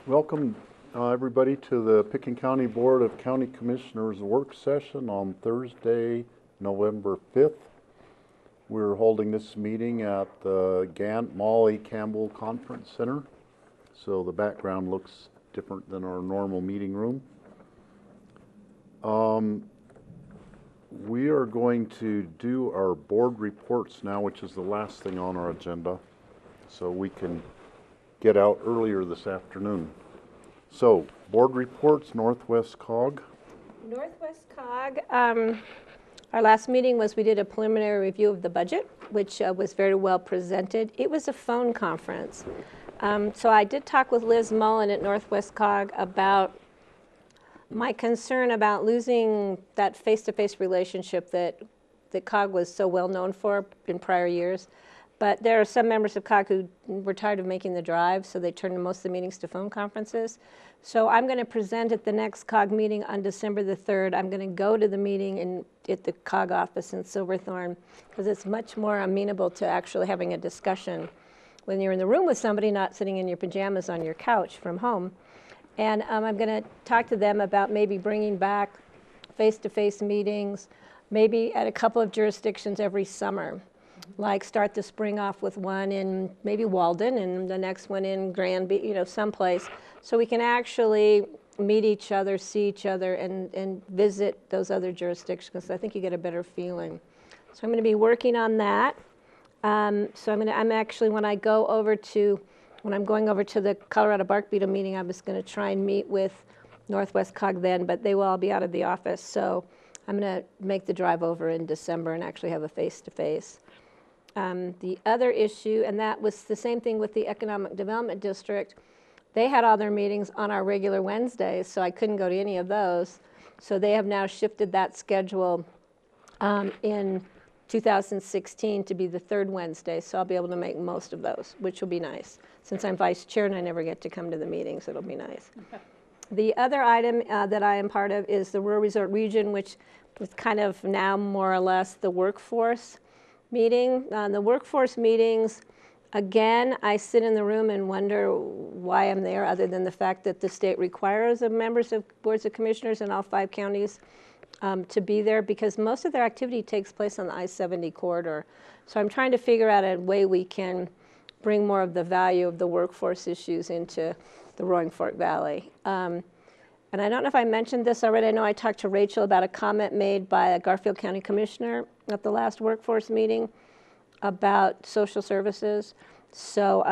Welcome everybody to the Picken Board of County Commissioners work session on Thursday, November 5th. We're holding this meeting at the Gant Molly Campbell Conference Center. So the background looks different than our normal meeting room. We are going to do our board reports now, which is the last thing on our agenda, so we can get out earlier this afternoon. So, board reports, Northwest COG. Northwest COG, our last meeting was we did a preliminary review of the budget, which was very well presented. It was a phone conference. So I did talk with Liz Mullen at Northwest COG about my concern about losing that face-to-face relationship that COG was so well known for in prior years. But there are some members of COG who were tired of making the drive, so they turned most of the meetings to phone conferences. So I'm going to present at the next COG meeting on December the 3rd. I'm going to go to the meeting at the COG office in Silverthorne because it's much more amenable to actually having a discussion when you're in the room with somebody, not sitting in your pajamas on your couch from home. And I'm going to talk to them about maybe bringing back face-to-face meetings, maybe at a couple of jurisdictions every summer. Like start the spring off with one in maybe Walden and the next one in Granby, someplace. So we can actually meet each other, see each other, and visit those other jurisdictions because I think you get a better feeling. So I'm going to be working on that. So I'm actually, when I'm going over to the Colorado Bark Beetle meeting, I was going to try and meet with Northwest COG then, but they will all be out of the office. So I'm going to make the drive over in December and actually have a face-to-face. The other issue, and that was the same thing with the Economic Development District, they had all their meetings on our regular Wednesdays, so I couldn't go to any of those. So they have now shifted that schedule in 2016 to be the third Wednesday, so I'll be able to make most of those, which will be nice. Since I'm vice chair and I never get to come to the meetings, it'll be nice. The other item that I am part of is the Rural Resort Region, which is kind of now more or less the workforce meeting. The workforce meetings, again, I sit in the room and wonder why I'm there, other than the fact that the state requires the members of boards of commissioners in all 5 counties to be there, because most of their activity takes place on the I-70 corridor. So I'm trying to figure out a way we can bring more of the value of the workforce issues into the Roaring Fork Valley. And I don't know if I mentioned this already. I know I talked to Rachel about a comment made by a Garfield County Commissioner at the last workforce meeting about social services. So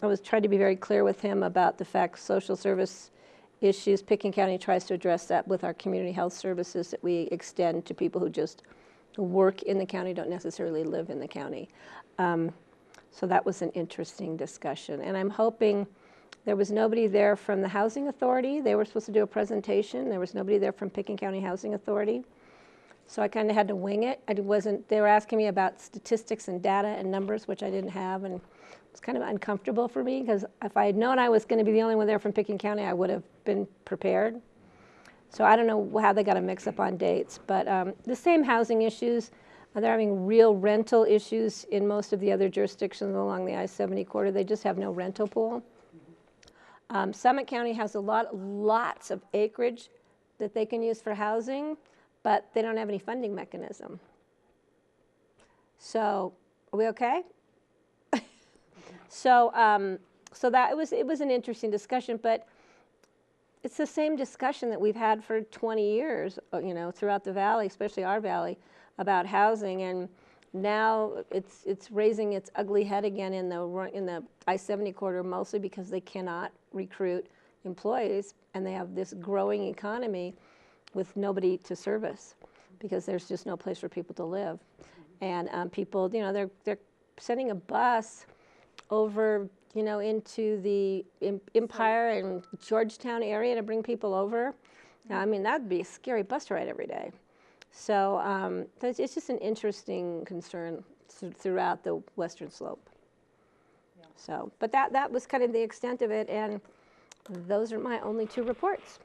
I was trying to be very clear with him about the fact social service issues, Pitkin County tries to address that with our community health services that we extend to people who just work in the county, don't necessarily live in the county. So that was an interesting discussion. And I'm hoping, there was nobody there from the Housing Authority. They were supposed to do a presentation. There was nobody there from Pitkin County Housing Authority. So I kind of had to wing it. They were asking me about statistics and data and numbers, which I didn't have, and it was kind of uncomfortable for me because if I had known I was going to be the only one there from Pitkin County, I would have been prepared. So I don't know how they got a mix-up on dates, but the same housing issues. They're having real rental issues in most of the other jurisdictions along the I-70 corridor. They just have no rental pool. Summit County has lots of acreage that they can use for housing, but they don't have any funding mechanism. So, are we okay? So that it was an interesting discussion, but it's the same discussion that we've had for 20 years, throughout the valley, especially our valley, about housing, and now it's raising its ugly head again in the I-70 corridor, mostly because they cannot recruit employees, and they have this growing economy with nobody to service because there's just no place for people to live. And people, they're sending a bus over, into the Empire and Georgetown area to bring people over. Now, I mean, that'd be a scary bus ride every day. So it's just an interesting concern throughout the western slope. Yeah. So, but that was kind of the extent of it, and those are my only 2 reports.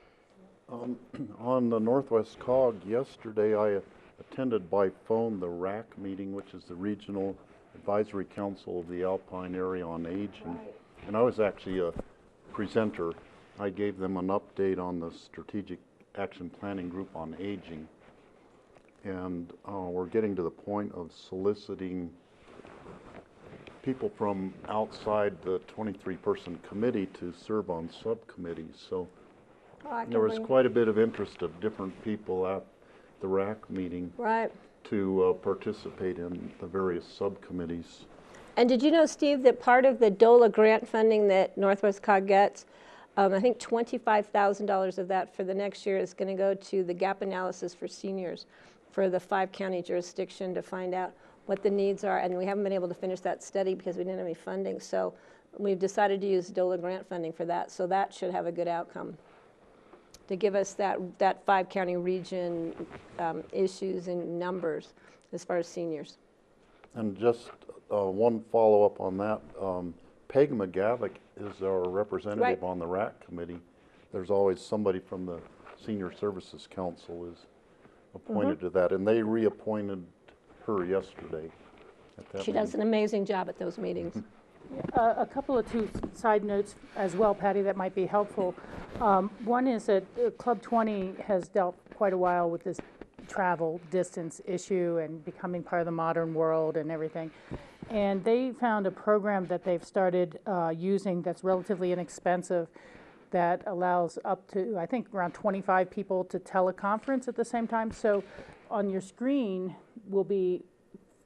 On the Northwest COG yesterday, I attended by phone the RAC meeting, which is the Regional Advisory Council of the Alpine Area on Age, and I was actually presenter, I gave them an update on the Strategic Action Planning Group on Aging. And we're getting to the point of soliciting people from outside the 23-person committee to serve on subcommittees. So there was quite a bit of interest of different people at the RAC meeting to participate in the various subcommittees. And did you know, Steve, that part of the DOLA grant funding that Northwest COG gets, I think $25,000 of that for the next year is going to go to the gap analysis for seniors for the 5-county jurisdiction to find out what the needs are. And we haven't been able to finish that study because we didn't have any funding. So we've decided to use DOLA grant funding for that. So that should have a good outcome to give us that 5-county region issues and numbers as far as seniors. And just one follow-up on that. Peg McGavick is our representative on the RAC committee. There's always somebody from the Senior Services Council is appointed to that, and they reappointed her yesterday at that She does an amazing job at those meetings. A couple of side notes as well, Patty, that might be helpful. One is that Club 20 has dealt quite a while with this travel distance issue and becoming part of the modern world and everything. And they found a program that they've started using that's relatively inexpensive that allows up to, I think, around 25 people to teleconference at the same time. So on your screen will be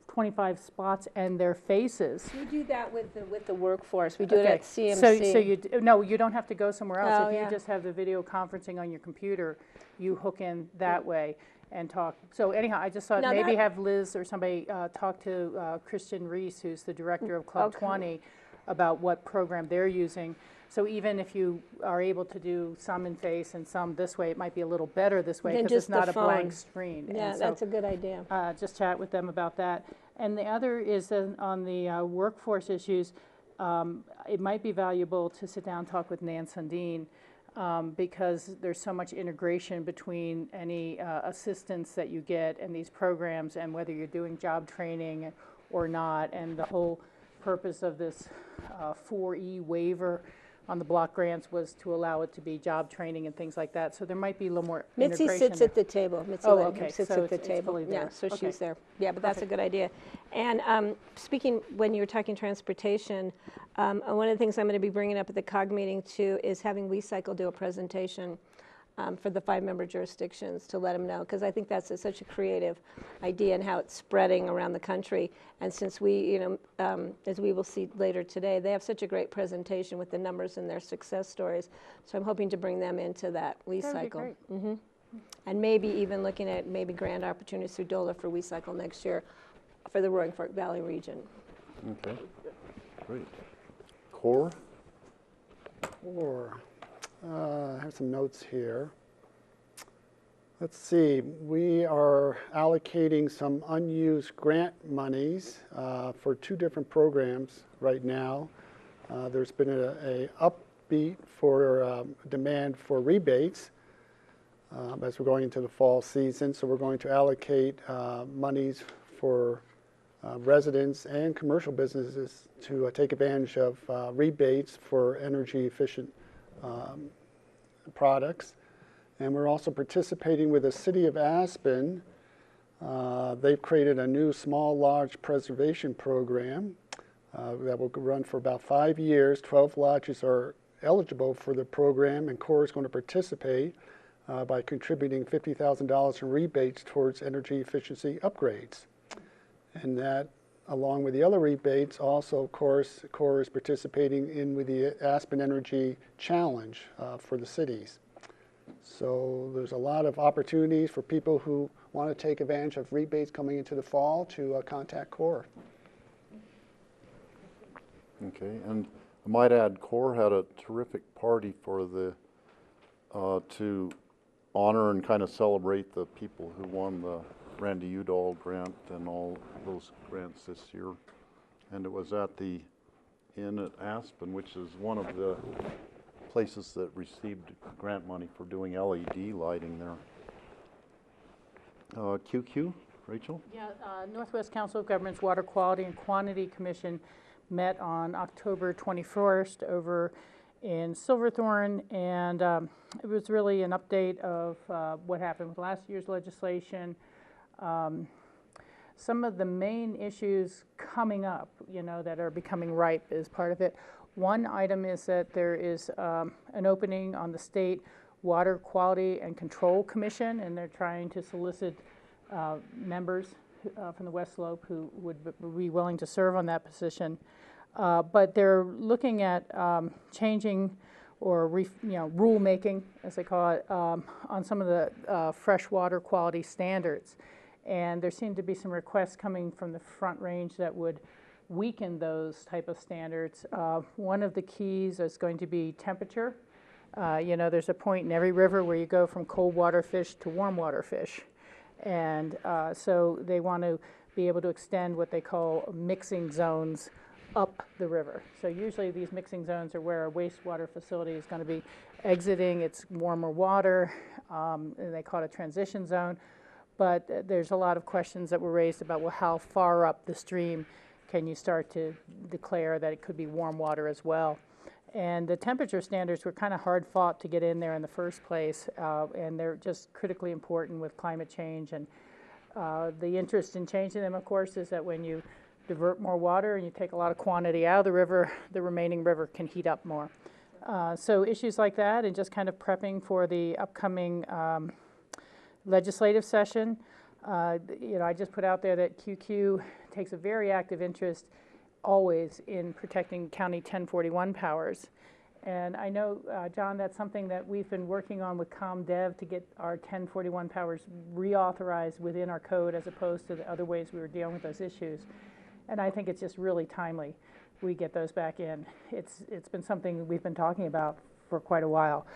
25 spots and their faces. We do that with the workforce. We do it at CMC. So you don't have to go somewhere else. Oh, if you just have the video conferencing on your computer, you hook in that way and talk. So anyhow, I just thought maybe have Liz or somebody talk to Christian Reese, who's the director of Club 20, about what program they're using. So even if you are able to do some in face and some this way, it might be a little better this way because it's not a blank screen. Yeah, so, that's a good idea. Just chat with them about that. And the other is on the workforce issues. It might be valuable to sit down and talk with Nan Sundin because there's so much integration between any assistance that you get and these programs and whether you're doing job training or not. And the whole purpose of this 4E waiver on the block grants was to allow it to be job training and things like that. So there might be a little more integration. Mitzi sits at the table. Mitzi sits at the table. Yeah, so she's there. Yeah, but that's a good idea. And speaking, when you were talking transportation, one of the things I'm going to be bringing up at the COG meeting too is having WeCycle do a presentation for the 5-member jurisdictions to let them know, because I think that's such a creative idea and how it's spreading around the country. And since we, as we will see later today, they have such a great presentation with the numbers and their success stories. So I'm hoping to bring them into that WeCycle. And maybe even looking at maybe grant opportunities through DOLA for WeCycle next year for the Roaring Fork Valley region. Okay, great. Core? Core. I have some notes here. Let's see, we are allocating some unused grant monies for 2 different programs right now. There's been a upbeat for demand for rebates as we're going into the fall season, so we're going to allocate monies for residents and commercial businesses to take advantage of rebates for energy efficient products. And we're also participating with the City of Aspen. They've created a new small lodge preservation program that will run for about 5 years. 12 lodges are eligible for the program, and CORE is going to participate by contributing $50,000 in rebates towards energy efficiency upgrades. And that, along with the other rebates, also CORE is participating in with the Aspen Energy Challenge for the cities. So there's a lot of opportunities for people who want to take advantage of rebates coming into the fall to contact CORE. Okay, and I might add, CORE had a terrific party for the to honor and kind of celebrate the people who won the Randy Udall grant and all those grants this year. And it was at the Inn at Aspen, which is one of the places that received grant money for doing LED lighting there. QQ, Rachel? Yeah, Northwest Council of Governments Water Quality and Quantity Commission met on October 21st over in Silverthorne, and it was really an update of what happened with last year's legislation. Some of the main issues coming up, that are becoming ripe is part of it. One item is that there is an opening on the State Water Quality and Control Commission, and they're trying to solicit members from the West Slope who would be willing to serve on that position. But they're looking at changing or rule making, as they call it, on some of the freshwater quality standards. And there seem to be some requests coming from the Front Range that would weaken those type of standards. One of the keys is going to be temperature. There's a point in every river where you go from cold water fish to warm water fish. And so they want to be able to extend what they call mixing zones up the river. So usually these mixing zones are where a wastewater facility is going to be exiting its warmer water, and they call it a transition zone. But there's a lot of questions that were raised about, well, how far up the stream can you start to declare that it could be warm water as well? And the temperature standards were kind of hard fought to get in there in the first place, and they're just critically important with climate change. And the interest in changing them, of course, is that when you divert more water and you take a lot of quantity out of the river, the remaining river can heat up more. So issues like that, and just kind of prepping for the upcoming legislative session. I just put out there that QQ takes a very active interest always in protecting County 1041 powers. And I know, John, that's something that we've been working on with ComDev to get our 1041 powers reauthorized within our code as opposed to the other ways we were dealing with those issues. And I think it's just really timely we get those back in. It's been something we've been talking about for quite a while.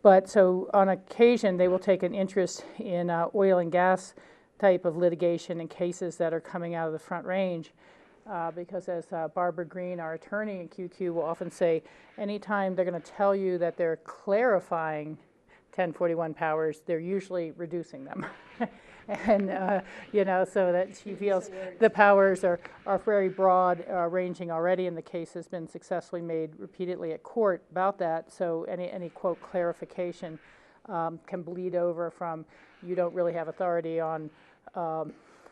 But so on occasion, they will take an interest in oil and gas type of litigation in cases that are coming out of the Front Range. Because as Barbara Green, our attorney in QQ, will often say, anytime they're going to tell you that they're clarifying 1041 powers, they're usually reducing them. And, so that she feels the powers are very broad ranging already, and the case has been successfully made repeatedly at court about that. So any quote clarification can bleed over from you don't really have authority on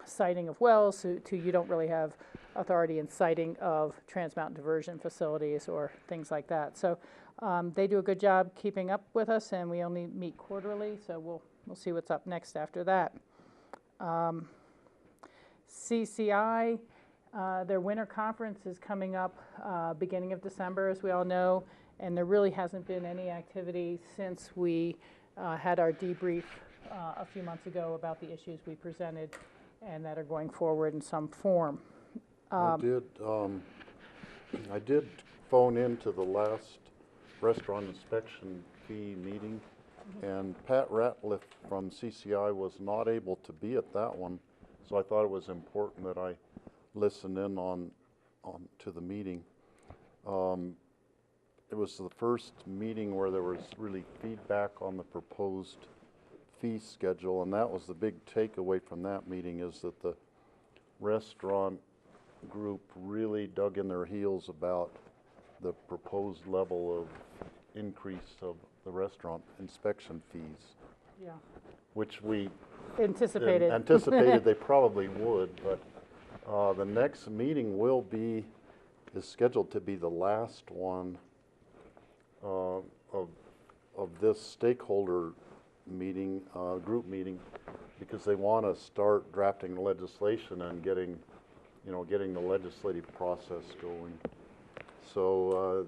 siting of wells to you don't really have authority in siting of Trans Mountain diversion facilities or things like that. So they do a good job keeping up with us, and we only meet quarterly, so we'll see what's up next after that. CCI, their winter conference is coming up beginning of December, as we all know, and there really hasn't been any activity since we had our debrief a few months ago about the issues we presented and that are going forward in some form. I did phone into the last restaurant inspection fee meeting, and Pat Ratliff from CCI was not able to be at that one, so I thought it was important that I listen in on to the meeting. It was the first meeting where there was really feedback on the proposed fee schedule, and that was the big takeaway from that meeting, is that the restaurant group really dug in their heels about the proposed level of increase of the restaurant inspection fees. Yeah. Which we anticipated they probably would, but the next meeting is scheduled to be the last one of this stakeholder meeting, group meeting, because they want to start drafting legislation and getting the legislative process going. So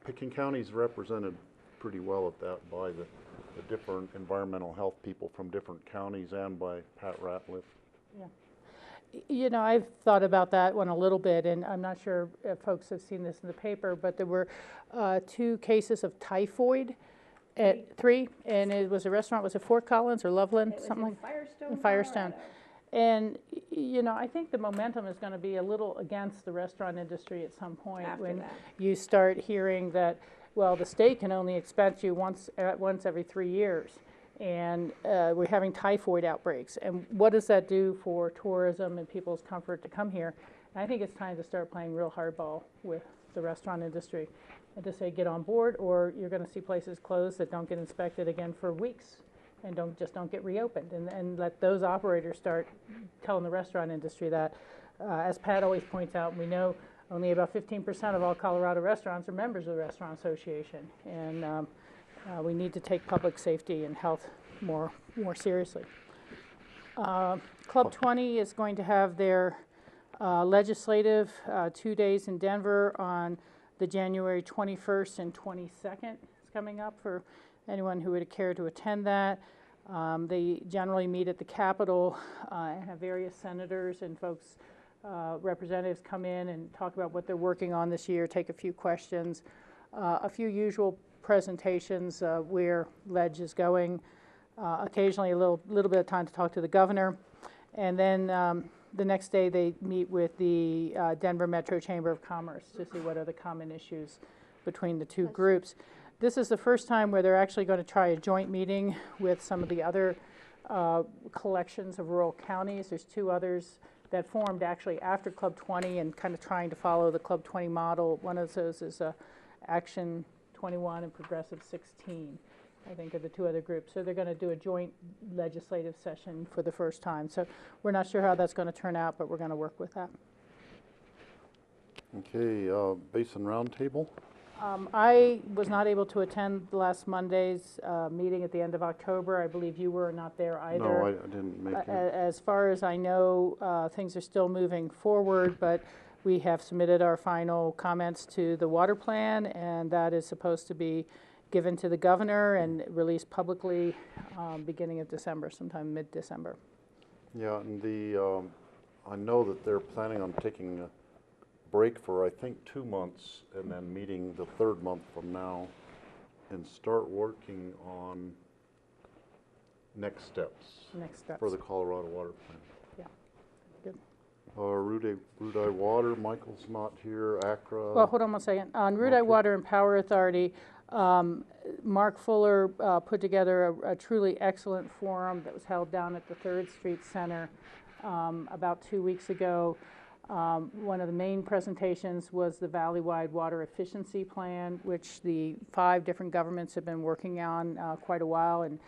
PitkinCounty is represented pretty well at that by the different environmental health people from different counties and by Pat Ratliff. Yeah. I've thought about that one a little bit, and I'm not sure if folks have seen this in the paper, but there were 2 cases of typhoid at 3, and it was a restaurant, was it Fort Collins or Loveland? Something like Firestone, Firestone. And, I think the momentum is going to be a little against the restaurant industry at some point when you start hearing that, well, the state can only inspect you once every 3 years. And we're having typhoid outbreaks. And what does that do for tourism and people's comfort to come here? And I think it's time to start playing real hardball with the restaurant industry, and to say get on board, or you're going to see places closed that don't get inspected again for weeks and don't get reopened, and let those operators start telling the restaurant industry that. As Pat always points out, we know only about 15% of all Colorado restaurants are members of the Restaurant Association, and we need to take public safety and health more seriously. Club 20 is going to have their legislative 2 days in Denver on the January 21st and 22nd. It's coming up for anyone who would care to attend that. They generally meet at the Capitol and have various senators and folks, representatives come in and talk about what they're working on this year, take a few questions, a few usual presentations, where ledge is going, occasionally a little bit of time to talk to the governor, and then the next day they meet with the Denver Metro Chamber of Commerce to see what are the common issues between the two groups. This is the first time where they're actually going to try a joint meeting with some of the other collections of rural counties. There's 2 others that formed actually after Club 20 and kind of trying to follow the Club 20 model. One of those is Action 21 and Progressive 16, I think, are the 2 other groups. So they're going to do a joint legislative session for the first time. So we're not sure how that's going to turn out, but we're going to work with that. Okay, Basin Roundtable. I was not able to attend last Monday's meeting at the end of October. I believe you were not there either. No, I didn't make it. As far as I know, things are still moving forward, but we have submitted our final comments to the water plan, and that is supposed to be given to the governor and released publicly beginning of December, sometime mid-December. Yeah, and I know that they're planning on taking a break for, I think, 2 months, and then meeting the 3rd month from now and start working on next steps for the Colorado Water Plan. Yeah, good. Rudai Water, Michael's not here. Accra. Well, hold on one second. On Rudai Water and Power Authority, Mark Fuller put together a truly excellent forum that was held down at the 3rd Street Center about 2 weeks ago. One of the main presentations was the Valley-wide water efficiency plan, which the 5 different governments have been working on quite a while, and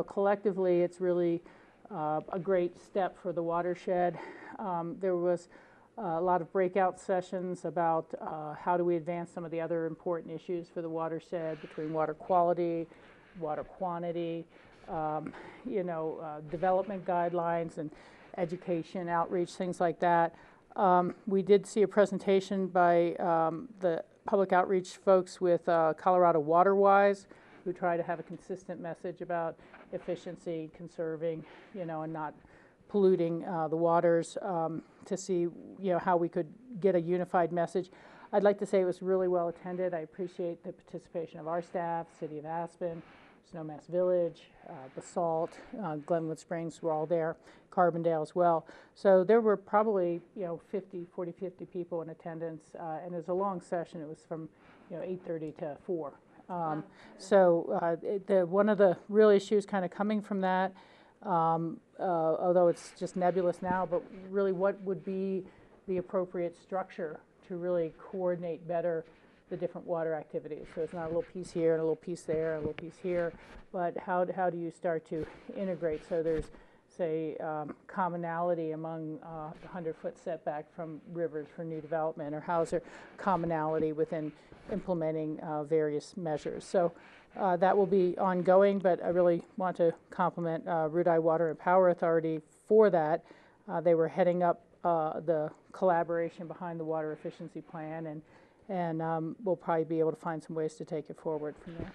collectively it's really a great step for the watershed. There was a lot of breakout sessions about how do we advance some of the other important issues for the watershed between water quality, water quantity, development guidelines, and education, outreach, things like that. We did see a presentation by the public outreach folks with Colorado WaterWise, who try to have a consistent message about efficiency, conserving, and not polluting the waters, to see, how we could get a unified message. I'd like to say it was really well attended. I appreciate the participation of our staff, City of Aspen, Snowmass Village, Basalt, Glenwood Springs were all there, Carbondale as well. So there were probably 40, 50 people in attendance, and it was a long session. It was from 8:30 to 4. So one of the real issues kind of coming from that, although it's just nebulous now, but really what would be the appropriate structure to really coordinate better the different water activities. So it's not a little piece here and a little piece there and a little piece here, but how do you start to integrate so there's, say, commonality among the 100-foot setback from rivers for new development, or how is there commonality within implementing various measures. So that will be ongoing, but I really want to compliment Rudai Water and Power Authority for that. They were heading up the collaboration behind the water efficiency plan, and we'll probably be able to find some ways to take it forward from there.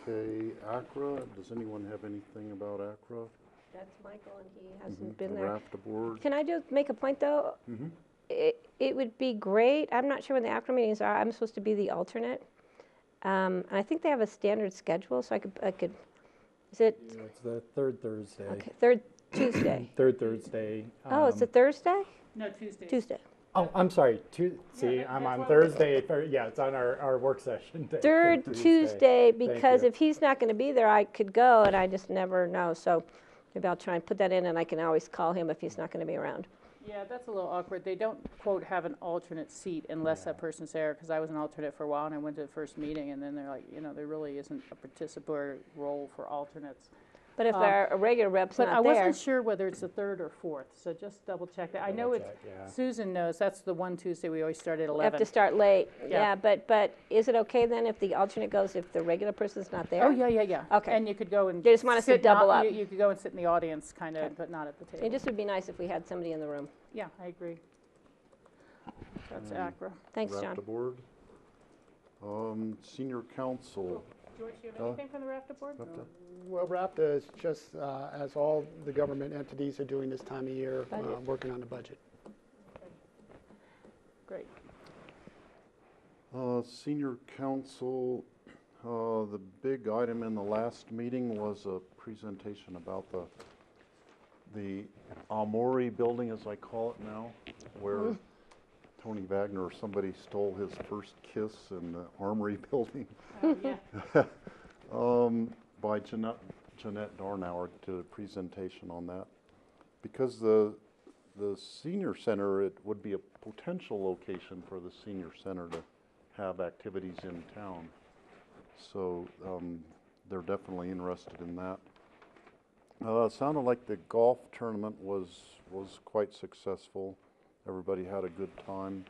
Okay, Accra, does anyone have anything about Accra? That's Michael, and he hasn't been there. Raft aboard. Can I just make a point, though? Mm-hmm. It would be great. I'm not sure when the Accra meetings are. I'm supposed to be the alternate. And I think they have a standard schedule, so I could, is it? Yeah, it's the 3rd Thursday. Okay, 3rd Tuesday. 3rd Thursday. Oh, it's a Thursday? No, Tuesday. Tuesday. Oh, I'm sorry. See, I'm on Thursday. Yeah, it's on our work session day. 3rd Tuesday, because you. if he's not going to be there, I could go, and I just never know. So maybe I'll try and put that in, and I can always call him if he's not going to be around. Yeah, that's a little awkward. They don't, quote, have an alternate seat unless that person's there, because I was an alternate for a while, and I went to the first meeting, and then they're like, there really isn't a participatory role for alternates. But if a regular rep's But I not there, wasn't sure whether it's the third or fourth, so just double check that. I know it's, check, yeah. Susan knows, that's the one Tuesday we always start at we have 11. to start late. Yeah. Yeah, but is it okay then if the alternate goes if the regular person's not there? Oh, yeah. Okay. And you could go and. They just want us to sit double not- up. You could go and sit in the audience, kind Okay. of, but not at the It table. just would be nice if we had somebody in the room. Yeah, I agree. That's ACRA. Thanks, Wrap John. the board. Senior council. George, do you have anything from the RAFTA board? Well, RAPTA is just as all the government entities are doing this time of year, Budget. working on the budget. Great. Senior council, the big item in the last meeting was a presentation about the Amori building, as I call it now, where Tony Wagner or somebody stole his first kiss in the Armory building. Yeah. By Jeanette Darnauer did a presentation on that. Because the senior center, it would be a potential location for the senior center to have activities in town. So they're definitely interested in that. It sounded like the golf tournament was quite successful. Everybody had a good time.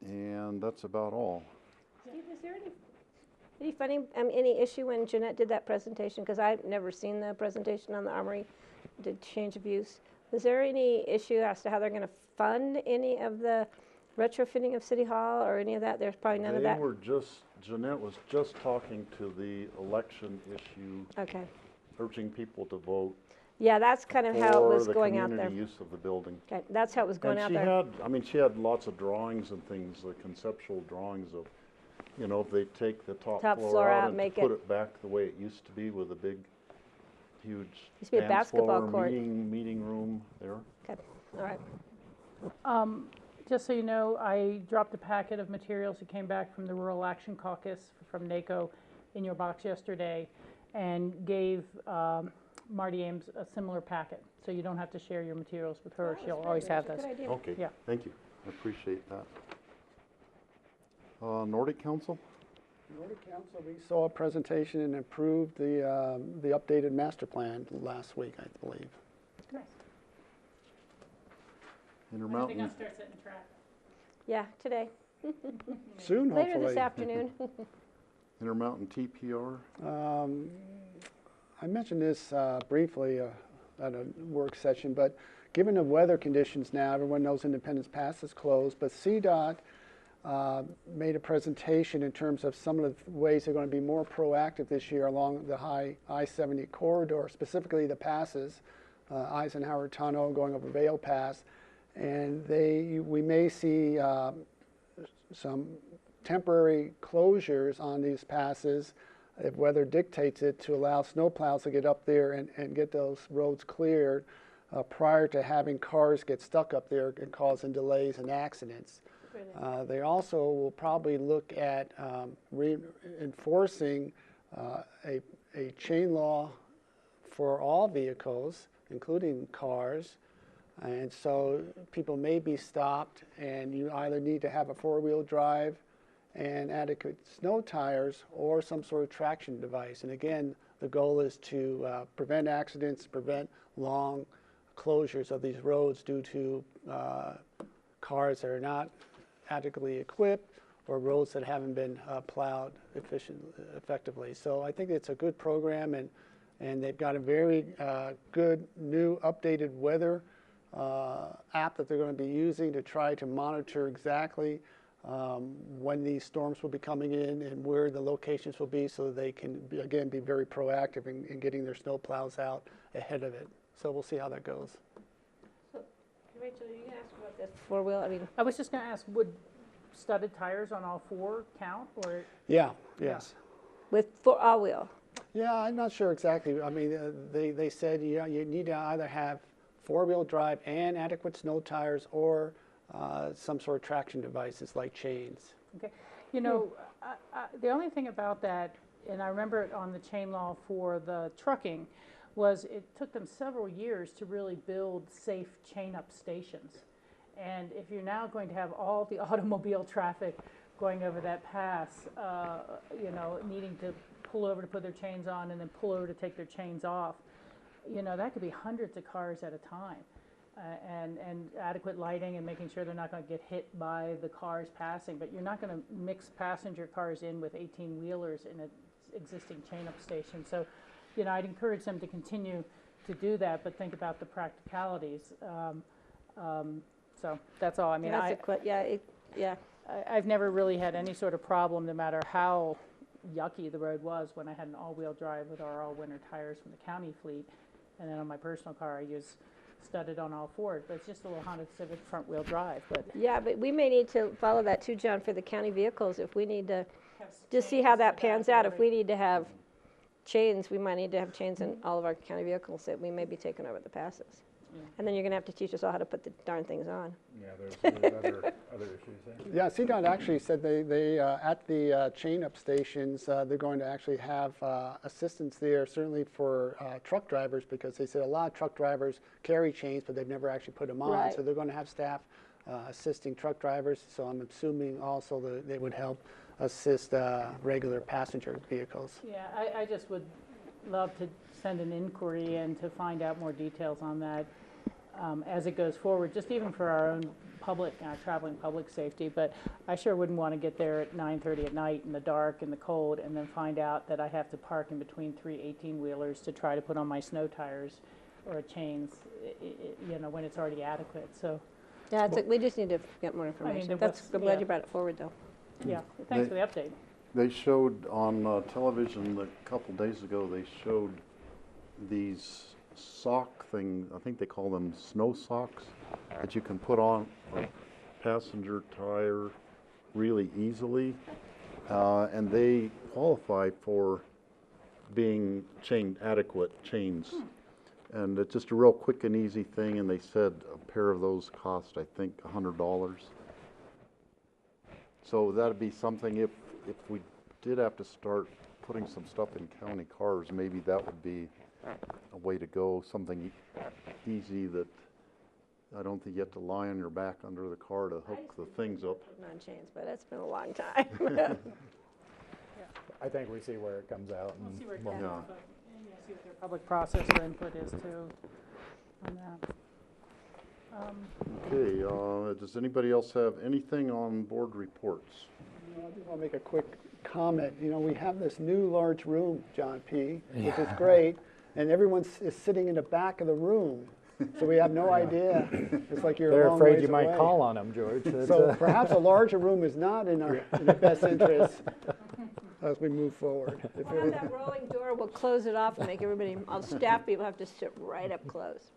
And that's about all. Steve, is there any funny, any issue when Jeanette did that presentation? Because I've never seen the presentation on the Armory, did change of use. Was there any issue as to how they're going to fund any of the retrofitting of City Hall or any of that? There's probably none of that? Jeanette was just talking to the election issue, Okay. urging people to vote Yeah, that's kind of how it was for the going out there. community use of the building. Okay, that's how it was going And out she there. had, she had lots of drawings and things, the conceptual drawings of, if they take the top Top floor floor out, out and make put it- it back the way it used to be with a big, huge Used to be a dance basketball floor, court. meeting room there. Okay, all right. Just so you know, I dropped a packet of materials that came back from the Rural Action Caucus from NACO in your box yesterday, and gave Marty Ames a similar packet. So you don't have to share your materials with her. She'll always have those. Good idea. Okay, Yeah. thank you. I appreciate that. Nordic Council? Nordic Council, we saw a presentation and approved the updated master plan last week, I believe. Nice. Intermountain, start setting track. Yeah, today. Soon, Later hopefully. this afternoon. Intermountain TPR? I mentioned this briefly at a work session, but given the weather conditions now, everyone knows Independence Pass is closed, but CDOT made a presentation in terms of some of the ways they're going to be more proactive this year along the high I-70 corridor, specifically the passes, Eisenhower Tunnel going over Vail Pass, and we may see some temporary closures on these passes if weather dictates it, to allow snowplows to get up there and get those roads cleared prior to having cars get stuck up there and causing delays and accidents. They also will probably look at enforcing a chain law for all vehicles, including cars. And so people may be stopped, and you either need to have a four-wheel drive and adequate snow tires or some sort of traction device. And again, the goal is to prevent accidents, prevent long closures of these roads due to cars that are not adequately equipped or roads that haven't been plowed effectively. So I think it's a good program, and they've got a very good new updated weather app that they're going to be using to try to monitor exactly when these storms will be coming in and where the locations will be, so that they can be very proactive in getting their snow plows out ahead of it. So we'll see how that goes. So, Rachel, you can ask about this four-wheel, I was just going to ask, would studded tires on all four count, or? Yeah, yes. with all-wheel. Yeah, I'm not sure exactly. I mean, they said you need to either have four-wheel drive and adequate snow tires, or some sort of traction devices like chains. Okay, the only thing about that, and I remember it on the chain law for the trucking, was it took them several years to really build safe chain-up stations. And if you're now going to have all the automobile traffic going over that pass, you know, needing to pull over to put their chains on and then pull over to take their chains off, you know, that could be hundreds of cars at a time. And adequate lighting and making sure they're not going to get hit by the cars passing. But you're not going to mix passenger cars in with 18-wheelers in an existing chain-up station. So, you know, I'd encourage them to continue to do that, but think about the practicalities. So that's all. I mean, I've never really had any sort of problem, no matter how yucky the road was, when I had an all-wheel drive with our all-winter tires from the county fleet. And then on my personal car, I use studded on all fours, but it's just a little Honda Civic front-wheel drive. But Yeah, but we may need to follow that too, John, for the county vehicles. If we need to just see how that pans out. If we need to have chains, we might need to have chains in all of our county vehicles that we may be taking over the passes. And then you're going to have to teach us all how to put the darn things on. Yeah, there's other issues there. Yeah, CDOT actually said they at the chain-up stations, they're going to actually have assistance there, certainly for truck drivers, because they said a lot of truck drivers carry chains, but they've never actually put them on. Right. So they're going to have staff assisting truck drivers. So I'm assuming also that they would help assist regular passenger vehicles. yeah, I just would love to send an inquiry in to find out more details on that as it goes forward, just even for our own public, traveling public safety. But I sure wouldn't want to get there at 9:30 at night in the dark and the cold and then find out that I have to park in between 3 18-wheelers to try to put on my snow tires or chains, you know, when it's already adequate. So, Yeah, we just need to get more information. there I'm was- glad yeah. you brought it forward, though. yeah, thanks for the update. They showed on television a couple days ago, they showed these sock thing, I think they call them snow socks, that you can put on a passenger tire really easily. And they qualify for being adequate chains. And it's just a real quick and easy thing, and they said a pair of those cost, I think, $100. So that'd be something, if we did have to start putting some stuff in county cars, maybe that would be a way to go, something easy that I don't think you have to lie on your back under the car to hook the things up. On chains, but it's been a long time. I think we see where it comes out. We'll And see where it we'll- comes Yeah. out, but, and you'll see what their public process or input is too on that. Okay, does anybody else have anything on board reports? I just want to make a quick comment. You know, we have this new large room, John P., which is great, and everyone is sitting in the back of the room, so we have no idea. It's like you're a They're long afraid ways you might away. call on them, George. So perhaps a larger room is not in the best interest as we move forward. If We'll have that rolling door, we'll close it off and make everybody, all the staff people have to sit right up close.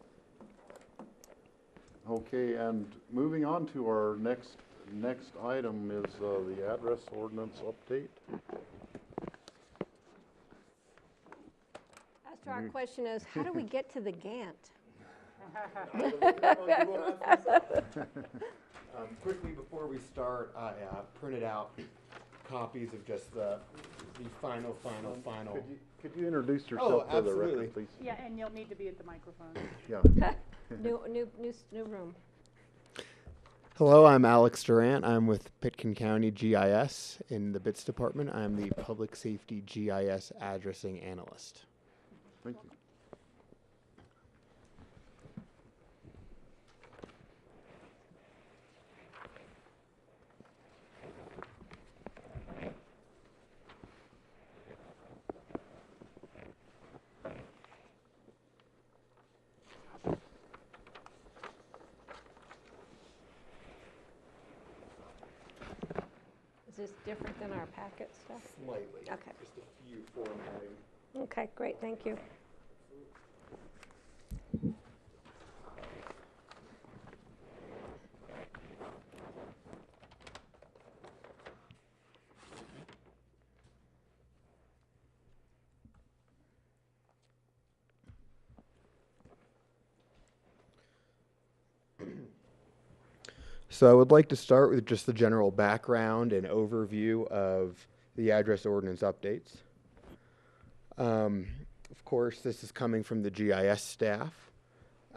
Okay, and moving on to our next item is the address ordinance update. As to our question is, how do we get to the Gantt? Quickly before we start, I printed out copies of just the final. Could you introduce yourself for the absolutely. record, please? Yeah, and you'll need to be at the microphone. Yeah. New room. Hello, I'm Alex Durant. I'm with PitkinCounty GIS in the BITS department. I'm the Public Safety GIS Addressing Analyst. Thank you. Is this different than our packet stuff? Slightly. Okay. Just a few formatting. Okay, great, thank you. So I would like to start with just the general background and overview of the address ordinance updates. Of course, this is coming from the GIS staff.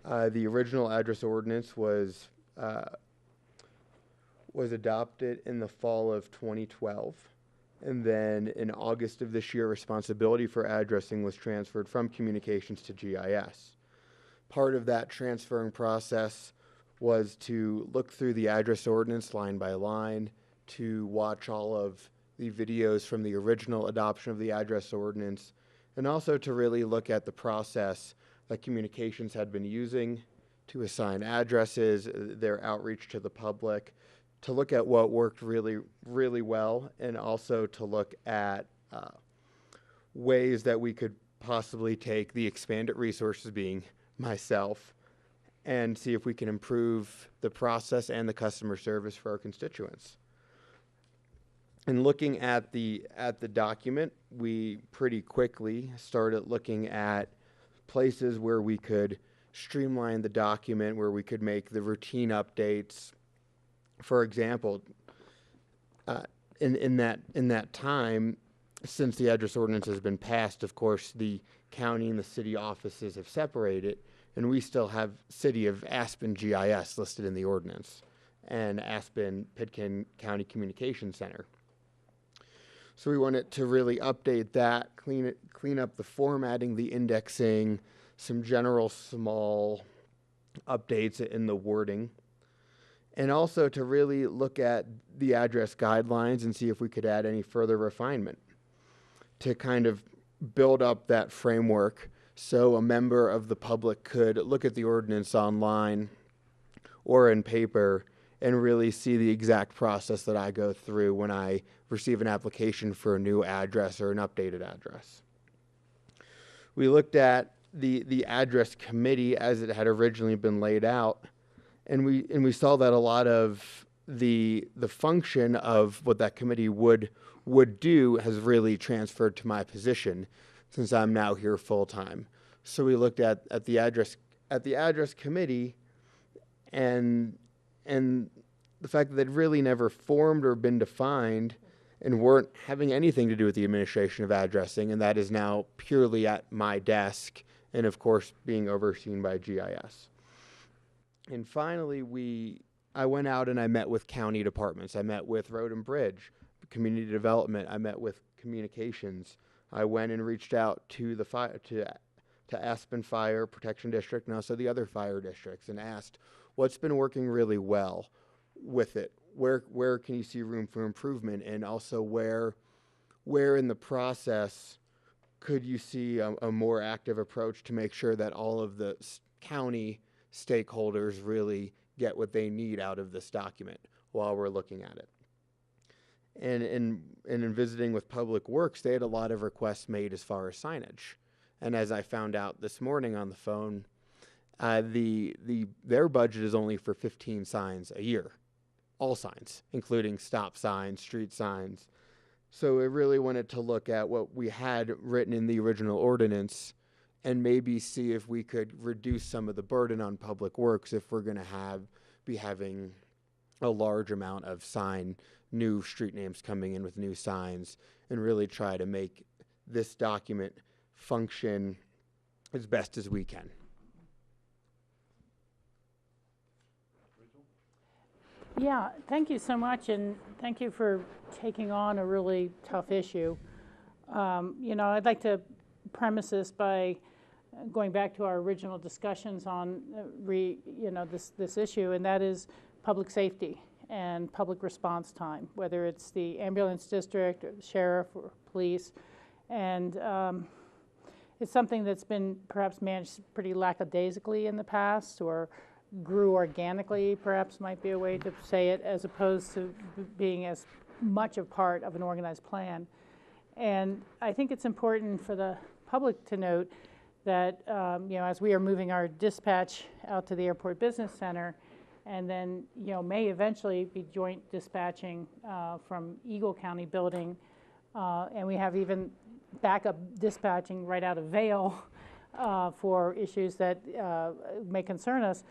The original address ordinance was adopted in the fall of 2012. And then in August of this year, responsibility for addressing was transferred from communications to GIS. Part of that transferring process was to look through the address ordinance line by line, to watch all of the videos from the original adoption of the address ordinance, and also to really look at the process that communications had been using to assign addresses, their outreach to the public, to look at what worked really, really well, and also to look at ways that we could possibly take the expanded resources, being myself, and see if we can improve the process and the customer service for our constituents. In looking at the document, we pretty quickly started looking at places where we could streamline the document, where we could make the routine updates. For example, in that time, since the address ordinance has been passed, of course, the county and the city offices have separated, and we still have City of Aspen GIS listed in the ordinance, and Aspen Pitkin County Communication Center. So we wanted to really update that, clean up the formatting, the indexing, some general small updates in the wording, and also to really look at the address guidelines and see if we could add any further refinement to kind of build up that framework so a member of the public could look at the ordinance online or in paper and really see the exact process that I go through when I receive an application for a new address or an updated address. We looked at the address committee as it had originally been laid out, and we saw that a lot of the function of what that committee would do has really transferred to my position since I'm now here full time. So we looked at the address committee and the fact that they'd really never formed or been defined and weren't having anything to do with the administration of addressing, and that is now purely at my desk and of course being overseen by GIS. And finally, I went out and I met with county departments. I met with Road and Bridge, Community Development. I met with Communications. I went and reached out to to Aspen Fire Protection District and also the other fire districts and asked what's been working really well with it. Where can you see room for improvement, and also where in the process could you see a more active approach to make sure that all of the county stakeholders really get what they need out of this document while we're looking at it. And in visiting with Public Works, they had a lot of requests made as far as signage. And as I found out this morning on the phone, their budget is only for 15 signs a year. All signs, including stop signs, street signs. So we really wanted to look at what we had written in the original ordinance and maybe see if we could reduce some of the burden on Public Works if we're going to be having a large amount of new street names coming in with new signs, and really try to make this document function as best as we can. Yeah, thank you so much, and thank you for taking on a really tough issue. I'd like to premise this by going back to our original discussions on this issue, and that is public safety and public response time, whether it's the ambulance district or the sheriff or police. And it's something that's been perhaps managed pretty lackadaisically in the past, or grew organically, perhaps might be a way to say it, as opposed to being as much a part of an organized plan. And I think it's important for the public to note that as we are moving our dispatch out to the Airport Business Center, and then may eventually be joint dispatching from Eagle County building, and we have even backup dispatching right out of Vail for issues that may concern us,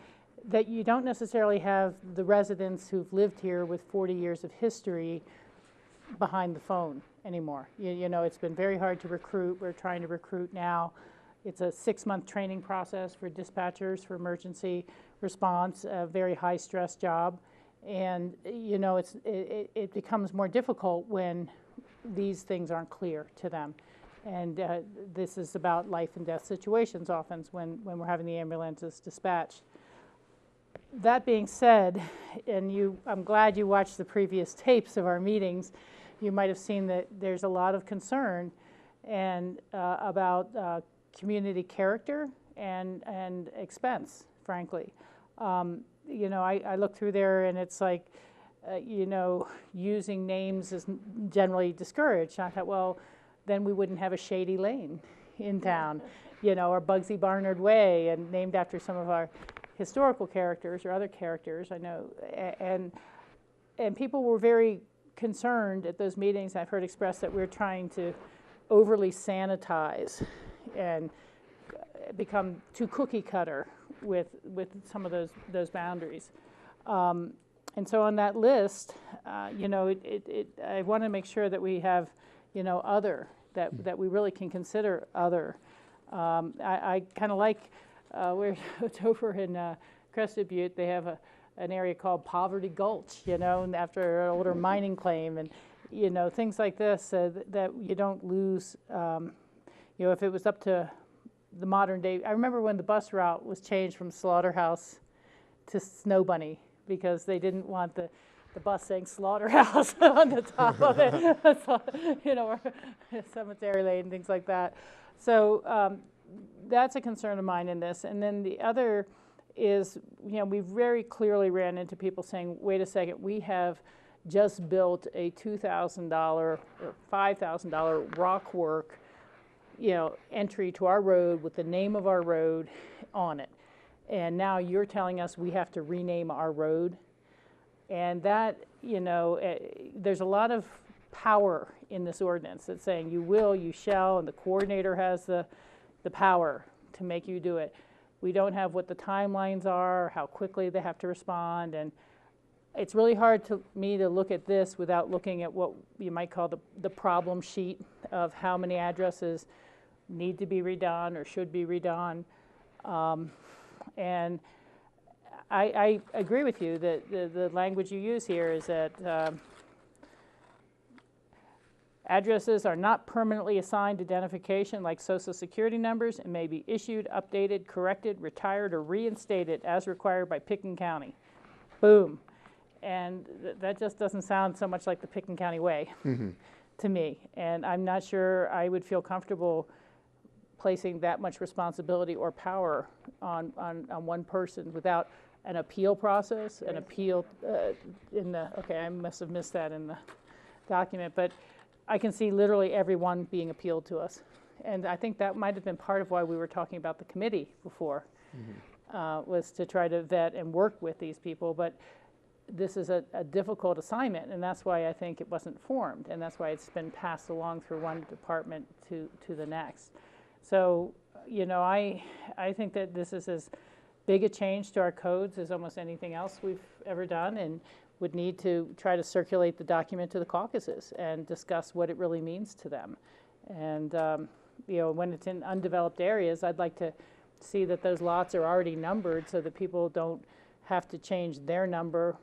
that you don't necessarily have the residents who've lived here with 40 years of history behind the phone anymore. It's been very hard to recruit. We're trying to recruit now It's a 6-month training process for dispatchers for emergency response, a very high-stress job. And, you know, it becomes more difficult when these things aren't clear to them. And this is about life and death situations often when we're having the ambulances dispatched. That being said, and I'm glad you watched the previous tapes of our meetings. You might have seen that there's a lot of concern and about community character and expense, frankly. You know, I look through there and it's like, you know, using names is generally discouraged. I thought, well, then we wouldn't have a Shady Lane in town, you know, or Bugsy Barnard Way, and named after some of our historical characters or other characters, I know. And people were very concerned at those meetings. I've heard expressed that we're trying to overly sanitize and become too cookie cutter with some of those boundaries. And so on that list, you know, I want to make sure that we have, you know, other, that we really can consider other. I kind of like, where it's over in Crested Butte, they have an area called Poverty Gulch, you know, after an older mining claim, and, you know, things like this that you don't lose, you know, if it was up to the modern day. I remember when the bus route was changed from Slaughterhouse to Snow Bunny because they didn't want the bus saying Slaughterhouse on the top of it, so, you know, or Cemetery Lane, things like that. So that's a concern of mine in this. And then the other is, you know, we very clearly ran into people saying, wait a second, we have just built a $2,000 or $5,000 rock work, you know, entry to our road with the name of our road on it. And now you're telling us we have to rename our road. And that, you know, there's a lot of power in this ordinance that's saying you will, you shall, and the coordinator has the power to make you do it. We don't have what the timelines are, or how quickly they have to respond, and it's really hard to me to look at this without looking at what you might call the problem sheet of how many addresses need to be redone or should be redone. And I agree with you that the language you use here is that addresses are not permanently assigned identification like Social Security numbers and may be issued, updated, corrected, retired, or reinstated as required by PitkinCounty. Boom. And that just doesn't sound so much like the PitkinCounty way to me. And I'm not sure I would feel comfortable placing that much responsibility or power on one person without an appeal process, an appeal in the, okay, I must have missed that in the document, but I can see literally everyone being appealed to us. And I think that might have been part of why we were talking about the committee before, was to try to vet and work with these people. But this is a difficult assignment, and that's why I think it wasn't formed, and that's why it's been passed along through one department to the next. So, you know, I think that this is as big a change to our codes as almost anything else we've ever done, and would need to try to circulate the document to the caucuses and discuss what it really means to them. And, you know, when it's in undeveloped areas, I'd like to see that those lots are already numbered so that people don't have to change their number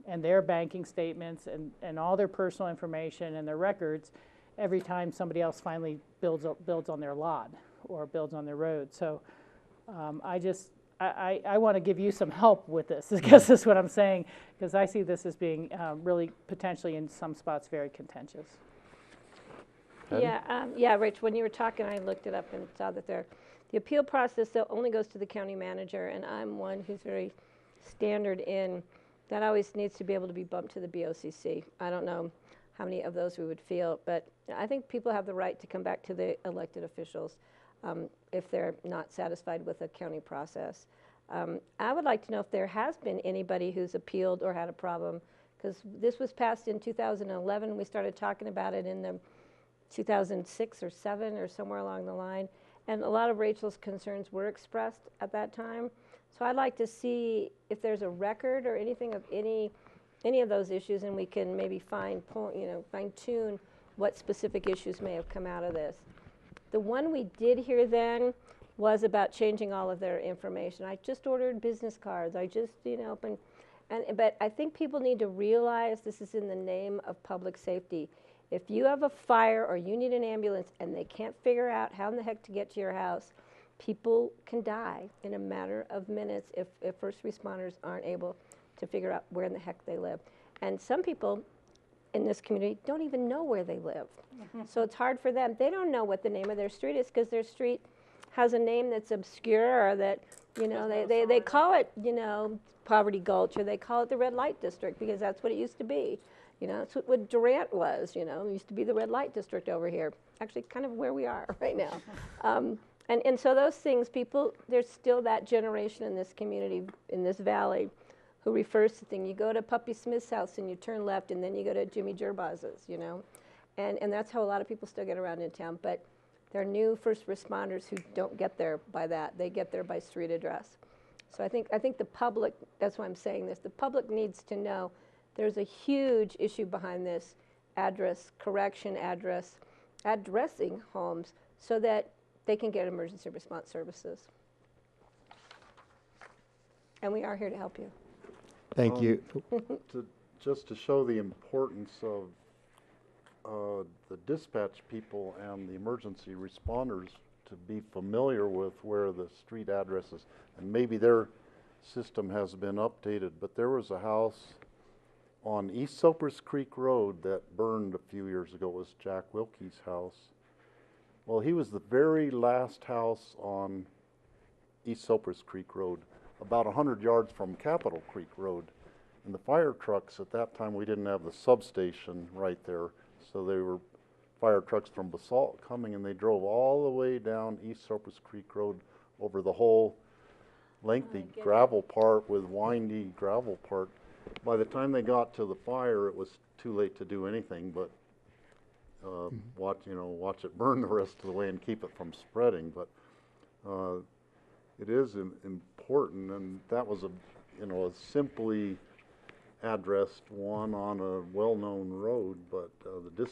and their banking statements and all their personal information and their records every time somebody else finally builds on their lot or builds on their road. So I want to give you some help with this, I guess is what I'm saying, because I see this as being really potentially in some spots very contentious. Yeah, Rich, when you were talking, I looked it up and saw that the appeal process only goes to the county manager, and I'm one who's very standard in that always needs to be able to be bumped to the BOCC. I don't know how many of those we would feel, but I think people have the right to come back to the elected officials if they're not satisfied with the county process. I would like to know if there has been anybody who's appealed or had a problem, because this was passed in 2011. We started talking about it in the 2006 or 7 or somewhere along the line, and a lot of Rachel's concerns were expressed at that time. So I'd like to see if there's a record or anything of any of those issues, and we can maybe fine-tune what specific issues may have come out of this. The one we did hear then was about changing all of their information. I just ordered business cards. I just, but I think people need to realize this is in the name of public safety. If you have a fire or you need an ambulance and they can't figure out how in the heck to get to your house, people can die in a matter of minutes if first responders aren't able to figure out where in the heck they live. And some people in this community don't even know where they live. So it's hard for them. They don't know what the name of their street is because their street has a name that's obscure, or that, they call it, Poverty Gulch, or they call it the Red Light District because that's what it used to be. That's what Durant was, it used to be the Red Light District over here. Actually, kind of where we are right now. And so those things, there's still that generation in this community, in this valley, who refers to things. You go to Puppy Smith's house and you turn left, and then you go to Jimmy Gerbaz's, and that's how a lot of people still get around in town. But there are new first responders who don't get there by that. They get there by street address. So I think the public, that's why I'm saying this, the public needs to know there's a huge issue behind this addressing homes so that they can get emergency response services. And we are here to help you. Thank you. Just to show the importance of the dispatch people and the emergency responders to be familiar with where the street address is, and maybe their system has been updated, but there was a house on East Cypress Creek Road that burned a few years ago. It was Jack Wilkie's house. Well, he was the very last house on East Cypress Creek Road, about 100 yards from Capitol Creek Road. And the fire trucks, at that time we didn't have the substation right there, so they were fire trucks from Basalt coming, and they drove all the way down East Cypress Creek Road over the whole lengthy gravel part with windy gravel part. By the time they got to the fire, it was too late to do anything but watch it burn the rest of the way and keep it from spreading. But it is important, and that was a simply addressed one on a well-known road, but the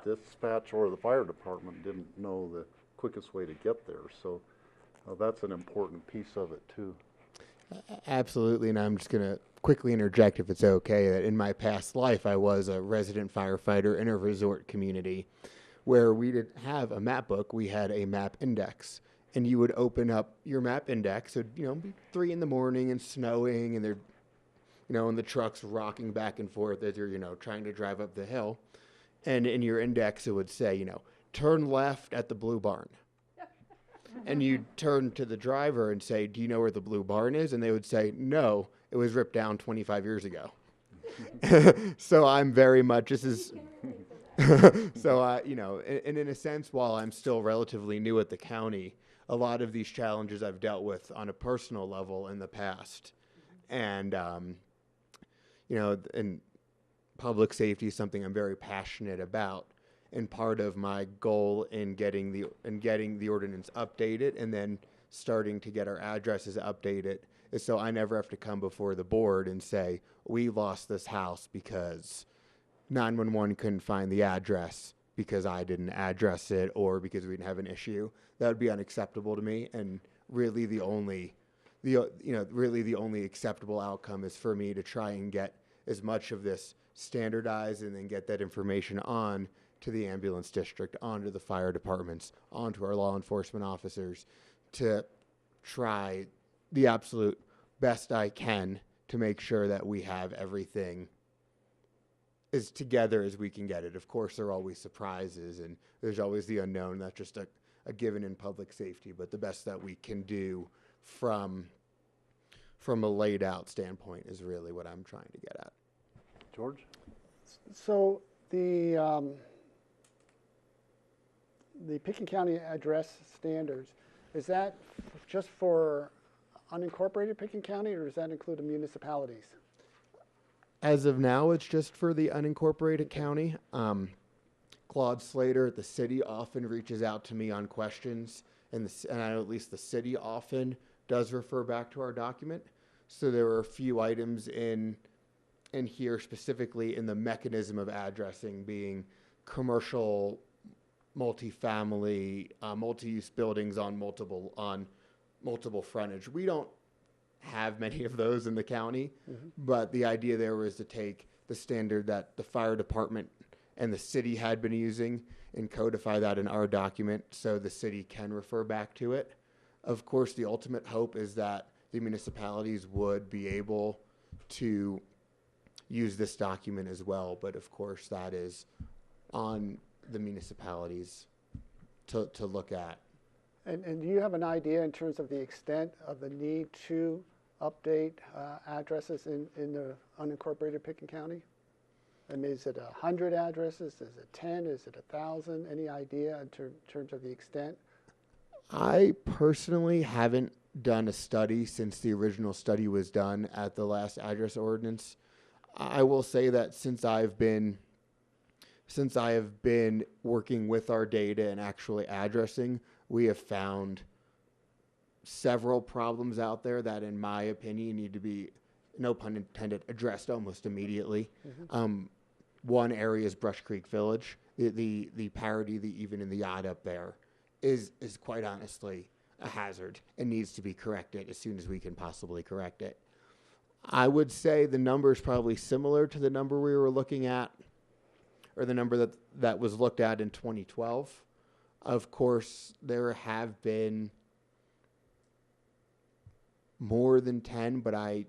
dispatch or the fire department didn't know the quickest way to get there. So that's an important piece of it too. Absolutely, and I'm just going to quickly interject, if it's okay, that in my past life I was a resident firefighter in a resort community where we didn't have a map book, we had a map index. And you would open up your map index, it would be 3 in the morning and snowing, and they're, and the trucks rocking back and forth as you're, trying to drive up the hill. And in your index it would say, turn left at the Blue Barn. And you'd turn to the driver and say, do you know where the Blue Barn is? And they would say, no, it was ripped down 25 years ago. So I'm very much, this is, so, and in a sense, while I'm still relatively new at the county, a lot of these challenges I've dealt with on a personal level in the past. And, and public safety is something I'm very passionate about. And part of my goal in getting the ordinance updated and then starting to get our addresses updated is so I never have to come before the board and say, we lost this house because 911 couldn't find the address because I didn't address it or because we didn't have an issue. That would be unacceptable to me, and really the only acceptable outcome is for me to try and get as much of this standardized and then get that information on to the ambulance district, onto the fire departments, onto our law enforcement officers, to try the absolute best I can to make sure that we have everything as together as we can get it. Of course, there are always surprises, and there's always the unknown. That's just a given in public safety, but the best that we can do from a laid out standpoint is really what I'm trying to get at. George? So the Pitkin County address standards, is that just for unincorporated Pitkin County, or does that include the municipalities? As of now, it's just for the unincorporated county. Claude Slater at the city often reaches out to me on questions, and I know at least the city often does refer back to our document. So there are a few items in here specifically in the mechanism of addressing being commercial multifamily, multi-use buildings on multiple frontage. We don't have many of those in the county, but the idea there was to take the standard that the fire department and the city had been using and codify that in our document so the city can refer back to it. Of course, the ultimate hope is that the municipalities would be able to use this document as well, but of course that is on the municipalities to look at. And do you have an idea in terms of the extent of the need to update addresses in the unincorporated Pitkin County? I mean, is it 100 addresses? Is it 10? Is it 1,000? Any idea in terms of the extent? I personally haven't done a study since the original study was done at the last address ordinance. I will say that since I have been working with our data and actually addressing, we have found several problems out there that, in my opinion, need to be, no pun intended, addressed almost immediately. One area is Brush Creek Village. The parity, even in the yacht up there, is quite honestly a hazard and needs to be corrected as soon as we can possibly correct it. I would say the number is probably similar to the number we were looking at, or the number that was looked at in 2012. Of course, there have been more than 10, but I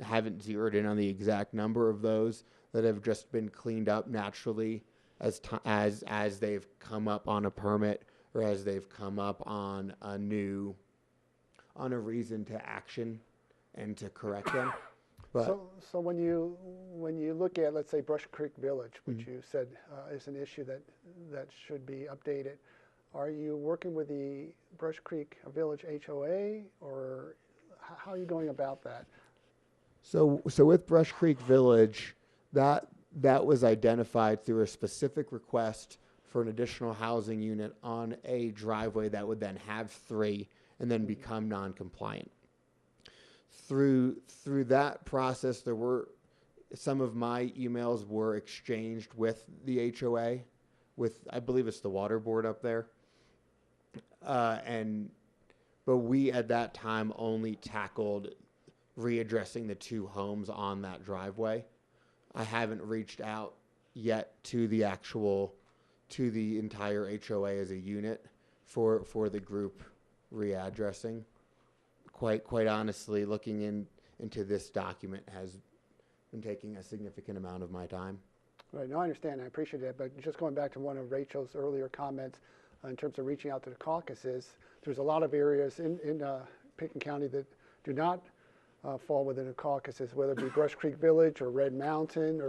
haven't zeroed in on the exact number of those that have just been cleaned up naturally as they've come up on a permit or as they've come up on a reason to action and to correct them. But So when you look at, let's say, Brush Creek Village, which you said is an issue that should be updated, are you working with the Brush Creek Village HOA, or how are you going about that? So with Brush Creek Village, that was identified through a specific request for an additional housing unit on a driveway that would then have 3 and then become non-compliant. Through that process, there were some of my emails were exchanged with the HOA, with, I believe it's the water board up there, but we at that time only tackled readdressing the 2 homes on that driveway. I haven't reached out yet to the entire HOA as a unit for the group readdressing. Quite honestly, looking into this document has been taking a significant amount of my time. Right, no, I understand, I appreciate that, but just going back to one of Rachel's earlier comments in terms of reaching out to the caucuses, there's a lot of areas in Pitkin County that do not fall within the caucuses, whether it be Brush Creek Village or Red Mountain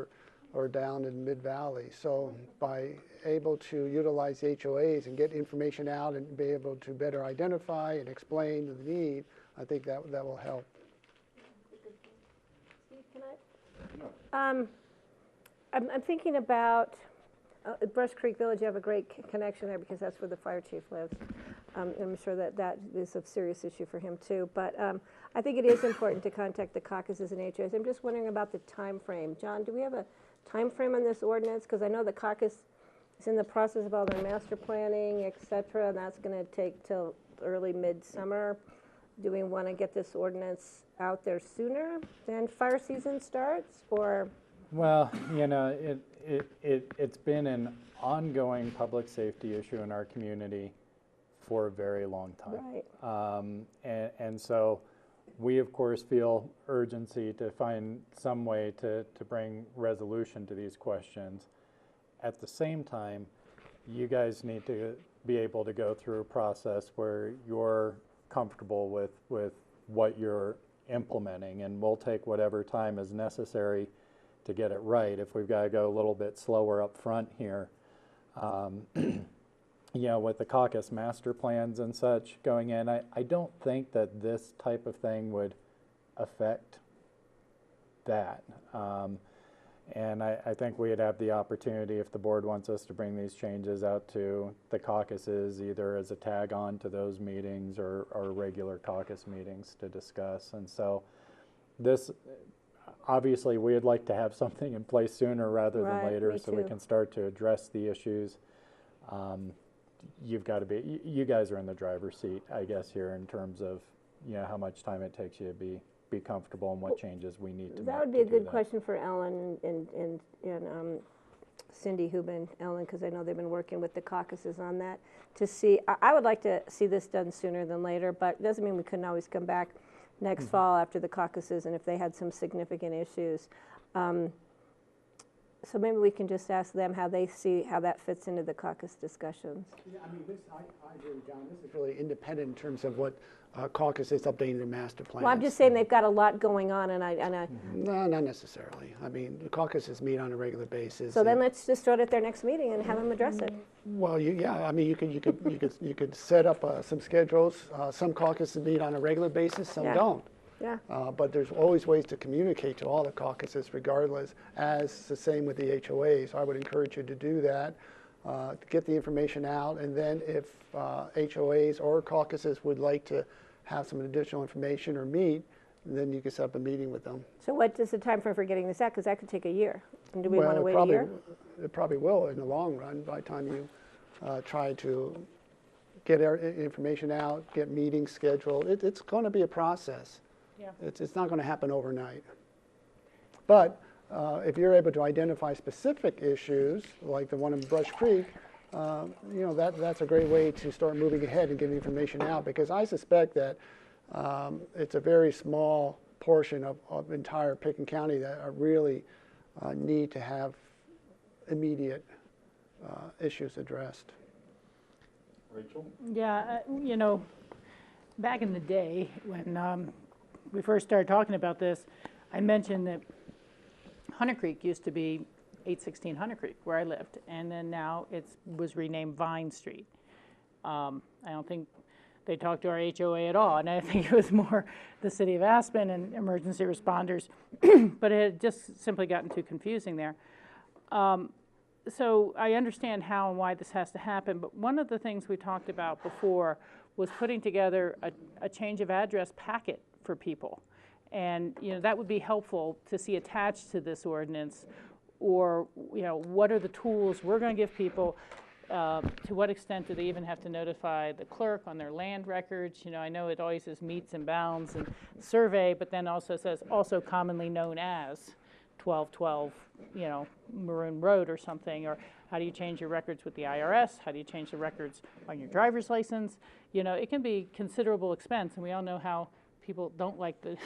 or down in Mid-Valley. So by able to utilize the HOAs and get information out and be able to better identify and explain the need, I think that will help. Steve, can I'm thinking about Brush Creek Village. You have a great connection there because that's where the fire chief lives. I'm sure that is a serious issue for him too. But I think it is important to contact the caucuses and HOAs. I'm just wondering about the time frame. John, do we have a time frame on this ordinance? Because I know the caucus is in the process of all their master planning, et cetera, and that's going to take till early midsummer. Do we want to get this ordinance out there sooner than fire season starts, or? Well, you know, it's been an ongoing public safety issue in our community for a very long time. Right. And so we, of course, feel urgency to find some way to bring resolution to these questions. At the same time, you guys need to be able to go through a process where you're comfortable with what you're implementing, and we'll take whatever time is necessary to get it right. If we've got to go a little bit slower up front here, you know, with the caucus master plans and such going in, I don't think that this type of thing would affect that. And I think we'd have the opportunity, if the board wants us to bring these changes out to the caucuses, either as a tag on to those meetings or regular caucus meetings to discuss. And so this, obviously, we'd like to have something in place sooner rather than later, so we can start to address the issues. you've got to be, you guys are in the driver's seat, I guess, here in terms of, how much time it takes you to be comfortable and what changes we need to make. That would be a good question for Ellen and Cindy Hubin, Ellen, because I know they've been working with the caucuses on that to see. I would like to see this done sooner than later, but it doesn't mean we couldn't always come back next fall after the caucuses and if they had some significant issues. So maybe we can just ask them how they see how that fits into the caucus discussions. Yeah, I mean, I agree with John. This is really independent in terms of what caucus is updating their master plans. Well, I'm just saying they've got a lot going on, and I No, not necessarily. I mean, the caucuses meet on a regular basis. so then let's just start at their next meeting and have them address it. Well, I mean, you could set up some schedules. Some caucuses meet on a regular basis, some Yeah. don't. Yeah. But there's always ways to communicate to all the caucuses regardless, as the same with the HOAs. I would encourage you to do that, to get the information out, and then if HOAs or caucuses would like to have some additional information or meet, then you can set up a meeting with them. So what is the time frame for getting this out? Because that could take a year. And do we want to wait a probably, year? It probably will in the long run by the time you try to get information out, get meetings scheduled. It's going to be a process. Yeah. It's not going to happen overnight. But if you're able to identify specific issues, like the one in Brush Creek, that's a great way to start moving ahead and getting information out, because I suspect that it's a very small portion of entire PitkinCounty that are really need to have immediate issues addressed. Rachel? Yeah, back in the day when we first started talking about this, I mentioned that Hunter Creek used to be 816 Hunter Creek, where I lived, and then now it was renamed Vine Street. I don't think they talked to our HOA at all, and I think it was more the city of Aspen and emergency responders, but it had just simply gotten too confusing there. So I understand how and why this has to happen, but one of the things we talked about before was putting together a change of address packet for people. And that would be helpful to see attached to this ordinance, or what are the tools we're going to give people. To what extent do they even have to notify the clerk on their land records? I know it always says meets and bounds and survey, but then also says also commonly known as 1212, Maroon Road or something. Or how do you change your records with the IRS? How do you change the records on your driver's license? It can be considerable expense, and we all know how people don't like to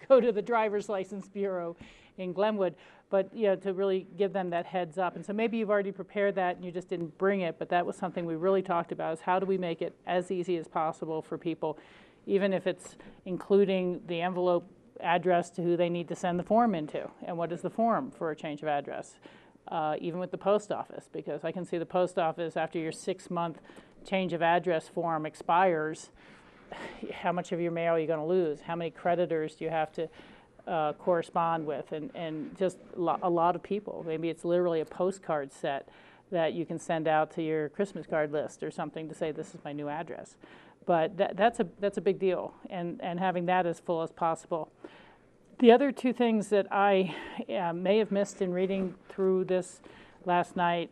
go to the driver's license bureau in Glenwood, but to really give them that heads up. And so maybe you've already prepared that and you just didn't bring it, but that was something we really talked about, is how do we make it as easy as possible for people, even if it's including the envelope address to who they need to send the form into, and what is the form for a change of address, even with the post office, because I can see the post office, after your 6-month change of address form expires, how much of your mail are you going to lose? How many creditors do you have to correspond with? And just a lot of people. Maybe it's literally a postcard set that you can send out to your Christmas card list or something to say, this is my new address. But that's a big deal, and having that as full as possible. The other two things that I may have missed in reading through this last night,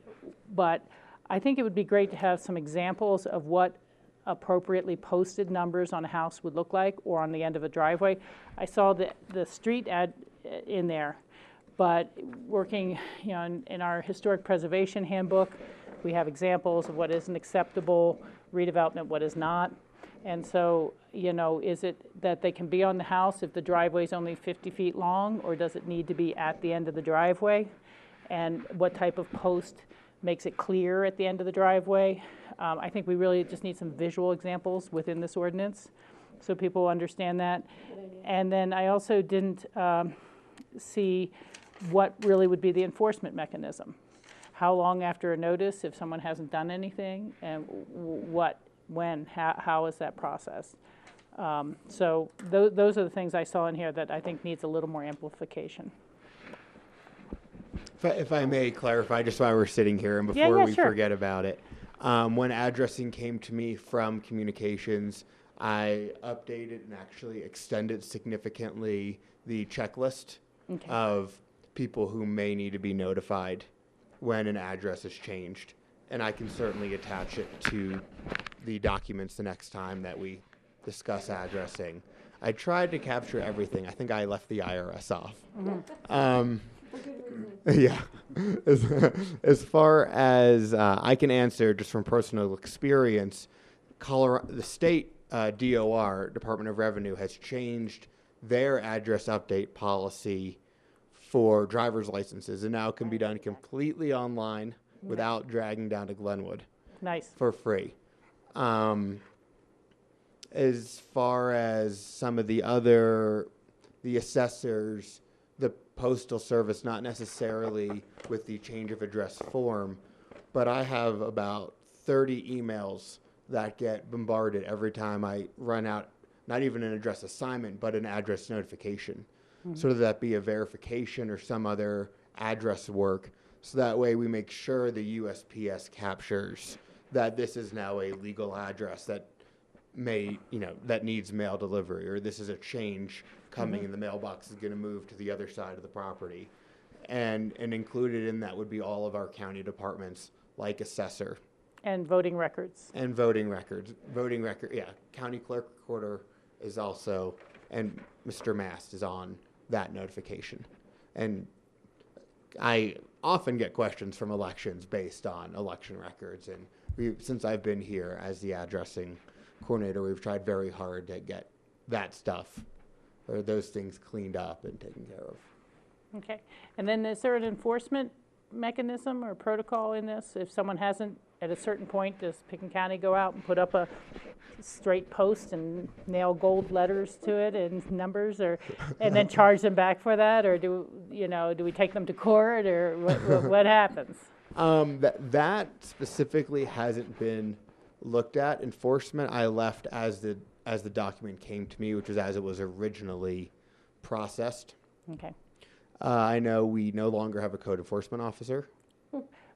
but I think it would be great to have some examples of what appropriately posted numbers on a house would look like, or on the end of a driveway. I saw the street ad in there, but working in our historic preservation handbook, we have examples of what is an acceptable redevelopment, what is not. And so, is it that they can be on the house if the driveway is only 50 feet long, or does it need to be at the end of the driveway? And what type of post makes it clear at the end of the driveway? I think we really just need some visual examples within this ordinance so people understand that. And then I also didn't see what really would be the enforcement mechanism. How long after a notice if someone hasn't done anything, and when, how is that process? So those are the things I saw in here that I think needs a little more amplification. If I may clarify, just while we're sitting here and before we sure. forget about it, when addressing came to me from communications, I updated and actually extended significantly the checklist of people who may need to be notified when an address is changed. and I can certainly attach it to the documents the next time that we discuss addressing. I tried to capture everything. I think I left the IRS off. Yeah. As far as I can answer, just from personal experience, the state DOR, Department of Revenue, has changed their address update policy for driver's licenses, and now it can be done completely online without dragging down to Glenwood. Nice. For free. As far as some of the assessors, the postal service, not necessarily with the change of address form, but I have about 30 emails that get bombarded every time I run out, not even an address assignment, but an address notification. So that that be a verification or some other address work. So that way we make sure the USPS captures that this is now a legal address that that needs mail delivery, or this is a change coming and the mailbox is going to move to the other side of the property. And included in that would be all of our county departments, like assessor. And voting records. And voting records. County clerk recorder is also, and Mr. Mast is on that notification. And I often get questions from elections based on election records, and since I've been here as the addressing coordinator, we've tried very hard to get that stuff or those things cleaned up and taken care of. Okay. And then is there an enforcement mechanism or protocol in this? If someone hasn't, at a certain point, does PitkinCounty go out and put up a straight post and nail gold letters to it and numbers, and then charge them back for that? Or do we take them to court, or what happens? That specifically hasn't been looked at. Enforcement I left as the document came to me, which was as it was originally processed. Okay. I know we no longer have a code enforcement officer.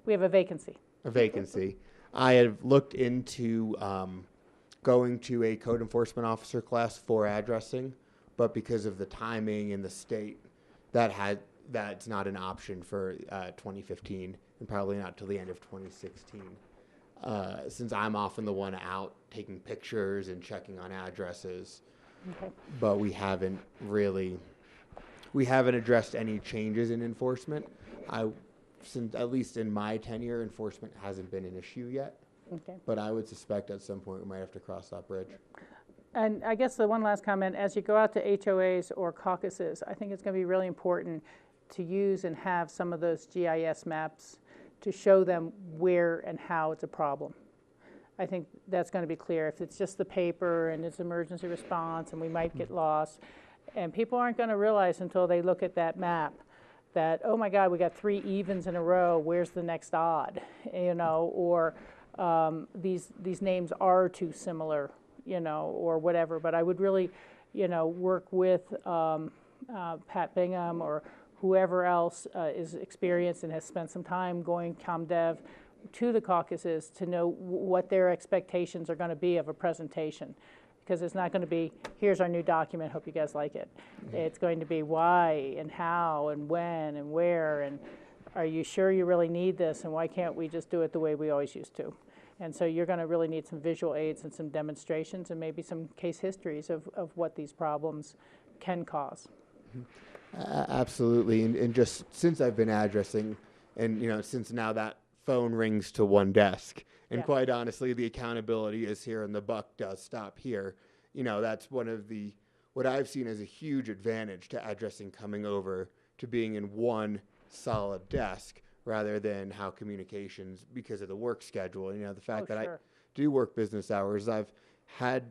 We have a vacancy. I have looked into going to a code enforcement officer class for addressing, but because of the timing in the state, that's not an option for 2015, and probably not till the end of 2016. Since I'm often the one out taking pictures and checking on addresses. Okay. But we haven't addressed any changes in enforcement. Since at least in my tenure, enforcement hasn't been an issue yet. Okay. But I would suspect at some point we might have to cross that bridge. And I guess the one last comment, as you go out to HOAs or caucuses, I think it's going to be really important to use and have some of those GIS maps to show them where and how it's a problem. I think that's going to be clear. If it's just the paper and it's emergency response and we might get lost, and people aren't going to realize until they look at that map that, oh my God, we got 3 evens in a row, where's the next odd? Or these names are too similar, or whatever. But I would really, work with Pat Bingham or whoever else is experienced and has spent some time going ComDev to the caucuses to know what their expectations are going to be of a presentation. Because it's not going to be, here's our new document, hope you guys like it. It's going to be why and how and when and where, and are you sure you really need this, and why can't we just do it the way we always used to? And so you're going to really need some visual aids and some demonstrations and maybe some case histories of what these problems can cause. Absolutely, and just since I've been addressing, and since now that phone rings to one desk, and quite honestly, the accountability is here, and the buck does stop here. That's one of what I've seen as a huge advantage to addressing coming over to being in one solid desk rather than how communications, because of the work schedule, the fact that I do work business hours, I've had,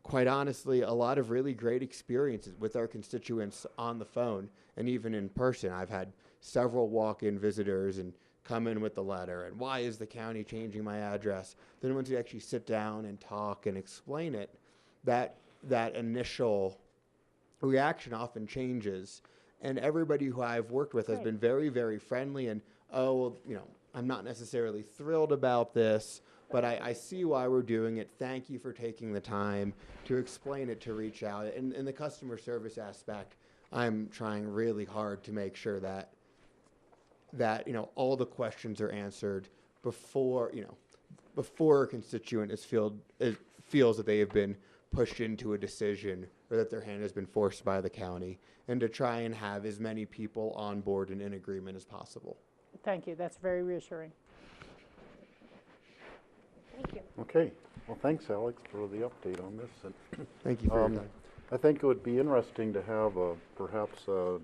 quite honestly, a lot of really great experiences with our constituents on the phone and even in person. I've had several walk-in visitors and come in with the letter, and why is the county changing my address? Then once you actually sit down and talk and explain it, that initial reaction often changes. And everybody who I've worked with has been very, very friendly, and, I'm not necessarily thrilled about this, but I see why we're doing it. Thank you for taking the time to explain it, to reach out. And in the customer service aspect, I'm trying really hard to make sure that all the questions are answered before, before a constituent feels that they have been pushed into a decision or that their hand has been forced by the county, and to try and have as many people on board and in agreement as possible. Thank you, that's very reassuring. Thank you. Okay, well, thanks, Alex, for the update on this. And Thank you for your time. I think it would be interesting to have perhaps a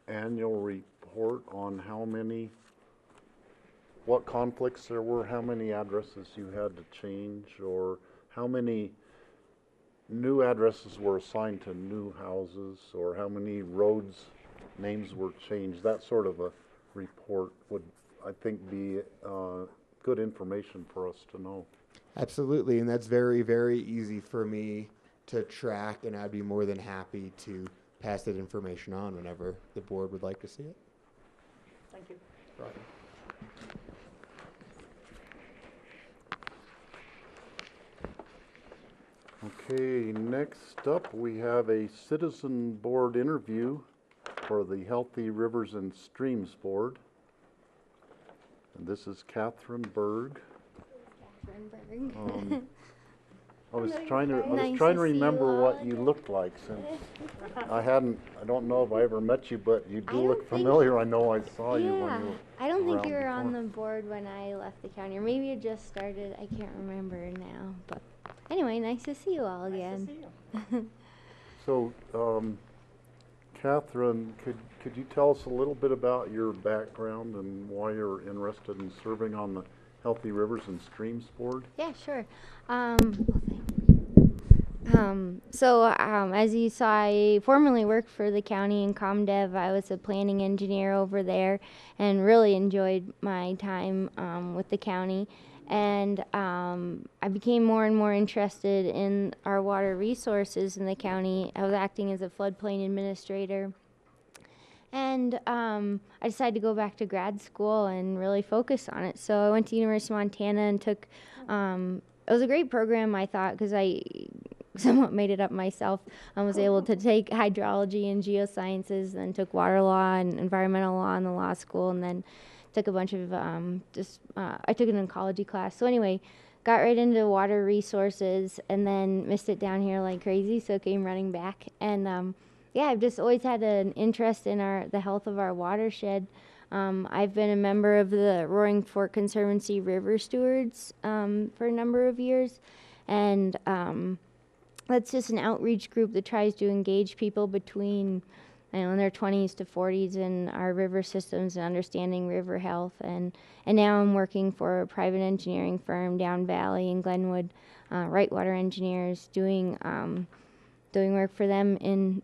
annual report on what conflicts there were, how many addresses you had to change, or how many new addresses were assigned to new houses, or how many roads names were changed. That sort of a report would, I think, be good information for us to know. Absolutely, and that's very, very easy for me to track, and I'd be more than happy to pass that information on whenever the board would like to see it. Thank you. Right. Okay, next up we have a citizen board interview for the Healthy Rivers and Streams Board. And this is Catherine Berg. I was trying to Nice trying to to see you remember all what you again. looked like, since I don't know if I ever met you, but you I do don't look think- familiar. I know I saw you when Yeah, you were I don't think around you were on before. the board when I left the county, or maybe you just started. I can't remember now. But anyway, nice to see you all again. So, Catherine, could you tell us a little bit about your background and why you're interested in serving on the Healthy Rivers and Streams Board? Yeah, sure. As you saw, I formerly worked for the county in ComDev. I was a planning engineer over there and really enjoyed my time with the county. And I became more and more interested in our water resources in the county. I was acting as a floodplain administrator. And I decided to go back to grad school and really focus on it. So I went to University of Montana and took, it was a great program, I thought, because I somewhat made it up myself. I was able to take hydrology and geosciences, then took water law and environmental law in the law school, and then took a bunch of I took an ecology class. So anyway, got right into water resources and then missed it down here like crazy, so came running back. And yeah, I've just always had an interest in the health of our watershed. I've been a member of the Roaring Fork Conservancy River Stewards for a number of years, and that's just an outreach group that tries to engage people between, in their 20s to 40s in our river systems and understanding river health. And now I'm working for a private engineering firm down Valley in Glenwood, Right Water Engineers, doing work for them in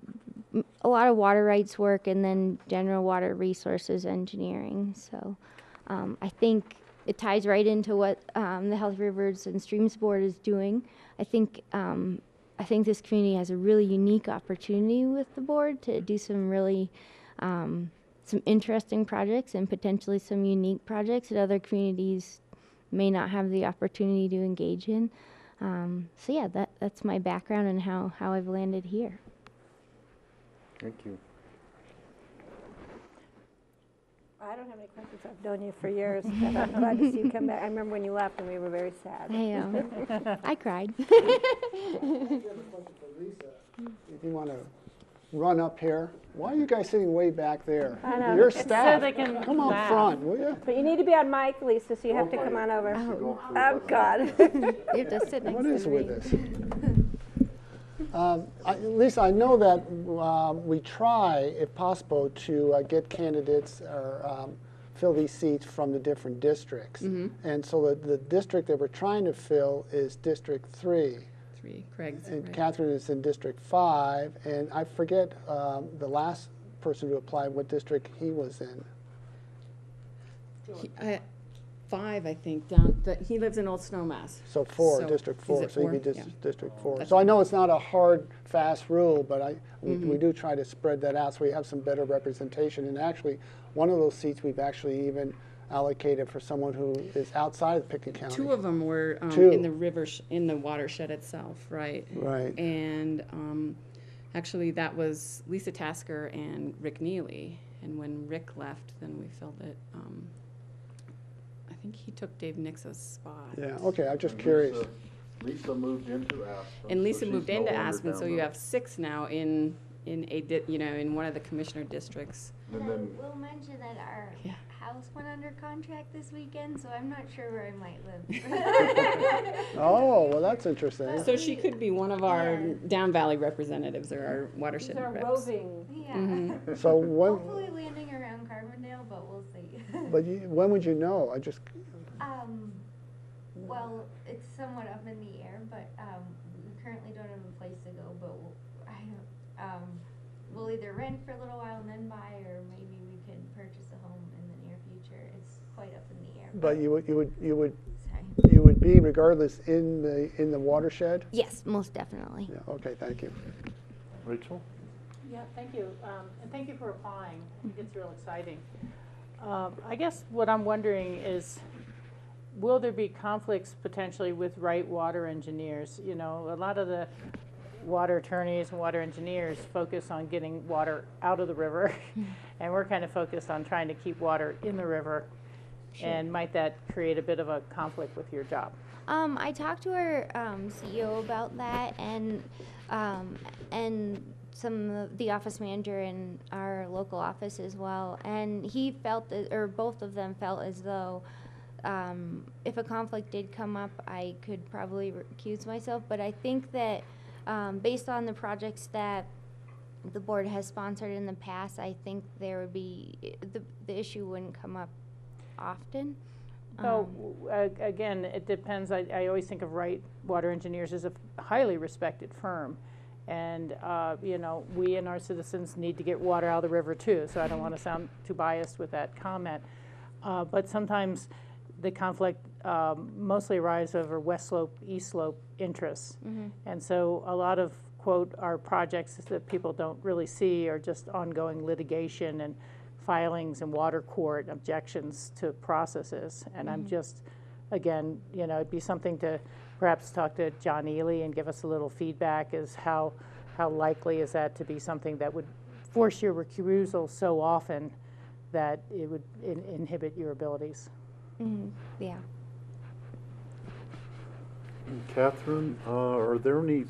a lot of water rights work and then general water resources engineering. So I think it ties right into what the Healthy Rivers and Streams Board is doing. I think this community has a really unique opportunity with the board to do some really some interesting projects and potentially some unique projects that other communities may not have the opportunity to engage in. So yeah, that's my background and how I've landed here. Thank you. I don't have any questions. I've known you for years, and I'm glad to see you come back. I remember when you left and we were very sad. I cried. If you want to run up here, why are you guys sitting way back there? I know. Your It's so staff, they can come up laugh. front, will you? But you need to be on mic, Lisa, so you have to come on over. Oh, God. You have to sit next What to is me. with this? Lisa, I know that we try, if possible, to get candidates or fill these seats from the different districts. And so the district that we're trying to fill is District 3. Craig's. And Right. Catherine is in District 5, and I forget the last person who applied, what district he was in. Five, I think, down, he lives in Old Snowmass. So 4, So, District is 4, it so he'd be 4? Yeah. District 4. That's So I fine. know it's not a hard, fast rule, but we do try to spread that out so we have some better representation. And actually, one of those seats we've actually even allocated for someone who is outside of PitkinCounty. Two of them were Two. in the river, in the watershed itself, right? Right. And actually, that was Lisa Tasker and Rick Neely. And when Rick left, then we filled it. I think he took Dave Nix's spot. Yeah, okay, I'm just And curious. Lisa moved into Aspen. And so Lisa she's moved no into longer Aspen, down so you there. have 6 now in in one of the commissioner districts. And then, We'll mention that our Yeah. house went under contract this weekend, so I'm not sure where I might live. Oh, well, that's interesting. So she could be one of our Yeah. Down Valley representatives or our These watershed are reps. roving. Yeah. So when, Hopefully landing around Carbondale, but we'll see. but when would you know? I just, Well, it's somewhat up in the air, but we currently don't have a place to go. But we'll either rent for a little while and then buy, or maybe we can purchase a home in the near future. It's quite up in the air. but Sorry. you would be regardless in the watershed? Yes, most definitely. Yeah, okay, thank you. Rachel? Yeah, thank you, and thank you for applying. I think it's real exciting. I guess what I'm wondering is, will there be conflicts potentially with Wright water engineers? You know, a lot of the water attorneys and water engineers focus on getting water out of the river, and we're kind of focused on trying to keep water in the river. And might that create a bit of a conflict with your job? I talked to our CEO about that, and some of the office manager in our local office as well. And he felt that, or both of them felt as though if a conflict did come up, I could probably recuse myself. But I think that based on the projects that the board has sponsored in the past, I think there would be, the issue wouldn't come up often. So, again, it depends. I always think of Wright Water Engineers as a highly respected firm. And, you know, we and our citizens need to get water out of the river too, so I don't want to sound too biased with that comment. But sometimes the conflict mostly arises over West Slope, East Slope interests. And so a lot of, quote, our projects that people don't really see are just ongoing litigation and filings and water court objections to processes. And I'm just, again, you know, it'd be something to perhaps talk to John Ely and give us a little feedback as how likely is that to be something that would force your recusal so often that it would inhibit your abilities. Yeah. Catherine, are there any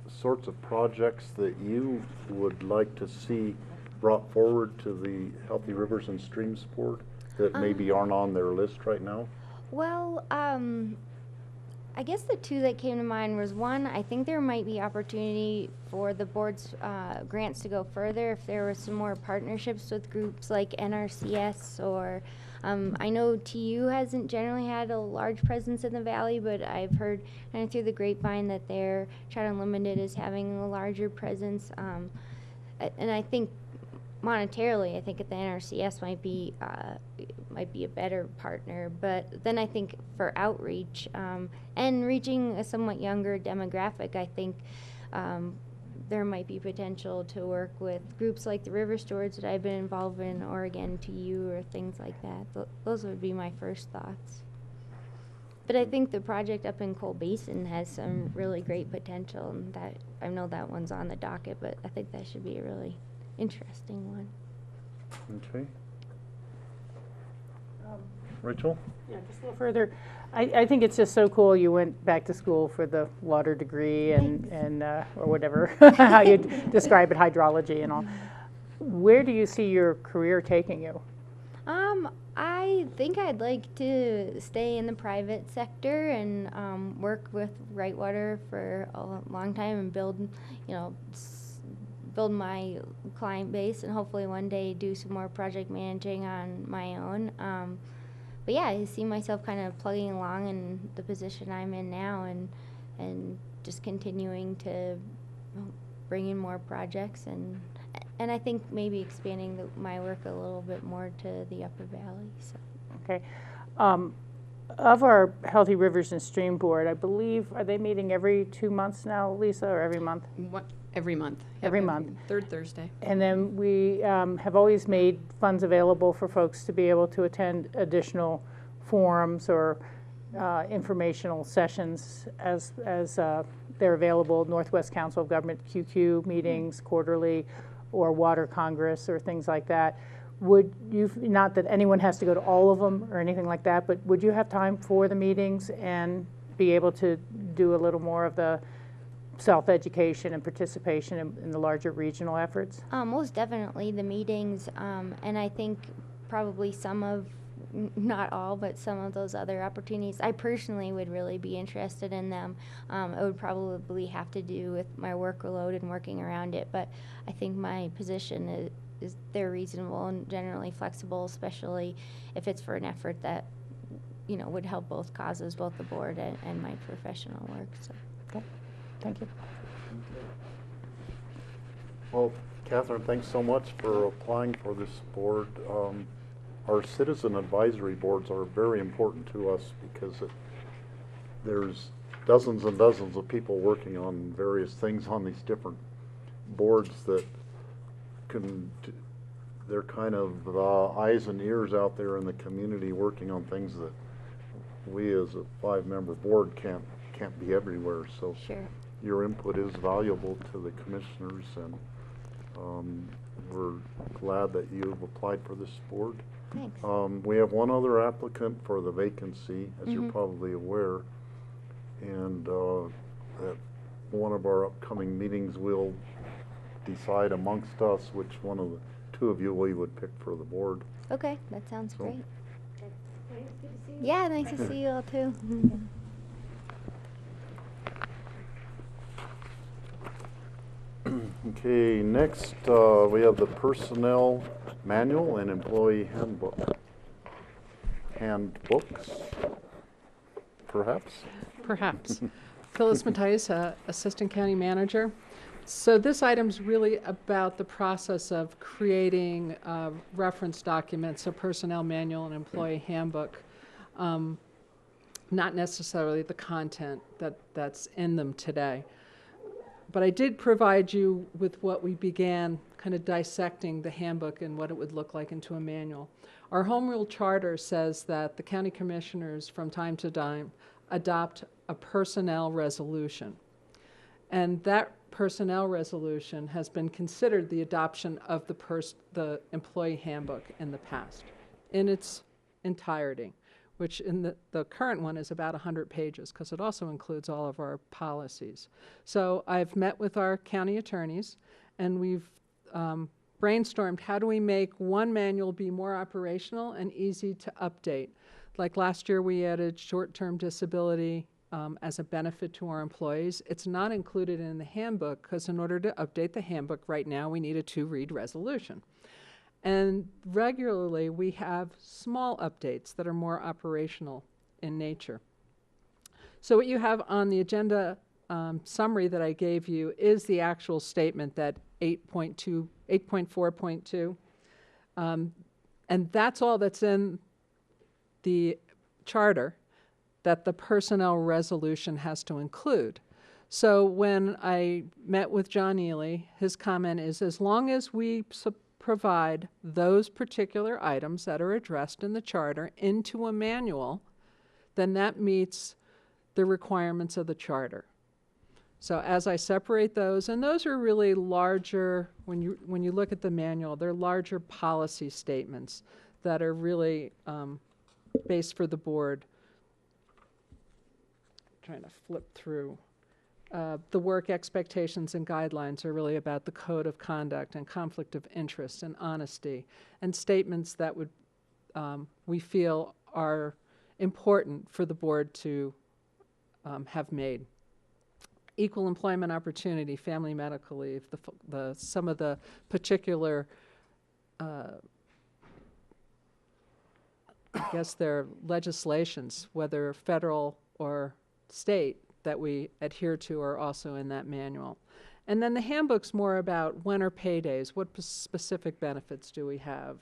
sorts of projects that you would like to see brought forward to the Healthy Rivers and Streams Board that maybe aren't on their list right now? Well, I guess the two that came to mind was, one, I think there might be opportunity for the board's grants to go further if there were some more partnerships with groups like NRCS, or I know TU hasn't generally had a large presence in the valley, but I've heard kind of through the grapevine that their Trout Unlimited is having a larger presence. And I think monetarily, I think that the NRCS might be a better partner. But then I think for outreach and reaching a somewhat younger demographic, I think there might be potential to work with groups like the River Stewards that I've been involved in, or again TU, or things like that. Those would be my first thoughts. But I think the project up in Coal Basin has some really great potential, and that I know that one's on the docket, but I think that should be a really interesting one. Okay. Rachel? Yeah, just a little further. I think it's just so cool you went back to school for the water degree and or whatever, how you describe it, hydrology and all. Where do you see your career taking you? I think I'd like to stay in the private sector and work with Wright Water for a long time and build my client base, and hopefully one day do some more project managing on my own. But yeah, I see myself kind of plugging along in the position I'm in now, and just continuing to bring in more projects, and I think maybe expanding my work a little bit more to the Upper Valley. So. Okay. Of our Healthy Rivers and Stream Board, I believe, are they meeting every 2 months now, Lisa, or every month? Every month. Every month. Third Thursday. And then we have always made funds available for folks to be able to attend additional forums or informational sessions as they're available. Northwest Council of Government QQ meetings quarterly, or Water Congress, or things like that. would you, not that anyone has to go to all of them or anything like that, but would you have time for the meetings and be able to do a little more of the self-education and participation in the larger regional efforts? Most definitely the meetings, and I think probably some of, not all, but some of those other opportunities, I personally would really be interested in them. It would probably have to do with my workload and working around it, but I think my position is they're reasonable and generally flexible, especially if it's for an effort that, you know, would help both causes, both the board and my professional work. So. Okay, thank you. Well, Catherine, thanks so much for applying for this board. Our citizen advisory boards are very important to us because there's dozens and dozens of people working on various things on these different boards that they're kind of eyes and ears out there in the community working on things that we as a 5-member board can't be everywhere. So Sure. Your input is valuable to the commissioners, and we're glad that you've applied for this board. Thanks. We have one other applicant for the vacancy, as you're Mhm. probably aware, and at one of our upcoming meetings, we'll decide amongst us which one of the two of you we would pick for the board. Okay, that sounds So- great. Yeah, nice to see you all too. Okay, next we have the personnel manual and employee handbook. Handbooks, perhaps? Perhaps. Phyllis Mattias, Assistant County Manager. So this item's really about the process of creating reference documents, a personnel manual and employee handbook, not necessarily the content that's in them today. But I did provide you with what we began kind of dissecting the handbook and what it would look like into a manual. Our home rule charter says that the county commissioners from time to time adopt a personnel resolution. And that personnel resolution has been considered the adoption of the employee handbook in the past, in its entirety, which in the current one is about 100 pages, because it also includes all of our policies. So I've met with our county attorneys, and we've brainstormed how do we make one manual be more operational and easy to update. Like last year, we added short-term disability as a benefit to our employees. It's not included in the handbook because in order to update the handbook right now, we need a 2-read resolution. And regularly, we have small updates that are more operational in nature. So what you have on the agenda summary that I gave you is the actual statement that 8.4.2, and that's all that's in the charter that the personnel resolution has to include. So when I met with John Ely, his comment is as long as we provide those particular items that are addressed in the charter into a manual, then that meets the requirements of the charter. So as I separate those, and those are really larger, when you look at the manual, they're larger policy statements that are really based for the board. Trying to flip through. The work expectations and guidelines are really about the code of conduct and conflict of interest and honesty, and statements that would we feel are important for the board to have made. Equal employment opportunity, family medical leave, some of the particular I guess they're legislations, whether federal or state, that we adhere to are also in that manual. And then the handbook's more about when are paydays, what specific benefits do we have,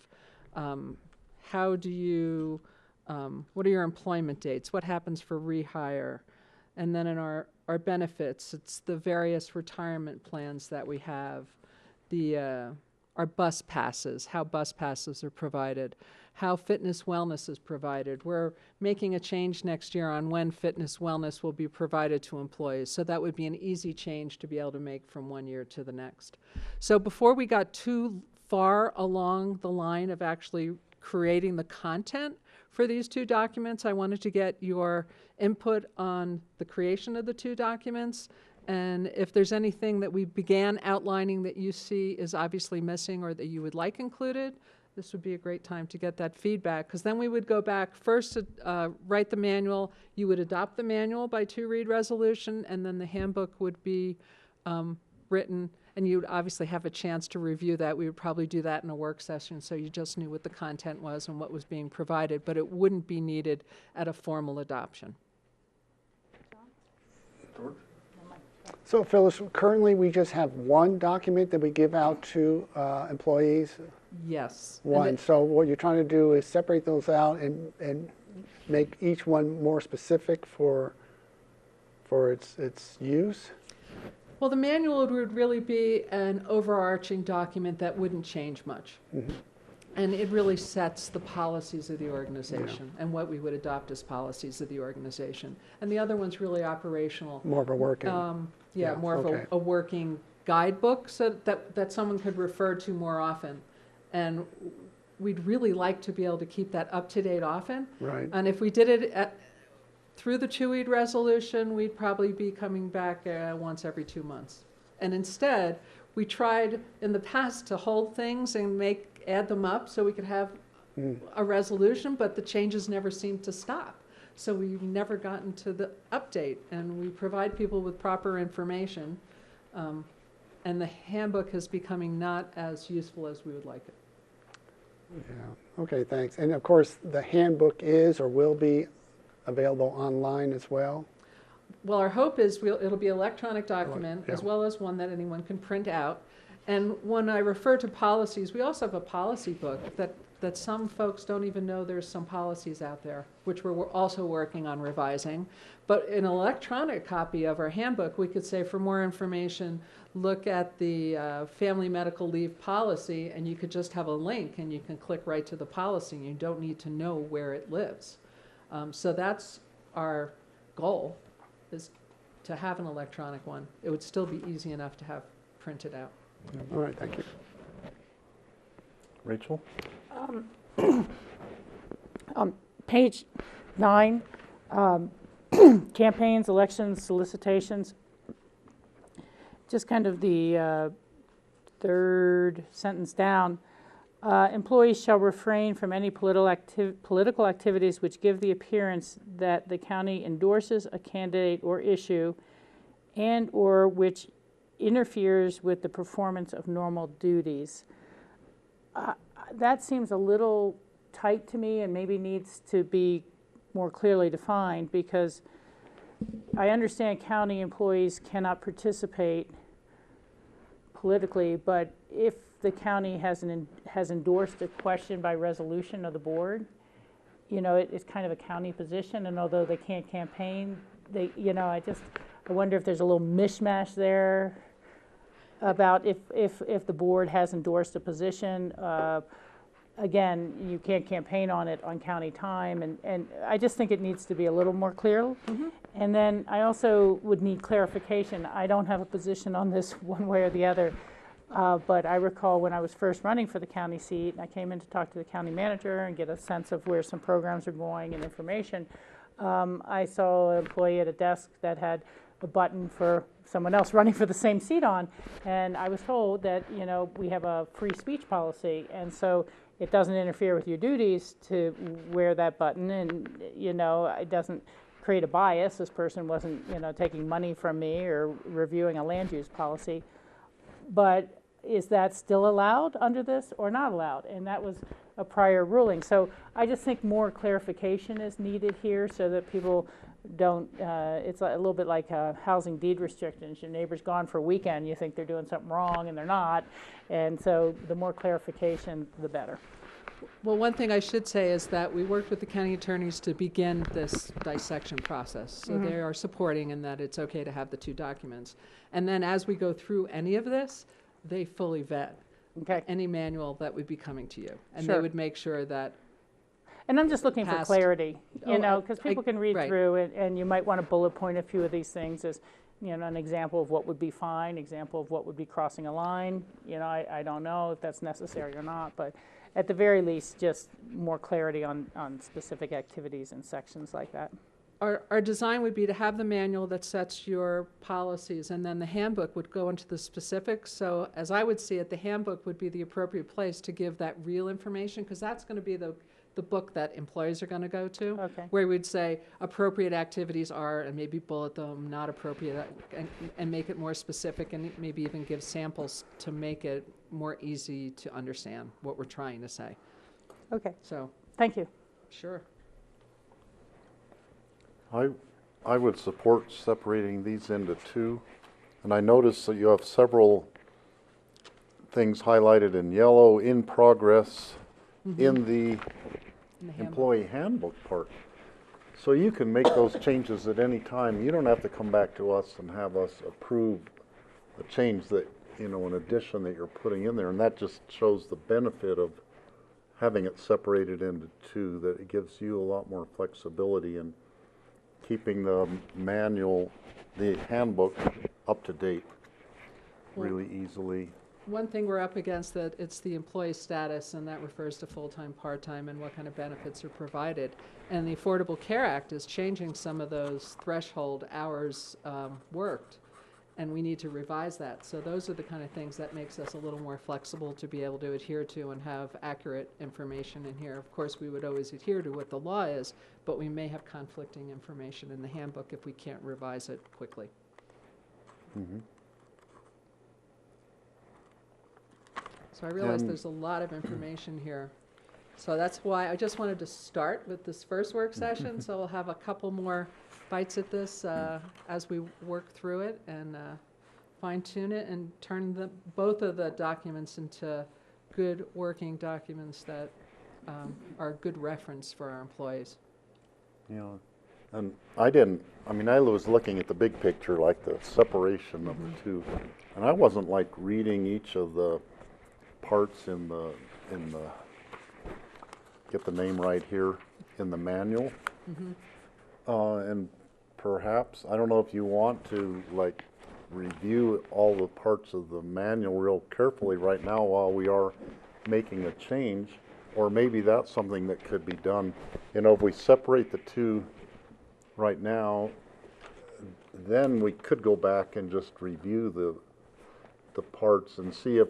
how do you, what are your employment dates, what happens for rehire, and then in our benefits, it's the various retirement plans that we have, our bus passes, how bus passes are provided, how fitness wellness is provided. We're making a change next year on when fitness wellness will be provided to employees. So that would be an easy change to be able to make from one year to the next. So before we got too far along the line of actually creating the content for these two documents. I wanted to get your input on the creation of the two documents, and if there's anything that we began outlining that you see is obviously missing or that you would like included, this would be a great time to get that feedback, because then we would go back first to write the manual. You would adopt the manual by two-read resolution, and then the handbook would be written, and you would obviously have a chance to review that. We would probably do that in a work session, so you just knew what the content was and what was being provided, but it wouldn't be needed at a formal adoption. So Phyllis, currently we just have one document that we give out to employees? Yes. One. So what you're trying to do is separate those out and make each one more specific for its use? Well, the manual would really be an overarching document that wouldn't change much. Mm-hmm. And it really sets the policies of the organization and what we would adopt as policies of the organization. And the other one's really operational. More of a working. Yeah, more of okay. a working guidebook so that someone could refer to more often. And we'd really like to be able to keep that up to date often. Right. And if we did it through the two-weed resolution, we'd probably be coming back once every 2 months. And instead, we tried in the past to hold things and add them up so we could have a resolution, but the changes never seemed to stop. So we've never gotten to the update, and we provide people with proper information, and the handbook is becoming not as useful as we would like it. Yeah. Okay, thanks. And of course, the handbook is or will be available online as well? Well, our hope is it'll be an electronic document, Yeah. as well as one that anyone can print out. And when I refer to policies, we also have a policy book that some folks don't even know there's some policies out there, which we're also working on revising. But in an electronic copy of our handbook, we could say, for more information, look at the family medical leave policy, and you could just have a link, and you can click right to the policy. You don't need to know where it lives. So that's our goal, is to have an electronic one. It would still be easy enough to have printed out. All right, thank you. Rachel? Page 9, campaigns, elections, solicitations. Just kind of the third sentence down. Employees shall refrain from any political activities which give the appearance that the county endorses a candidate or issue and or which interferes with the performance of normal duties. That seems a little tight to me and maybe needs to be more clearly defined, because I understand county employees cannot participate politically, but if the county has endorsed a question by resolution of the board, you know, it's kind of a county position, and although they can't campaign, they, you know, I wonder if there's a little mishmash there about if the board has endorsed a position. Again, you can't campaign on it on county time, and I just think it needs to be a little more clear. Mm-hmm. And then I also would need clarification. I don't have a position on this one way or the other, but I recall when I was first running for the county seat, and I came in to talk to the county manager and get a sense of where some programs are going and information. I saw an employee at a desk that had a button for someone else running for the same seat on, and I was told that, you know, we have a free speech policy, and so it doesn't interfere with your duties to wear that button, and, you know, it doesn't create a bias. This person wasn't, you know, taking money from me or reviewing a land use policy. But is that still allowed under this or not allowed? And that was a prior ruling. So I just think more clarification is needed here so that people don't, it's a little bit like housing deed restrictions. Your neighbor's gone for a weekend, you think they're doing something wrong and they're not. And so the more clarification, the better. Well, one thing I should say is that we worked with the county attorneys to begin this dissection process. So they are supporting in that it's okay to have the two documents. And then as we go through any of this, they fully vet any manual that would be coming to you. And they would make sure that. And I'm just looking for clarity, you know, because people can read right. through it, and you might want to bullet point a few of these things as, you know, an example of what would be fine, example of what would be crossing a line. You know, I don't know if that's necessary or not, but at the very least, just more clarity on specific activities and sections like that. Our design would be to have the manual that sets your policies, and then the handbook would go into the specifics. So as I would see it, the handbook would be the appropriate place to give that real information, because that's going to be the book that employees are going to go to, Okay. where we'd say appropriate activities are, and maybe bullet them, not appropriate, and make it more specific, and maybe even give samples to make it more easy to understand what we're trying to say. Okay, So, thank you. sure. I would support separating these into two. And I noticed that you have several things highlighted in yellow, in progress, in the In the handbook. employee handbook part. So you can make those changes at any time. You don't have to come back to us and have us approve a change that, you know, an addition that you're putting in there. And that just shows the benefit of having it separated into two, that it gives you a lot more flexibility in keeping the manual, the handbook up to date really easily. One thing we're up against, that it's the employee status, and that refers to full-time, part-time, and what kind of benefits are provided. And the Affordable Care Act is changing some of those threshold hours worked, and we need to revise that. So those are the kind of things that makes us a little more flexible to be able to adhere to and have accurate information in here. Of course, we would always adhere to what the law is, but we may have conflicting information in the handbook if we can't revise it quickly. So I realize And- there's a lot of information here. So that's why I just wanted to start with this first work session, so we'll have a couple more bites at this as we work through it and fine tune it and turn both of the documents into good working documents that are a good reference for our employees. Yeah, and I was looking at the big picture, like the separation of the two, and I wasn't like reading each of the parts in the get the name right here, in the manual. And perhaps, I don't know if you want to like review all the parts of the manual real carefully right now while we are making a change, or maybe that's something that could be done. You know, if we separate the two right now, then we could go back and just review the parts and see if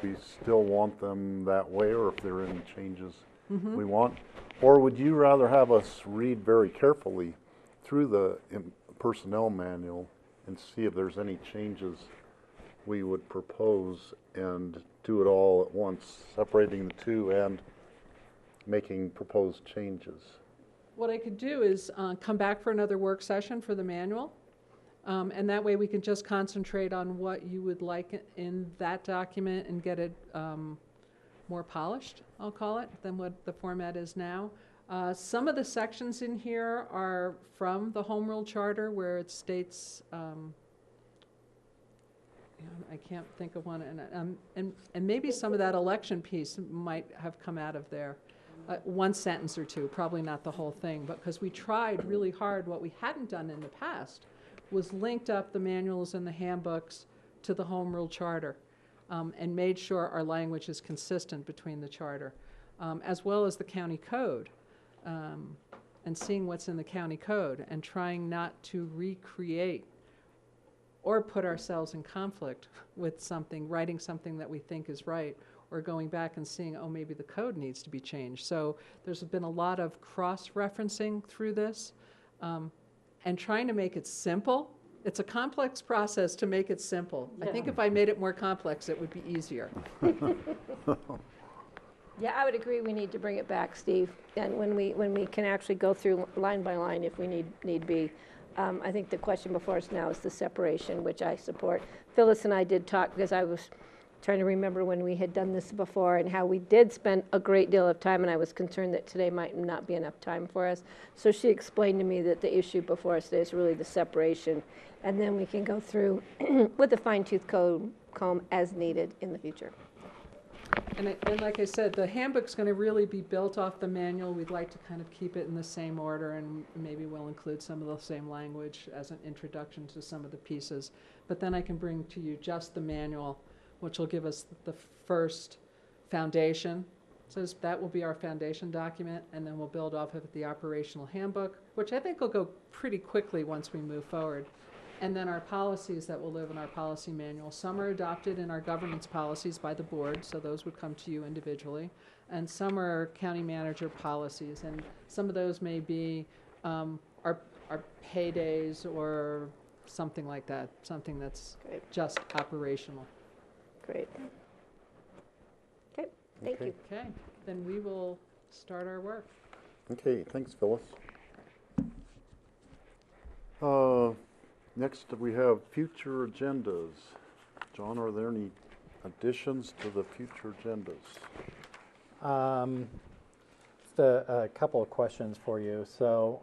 we still want them that way, or if there are any changes we want. Or would you rather have us read very carefully through the personnel manual and see if there's any changes we would propose and do it all at once, separating the two and making proposed changes? What I could do is come back for another work session for the manual, and that way we can just concentrate on what you would like in that document and get it more polished, I'll call it, than what the format is now. Some of the sections in here are from the Home Rule Charter, where it states, I can't think of one, and maybe some of that election piece might have come out of there. One sentence or two, probably not the whole thing, but because we tried really hard, what we hadn't done in the past was linked up the manuals and the handbooks to the Home Rule Charter, and made sure our language is consistent between the charter, as well as the county code, and seeing what's in the county code and trying not to recreate or put ourselves in conflict with something, writing something that we think is right, or going back and seeing, oh, maybe the code needs to be changed. So there's been a lot of cross-referencing through this, and trying to make it simple. It's a complex process to make it simple. I think if I made it more complex, it would be easier. Yeah, I would agree, we need to bring it back, Steve, and when we can actually go through line by line if we need be. I think the question before us now is the separation, which I support. Phyllis and I did talk, because I was trying to remember when we had done this before and how we did spend a great deal of time, and I was concerned that today might not be enough time for us. So she explained to me that the issue before us today is really the separation, and then we can go through with a fine-tooth comb as needed in the future. And like I said, the handbook's going to really be built off the manual. We'd like to kind of keep it in the same order, and maybe we'll include some of the same language as an introduction to some of the pieces. But then I can bring to you just the manual, which will give us the first foundation. So that will be our foundation document, and then we'll build off of it the operational handbook, which I think will go pretty quickly once we move forward. And then our policies that will live in our policy manual. Some are adopted in our governance policies by the board, so those would come to you individually. And some are county manager policies, and some of those may be our paydays or something like that, something that's just operational. Great. Okay, thank you. Okay, then we will start our work. Okay, thanks, Phyllis. Next, we have future agendas. John, are there any additions to the future agendas? Just a couple of questions for you. So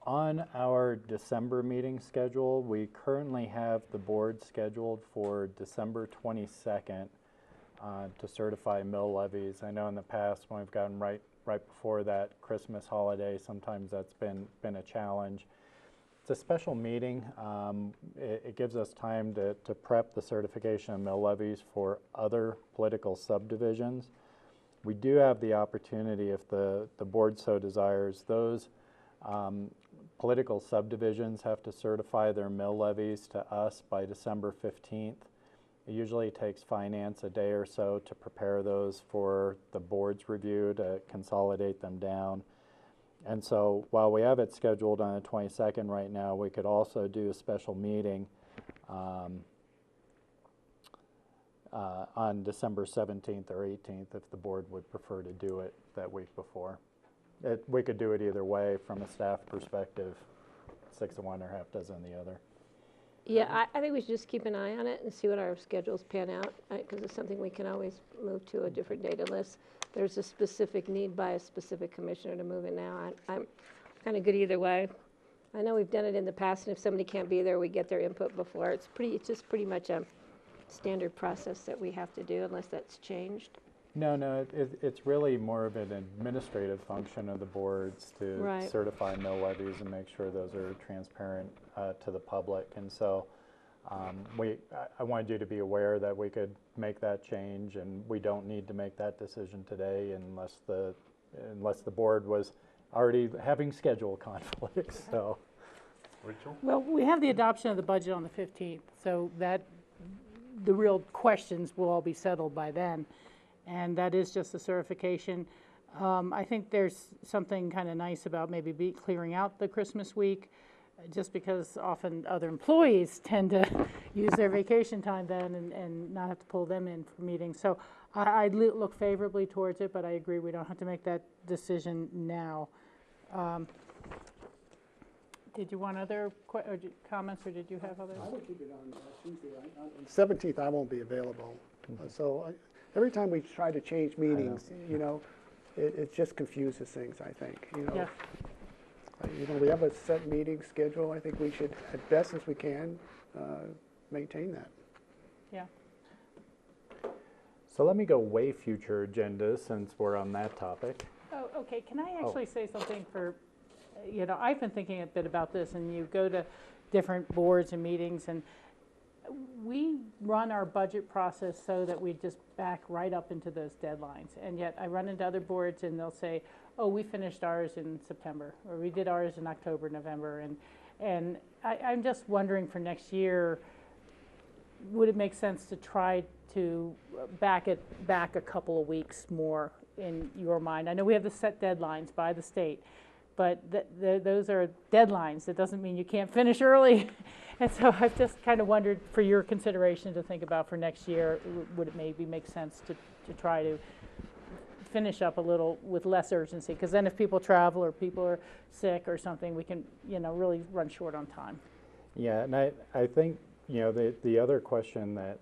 on our December meeting schedule, we currently have the board scheduled for December 22nd to certify mill levies. I know in the past when we've gotten right before that Christmas holiday, sometimes that's been a challenge. It's a special meeting. It gives us time to prep the certification of mill levies for other political subdivisions. We do have the opportunity, if the board so desires, those political subdivisions have to certify their mill levies to us by December 15th. It usually takes finance a day or so to prepare those for the board's review to consolidate them down. And so while we have it scheduled on the 22nd right now, we could also do a special meeting on December 17th or 18th if the board would prefer to do it that week before. We could do it either way from a staff perspective, 6 of one or half dozen the other. Yeah, I think we should just keep an eye on it and see what our schedules pan out, because it's something we can always move to a different date unless there's a specific need by a specific commissioner to move it now. I'm kind of good either way. I know we've done it in the past, and if somebody can't be there, we get their input before. It's just pretty much a standard process that we have to do unless that's changed. No, it's really more of an administrative function of the boards to certify mill levies and make sure those are transparent to the public. And so I wanted you to be aware that we could make that change, and we don't need to make that decision today unless the board was already having schedule conflicts. So, Rachel? Well, we have the adoption of the budget on the 15th, so that the real questions will all be settled by then. And that is just a certification. I think there's something kind of nice about maybe clearing out the Christmas week, just because often other employees tend to use their vacation time then and not have to pull them in for meetings. So I look favorably towards it, but I agree we don't have to make that decision now. Did you want other comments, or did you have others? I will keep it on Tuesday. On the 17th, I won't be available. So every time we try to change meetings, it just confuses things, I think. Yeah. We have a set meeting schedule. I think we should, as best as we can, maintain that. Yeah. So let me go way future agendas since we're on that topic. Oh, okay. Can I actually say something for, I've been thinking a bit about this, and you go to different boards and meetings, and we run our budget process so that we just back right up into those deadlines. And yet I run into other boards and they'll say, oh, we finished ours in September, or we did ours in October, November. And I'm just wondering for next year, would it make sense to try to back it back a couple of weeks more in your mind? I know we have the set deadlines by the state, but those are deadlines. That doesn't mean you can't finish early. And so I've just kind of wondered, for your consideration to think about for next year, would it maybe make sense to try to finish up a little with less urgency? Because then if people travel or people are sick or something, we can, really run short on time. Yeah, and I think, the other question that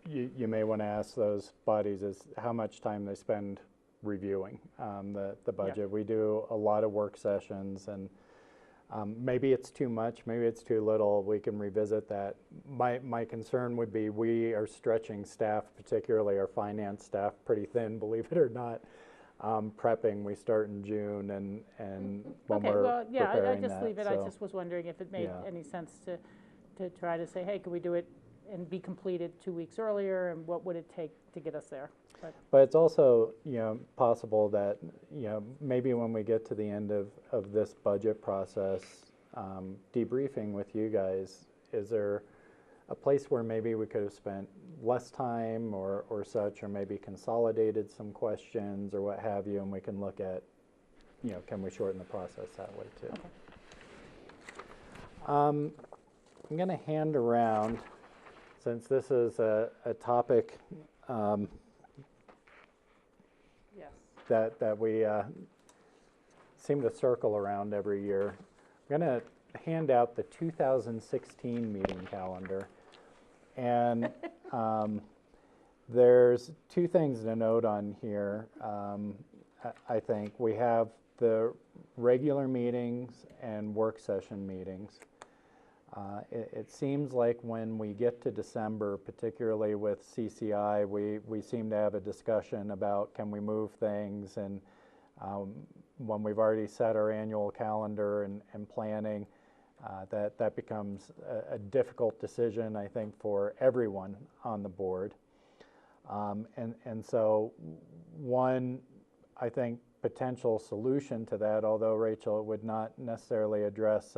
you may want to ask those bodies is how much time they spend reviewing the budget. Yeah. We do a lot of work sessions, and Maybe it's too much, maybe it's too little, we can revisit that. My concern would be we are stretching staff, particularly our finance staff, pretty thin, believe it or not. Prepping, we start in June and when Okay, we're well, yeah, I preparing just that, leave it. I so, just was wondering if it made Yeah. any sense to try to say, hey, could we do it and be completed 2 weeks earlier, and what would it take to get us there? But it's also, possible that, maybe when we get to the end of this budget process, debriefing with you guys, is there a place where maybe we could have spent less time or such, or maybe consolidated some questions or what have you, and we can look at, can we shorten the process that way too? Okay. I'm going to hand around, since this is a topic Yes. that we seem to circle around every year. I'm going to hand out the 2016 meeting calendar. And there's two things to note on here. I think we have the regular meetings and work session meetings. It seems like when we get to December, particularly with CCI, we seem to have a discussion about can we move things, and when we've already set our annual calendar and planning, that becomes a difficult decision, I think, for everyone on the board. And so one, I think, potential solution to that, although Rachel, it would not necessarily address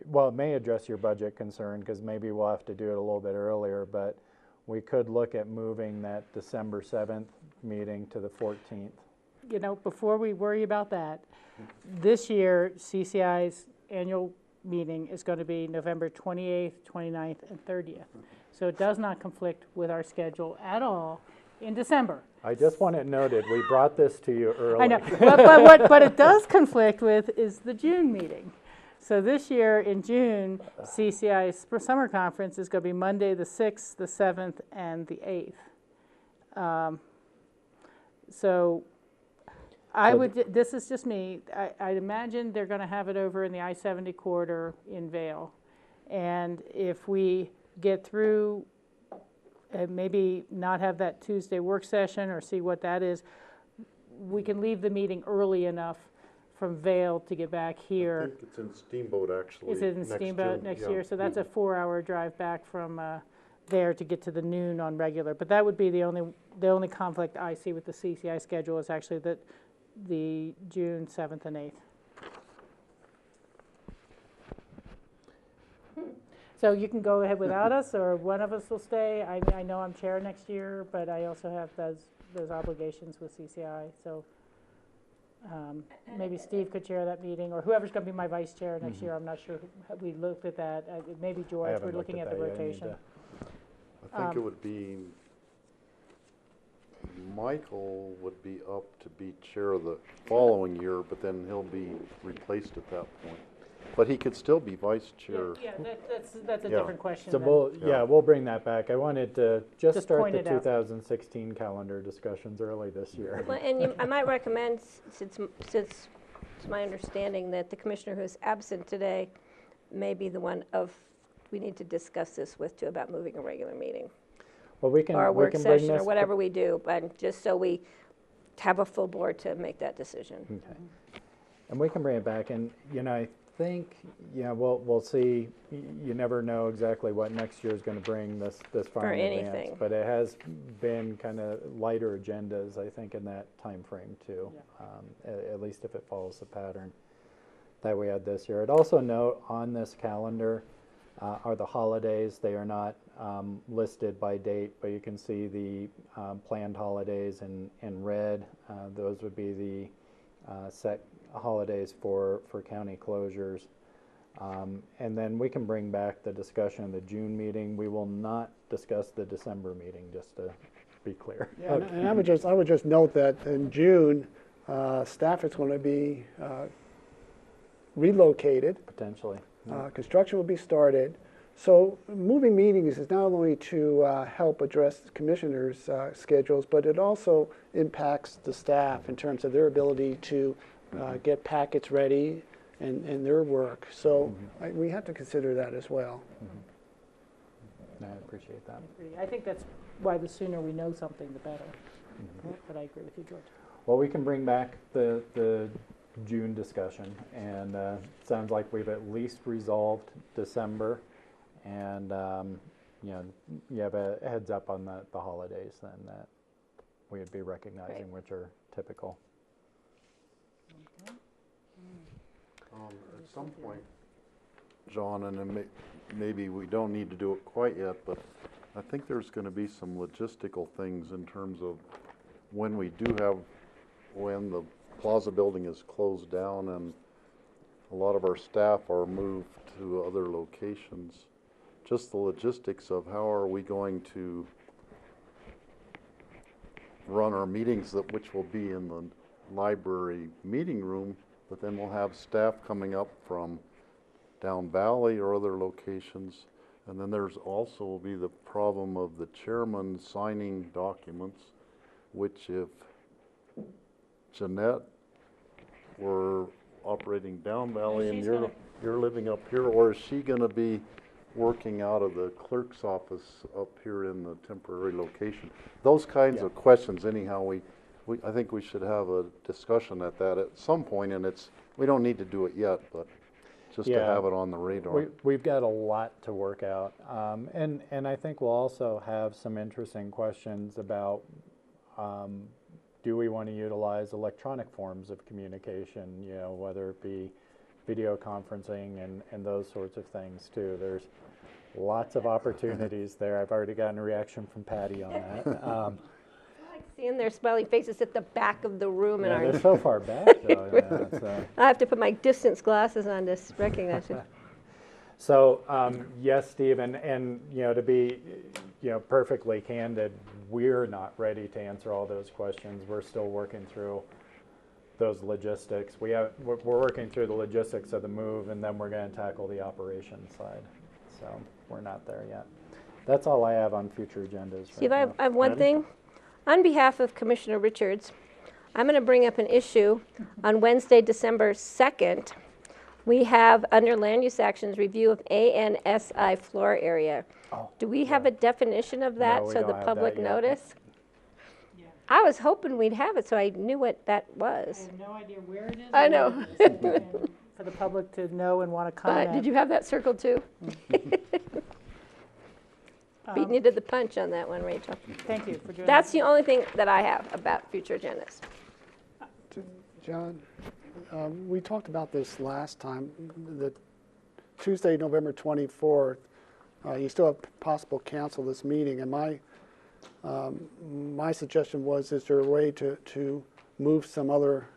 well, it may address your budget concern, because maybe we'll have to do it a little bit earlier, but we could look at moving that December 7th meeting to the 14th. Before we worry about that, this year CCI's annual meeting is going to be November 28th, 29th, and 30th. So it does not conflict with our schedule at all in December. I just want it noted, we brought this to you early. I know, but it does conflict with is the June meeting. So this year in June, CCI's summer conference is going to be Monday the 6th, the 7th, and the 8th. So this is just me, I'd imagine they're going to have it over in the I-70 corridor in Vail. And if we get through, maybe not have that Tuesday work session or see what that is, we can leave the meeting early enough from Vail to get back here. I think it's in Steamboat, actually. Is it in Steamboat next year? So that's a 4-hour drive back from there to get to the noon on regular. But that would be the only conflict I see with the CCI schedule is actually the June 7th and 8th. So you can go ahead without us, or one of us will stay. I know I'm chair next year, but I also have those obligations with CCI. So maybe Steve could chair that meeting, or whoever's going to be my vice chair next year. I'm not sure. We looked at that. Maybe George. We're looking at the rotation. I think it would be, Michael would be up to be chair the following year, but then he'll be replaced at that point. But he could still be vice chair. Yeah, that's a different question. So we'll bring that back. I wanted to just start point the it out. 2016 calendar discussions early this year. Well, and I might recommend, since it's my understanding that the commissioner who is absent today may be the one we need to discuss this with too, about moving a regular meeting. Well, we can Or a work bring session, this or whatever we do, but just so we have a full board to make that decision. Okay. And we can bring it back, and I think, we'll see. You never know exactly what next year is going to bring this far in advance. anything. But it has been kind of lighter agendas, I think, in that time frame too. Yeah. At least if it follows the pattern that we had this year. I'd also note on this calendar are the holidays. They are not listed by date, but you can see the planned holidays in red. Those would be the set holidays for county closures. And then we can bring back the discussion of the June meeting. We will not discuss the December meeting, just to be clear. Yeah, and I would just note that in June, staff is going to be relocated. Potentially. Construction will be started. So moving meetings is not only to help address the commissioners' schedules, but it also impacts the staff in terms of their ability to get packets ready and their work. So we have to consider that as well. I appreciate that. I think that's why the sooner we know something, the better. But I agree with you, George. Well, we can bring back the June discussion, and sounds like we've at least resolved December, and you know, you have a heads up on the holidays then that we would be recognizing, which are typical. At some point, John, and then maybe we don't need to do it quite yet, but I think there's going to be some logistical things in terms of when the Plaza building is closed down and a lot of our staff are moved to other locations. Just the logistics of how are we going to run our meetings, which will be in the library meeting room, but then we'll have staff coming up from down valley or other locations. And then there's also will be the problem of the chairman signing documents, which if Jeanette were operating down valley and you're living up here, or is she going to be working out of the clerk's office up here in the temporary location? Those kinds of questions, anyhow, I think we should have a discussion at that at some point, and we don't need to do it yet, but just to have it on the radar. We've got a lot to work out, and I think we'll also have some interesting questions about do we want to utilize electronic forms of communication, you know, whether it be video conferencing and those sorts of things too. There's lots of opportunities there. I've already gotten a reaction from Patty on that. I like seeing their smiley faces at the back of the room. Yeah, they're so far back though. I have to put my distance glasses on to recognize it. So yes, Steve, and you know, to be perfectly candid, we're not ready to answer all those questions. We're still working through those logistics. We're working through the logistics of the move, and then we're going to tackle the operations side. So we're not there yet. That's all I have on future agendas. Steve, right I have one Patty? thing. On behalf of Commissioner Richards, I'm going to bring up an issue on Wednesday, December 2nd. We have under land use actions review of ANSI floor area. Oh, Do we have a definition of that No, we so don't the have public that yet. notice? I was hoping we'd have it so I knew what that I was. have no idea where it is. I or know. when it is, and for the public to know and want to comment. But did you have that circled too? Beating you to the punch on that one, Rachel. Thank you for doing That's that. the only thing that I have about future agendas. John, we talked about this last time. The Tuesday, November 24th, you still have possible cancel this meeting, and my suggestion was, is there a way to move some other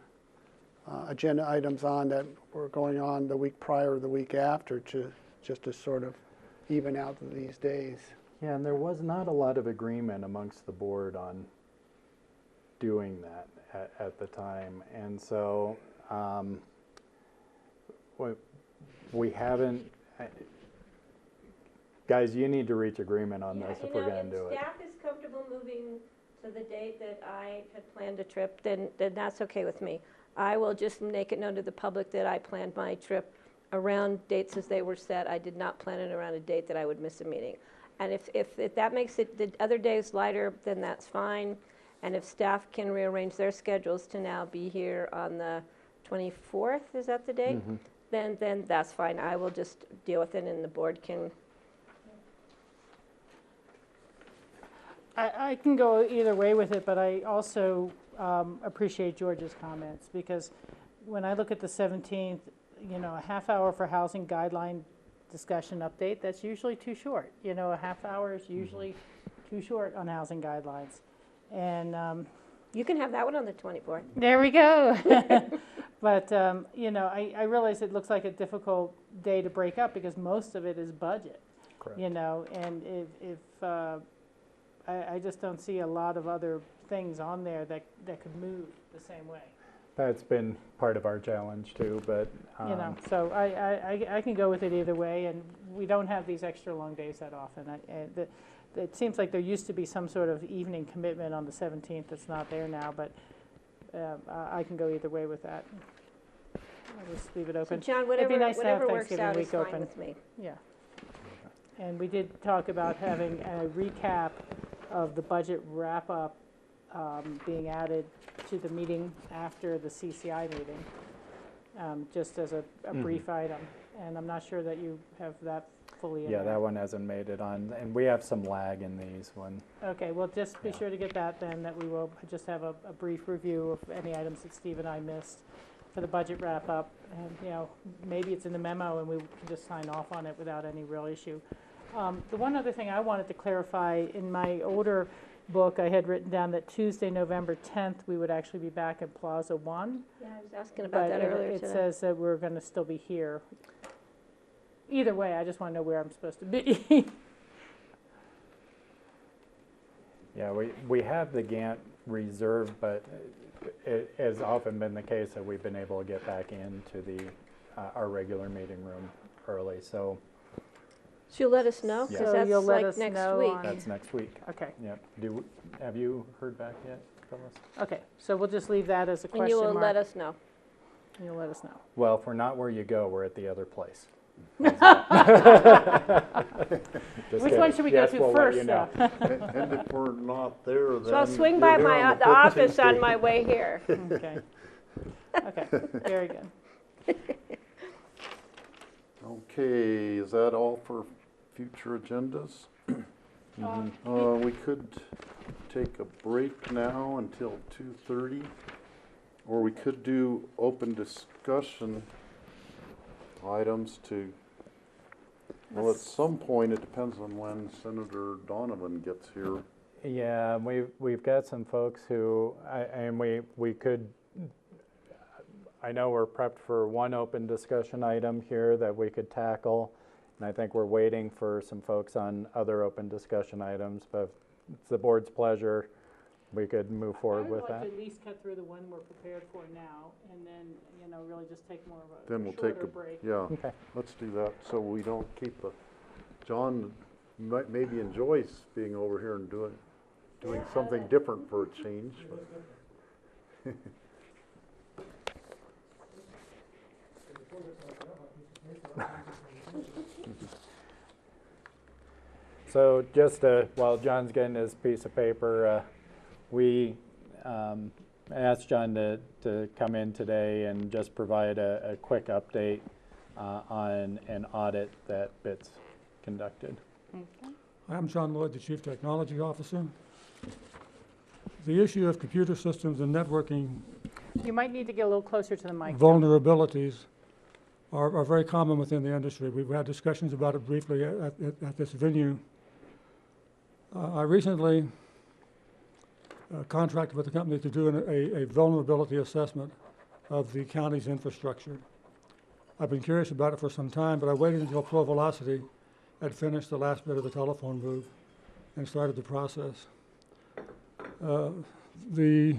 agenda items on that were going on the week prior or the week after just to sort of even out these days? Yeah, and there was not a lot of agreement amongst the board on doing that at the time, and so we haven't. Guys, you need to reach agreement on this if we're going to do it. If staff is comfortable moving to the date that I had planned a trip, then that's okay with me. I will just make it known to the public that I planned my trip around dates as they were set. I did not plan it around a date that I would miss a meeting. And if that makes it the other days lighter, then that's fine. And if staff can rearrange their schedules to now be here on the 24th, is that the date? Mm-hmm. Then that's fine. I will just deal with it and the board can. I can go either way with it, but I also appreciate George's comments, because when I look at the 17th, a half hour for housing guideline discussion update, that's usually too short. A half hour is usually too short on housing guidelines. And You can have that one on the 24th. there we go. But, I realize it looks like a difficult day to break up because most of it is budget. Correct. And if I just don't see a lot of other things on there that could move the same way. That's been part of our challenge too, but So I can go with it either way, and we don't have these extra long days that often. It seems like there used to be some sort of evening commitment on the 17th that's not there now, but I can go either way with that. I'll just leave it So open. John, It'd be nice to have whatever works Thanksgiving out is week fine open. with me. Yeah. And we did talk about having a recap of the budget wrap-up being added to the meeting after the CCI meeting, just as a brief item. And I'm not sure that you have that fully in Yeah, there. that one hasn't made it on, and we have some lag in these when, Okay, well, just be sure to get that then, that we will just have a brief review of any items that Steve and I missed for the budget wrap-up. And, you know, maybe it's in the memo and we can just sign off on it without any real issue. The one other thing I wanted to clarify, in my older book, I had written down that Tuesday, November 10th, we would actually be back at Plaza One. Yeah, I was asking about But that earlier it today. says that we're going to still be here. Either way, I just want to know where I'm supposed to be. yeah, we have the Gantt reserved, but it has often been the case that we've been able to get back into the, our regular meeting room early, so So you'll let us know? Yeah. 'Cause So that's you'll let like us next know week. on- that's next week. Okay, Yep. Have you heard back yet, Phyllis? okay, so we'll just leave that as a question And you mark. will let us know. You'll let us know. Well, if we're not where you go, we're at the other place. Which one should we go to first, though? And if we're not there, then. So I'll swing you're by here my, on the 15th office on day. my way here. Okay. Okay, very good. Okay, is that all for future agendas? We could take a break now until 2:30, or we could do open discussion items to, well, at some point, it depends on when Senator Donovan gets here. Yeah, we've got some folks who, and we could, I know we're prepped for one open discussion item here that we could tackle, and I think we're waiting for some folks on other open discussion items, but if it's the board's pleasure, we could move forward with I would that. like to at least cut through the one we're prepared for now, and then, you know, really just take more of a Then we'll take shorter a, break. yeah, Okay. let's do that, so we don't keep John maybe enjoys being over here and doing something different for a change. but- So just while John's getting his piece of paper, we asked John to come in today and just provide a quick update on an audit that BITS conducted. I'm John Lloyd, the Chief Technology Officer. The issue of computer systems and networking You might need to get a little closer to the mic. vulnerabilities are very common within the industry. We've had discussions about it briefly at this venue. I recently contracted with the company to do a vulnerability assessment of the county's infrastructure. I've been curious about it for some time, but I waited until Pro Velocity had finished the last bit of the telephone booth and started the process. The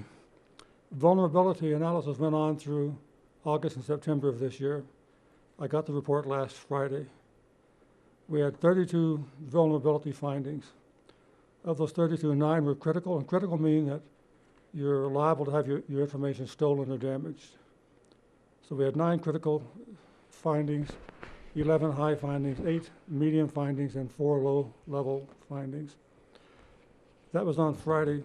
vulnerability analysis went on through August and September of this year. I got the report last Friday. We had 32 vulnerability findings. Of those 32, 9 were critical, and critical mean that you're liable to have your information stolen or damaged. So we had 9 critical findings, 11 high findings, 8 medium findings, and 4 low-level findings. That was on Friday.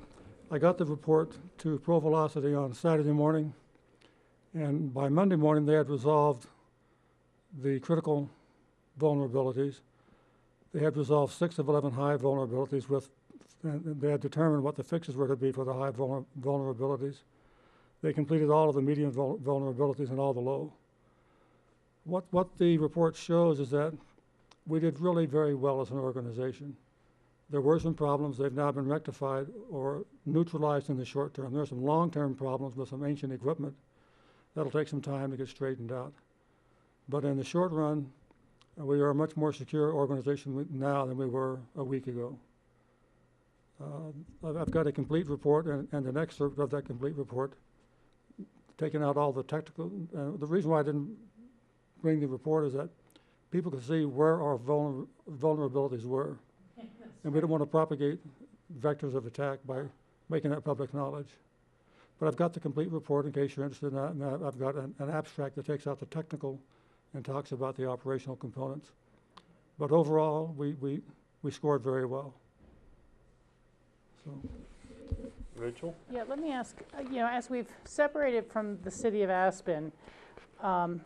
I got the report to Pro Velocity on Saturday morning, and by Monday morning they had resolved the critical vulnerabilities. They had resolved 6 of 11 high vulnerabilities and they had determined what the fixes were to be for the high vulnerabilities. They completed all of the medium vulnerabilities and all the low. What the report shows is that we did really very well as an organization. There were some problems. They've now been rectified or neutralized in the short term. There are some long-term problems with some ancient equipment. That'll take some time to get straightened out. But in the short run, we are a much more secure organization now than we were a week ago. I've got a complete report and an excerpt of that complete report, taking out all the technical. The reason why I didn't bring the report is that people could see where our vulnerabilities were. And we don't want to propagate vectors of attack by making that public knowledge. But I've got the complete report in case you're interested in that, and I've got an abstract that takes out the technical and talks about the operational components. But overall, we scored very well. So. Rachel? Yeah, let me ask, you know, as we've separated from the city of Aspen, but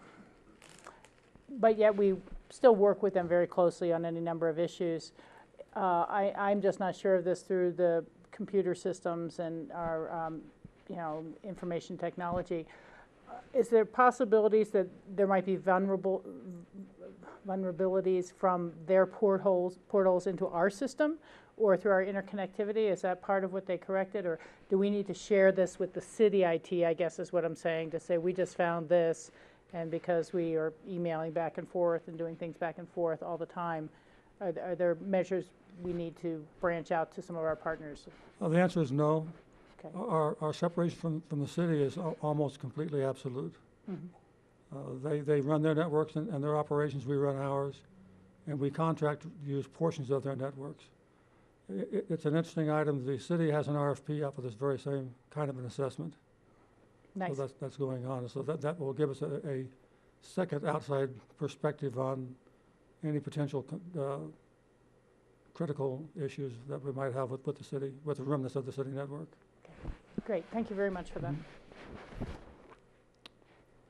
yet we still work with them very closely on any number of issues. I'm just not sure of this through the computer systems and our, you know, information technology. Is there possibilities that there might be vulnerabilities from their portals into our system, or through our interconnectivity? Is that part of what they corrected, or do we need to share this with the city IT, I guess is what I'm saying, to say we just found this, and because we are emailing back and forth and doing things back and forth all the time, are there measures we need to branch out to some of our partners? The answer is no. Okay. Our separation from the city is almost completely absolute. Mm-hmm. They run their networks and their operations, we run ours, and we contract to use portions of their networks. It's an interesting item. The city has an RFP out for this very same kind of an assessment. Nice. So that's going on. So that will give us a second outside perspective on any potential critical issues that we might have with the city, with the remnants of the city network. Okay. Great. Thank you very much for that.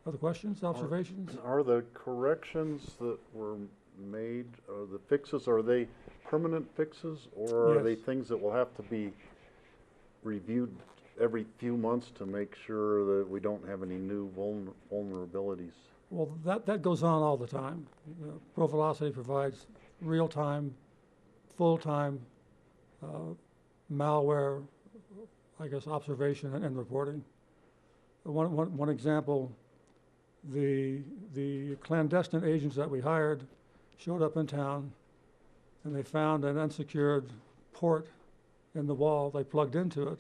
Other questions, observations? Are the corrections that were made, or the fixes, are they permanent fixes, or are they Yes. things that will have to be reviewed every few months to make sure that we don't have any new vulnerabilities? Well, that goes on all the time. ProVelocity provides real-time, full-time malware, I guess, observation and reporting. One example, the clandestine agents that we hired showed up in town, and they found an unsecured port in the wall. They plugged into it,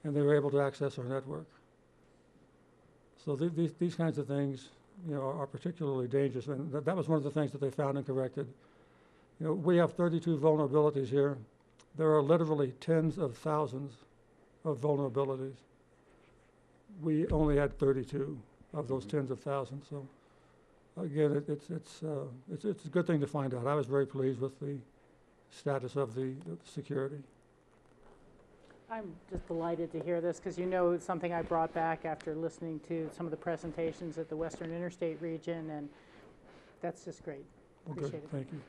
and they were able to access our network. So these kinds of things, you know, are particularly dangerous, and that was one of the things that they found and corrected. You know, we have 32 vulnerabilities here. There are literally tens of thousands of vulnerabilities. We only had 32 of those tens of thousands. So again, it's a good thing to find out. I was very pleased with the status of the security. I'm just delighted to hear this, because you know it's something I brought back after listening to some of the presentations at the Western Interstate region, and that's just great. Well, Appreciate good. it. Thank you.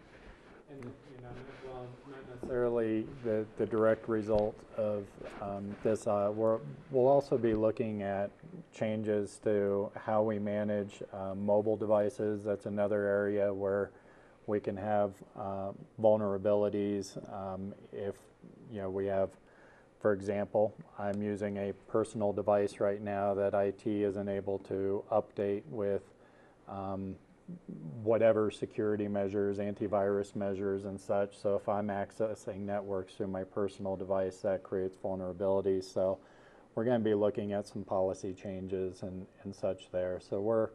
And, you know, well, not necessarily the direct result of this. We'll also be looking at changes to how we manage mobile devices. That's another area where we can have vulnerabilities. If, you know, we have, for example, I'm using a personal device right now that IT isn't able to update with whatever security measures, antivirus measures and such. So if I'm accessing networks through my personal device, that creates vulnerabilities. So we're going to be looking at some policy changes and such there. So we're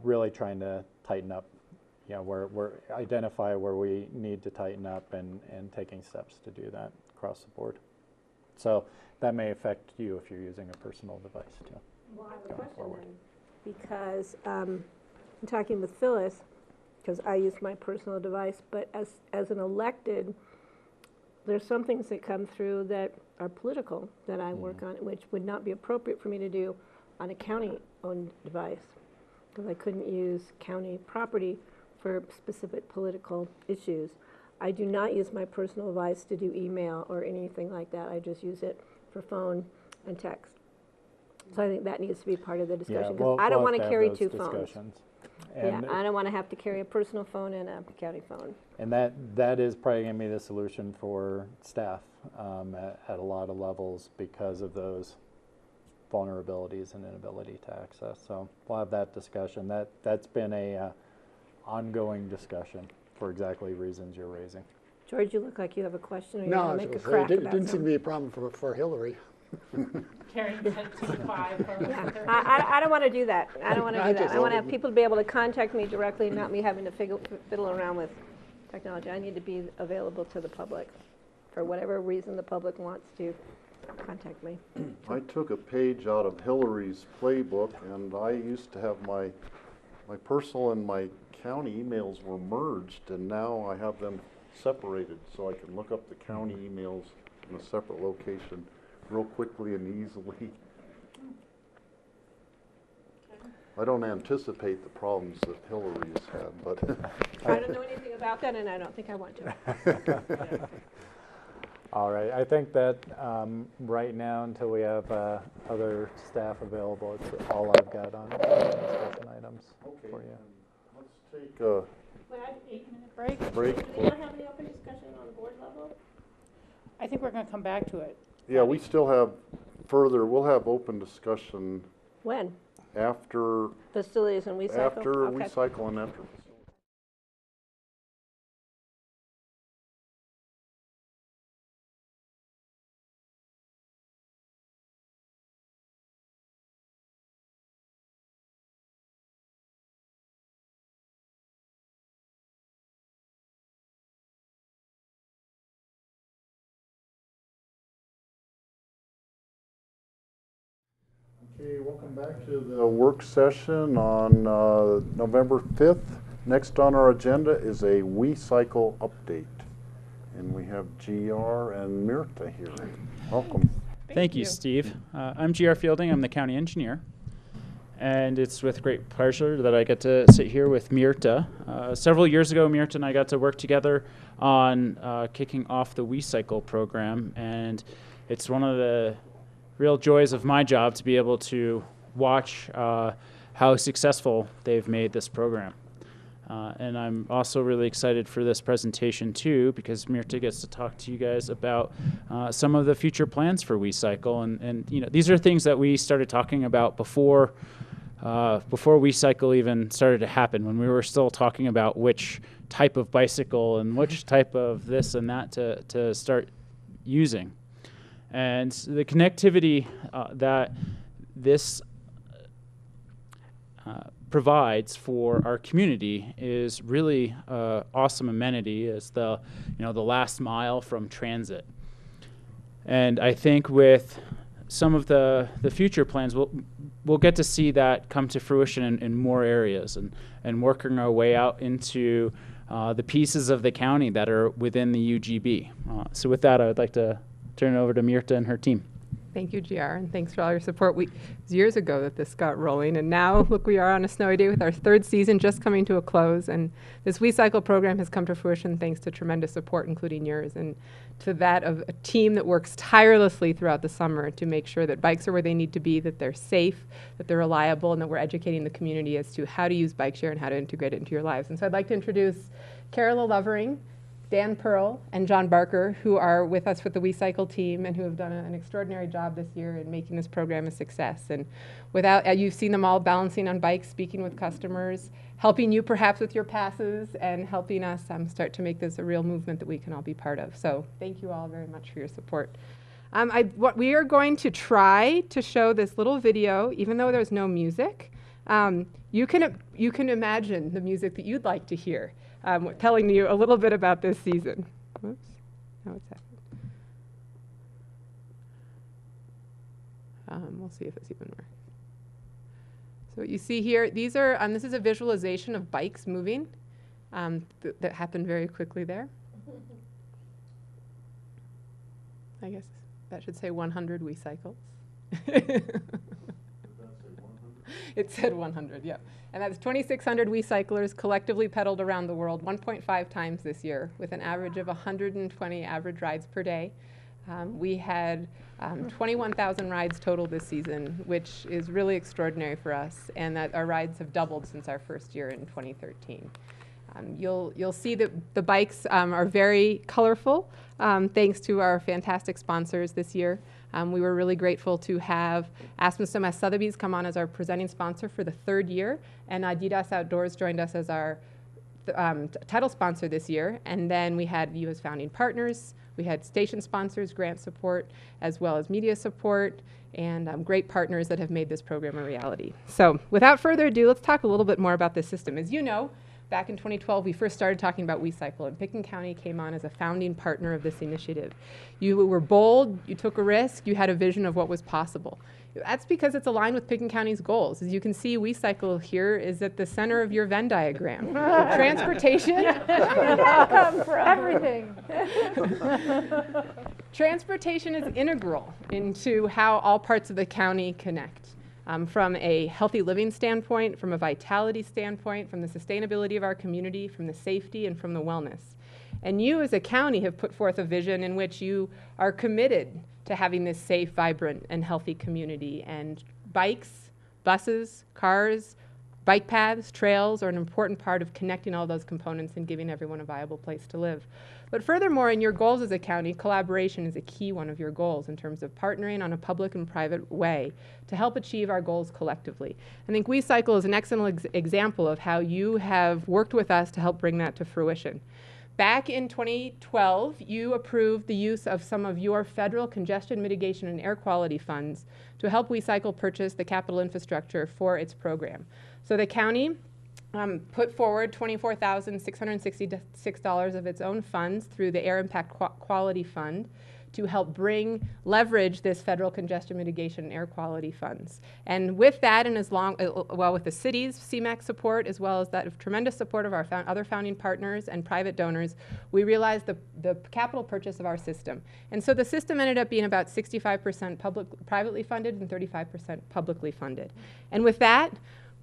really trying to tighten up, you know, we're identify where we need to tighten up and taking steps to do that across the board. So that may affect you if you're using a personal device too. Well, I have a question then, because I'm talking with Phyllis, because I use my personal device, but as an elected, there's some things that come through that are political that I work on, which would not be appropriate for me to do on a county-owned device, because I couldn't use county property for specific political issues. I do not use my personal device to do email or anything like that. I just use it for phone and text. So I think that needs to be part of the discussion, because I don't want to carry two phones. Yeah, I don't want to have to carry a personal phone and a county phone. And that is probably going to be the solution for staff at a lot of levels because of those vulnerabilities and inability to access. So we'll have that discussion. That's been a ongoing discussion for exactly reasons you're raising. George, you look like you have a question, or you No, want to make a crack it about didn't seem to something. be a problem for Hillary. Carrying 10-5. Yeah, I don't want to do that. I don't want to I do that. just I want to have wanted- people to be able to contact me directly, not me having to fiddle around with technology. I need to be available to the public for whatever reason the public wants to contact me. I took a page out of Hillary's playbook, and I used to have my personal and my county emails were merged, and now I have them separated, so I can look up the county emails in a separate location real quickly and easily. I don't anticipate the problems that Hillary has had, but I don't know anything about that, and I don't think I want to. All right, I think that right now, until we have other staff available, it's all I've got on discussion items for you. let's take a We had an 8-minute break. break. Do we not have any open discussion on board level? I think we're going to come back to it. Yeah, we still have we'll have open discussion When? after Facilities and recycle? after Okay. recycle and after. Okay, welcome back to the work session on November 5th. Next on our agenda is a WeCycle update. And we have GR and Mirta here. Welcome. Thank you, Steve. I'm GR Fielding. I'm the county engineer. And it's with great pleasure that I get to sit here with Mirta. Several years ago, Mirta and I got to work together on kicking off the WeCycle program. And it's one of the real joys of my job to be able to watch how successful they've made this program. And I'm also really excited for this presentation too, because Mirta gets to talk to you guys about some of the future plans for WeCycle. And you know, these are things that we started talking about before WeCycle even started to happen, when we were still talking about which type of bicycle and which type of this and that to start using. And the connectivity that this provides for our community is really awesome amenity as the last mile from transit. And I think with some of the future plans, we'll get to see that come to fruition in more areas, and working our way out into the pieces of the county that are within the UGB. So with that, I would like to turn it over to Mirta and her team. Thank you, GR, and thanks for all your support. It was years ago that this got rolling, and now, look, we are on a snowy day with our 3rd season just coming to a close, and this WeCycle program has come to fruition thanks to tremendous support, including yours, and to that of a team that works tirelessly throughout the summer to make sure that bikes are where they need to be, that they're safe, that they're reliable, and that we're educating the community as to how to use bike share and how to integrate it into your lives. And so I'd like to introduce Carol Lovering, Dan Pearl, and John Barker, who are with us with the WeCycle team and who have done an extraordinary job this year in making this program a success. And you've seen them all balancing on bikes, speaking with customers, helping you perhaps with your passes, and helping us start to make this a real movement that we can all be part of. So thank you all very much for your support. We are going to try to show this little video, even though there's no music. You can imagine the music that you'd like to hear. Telling you a little bit about this season. Whoops, now what's happened? We'll see if this even works. So what you see here, these are, this is a visualization of bikes moving that happened very quickly there. I guess that should say 100 WeCycles. It said 100, yeah. And that's 2,600 WeCyclers collectively pedaled around the world 1.5 times this year, with an average of 120 average rides per day. We had 21,000 rides total this season, which is really extraordinary for us, and that our rides have doubled since our first year in 2013. You'll see that the bikes are very colorful, thanks to our fantastic sponsors this year. We were really grateful to have Aspen Snowmass Sotheby's come on as our presenting sponsor for the 3rd year, and Adidas Outdoors joined us as our title sponsor this year. And then we had you as founding partners, we had station sponsors, grant support, as well as media support, and great partners that have made this program a reality. So without further ado, let's talk a little bit more about this system. As you know, back in 2012, we first started talking about WeCycle, and PitkinCounty came on as a founding partner of this initiative. You were bold, you took a risk, you had a vision of what was possible. That's because it's aligned with PitkinCounty's goals. As you can see, WeCycle here is at the center of your Venn diagram. Transportation, where did that come from? Everything. Transportation is integral into how all parts of the county connect. From a healthy living standpoint, from a vitality standpoint, from the sustainability of our community, from the safety, and from the wellness. And you as a county have put forth a vision in which you are committed to having this safe, vibrant, and healthy community. And bikes, buses, cars, bike paths, trails are an important part of connecting all those components and giving everyone a viable place to live. But furthermore, in your goals as a county, collaboration is a key one of your goals in terms of partnering on a public and private way to help achieve our goals collectively. I think WeCycle is an excellent example of how you have worked with us to help bring that to fruition. Back in 2012, you approved the use of some of your federal congestion mitigation and air quality funds to help WeCycle purchase the capital infrastructure for its program. So the county put forward $24,666 of its own funds through the Air Impact Quality Fund to help leverage this federal congestion mitigation and air quality funds. And with that, and with the city's CMAQ support, as well as that of tremendous support of our other founding partners and private donors, we realized the capital purchase of our system. And so the system ended up being about 65% privately funded and 35% publicly funded. And with that,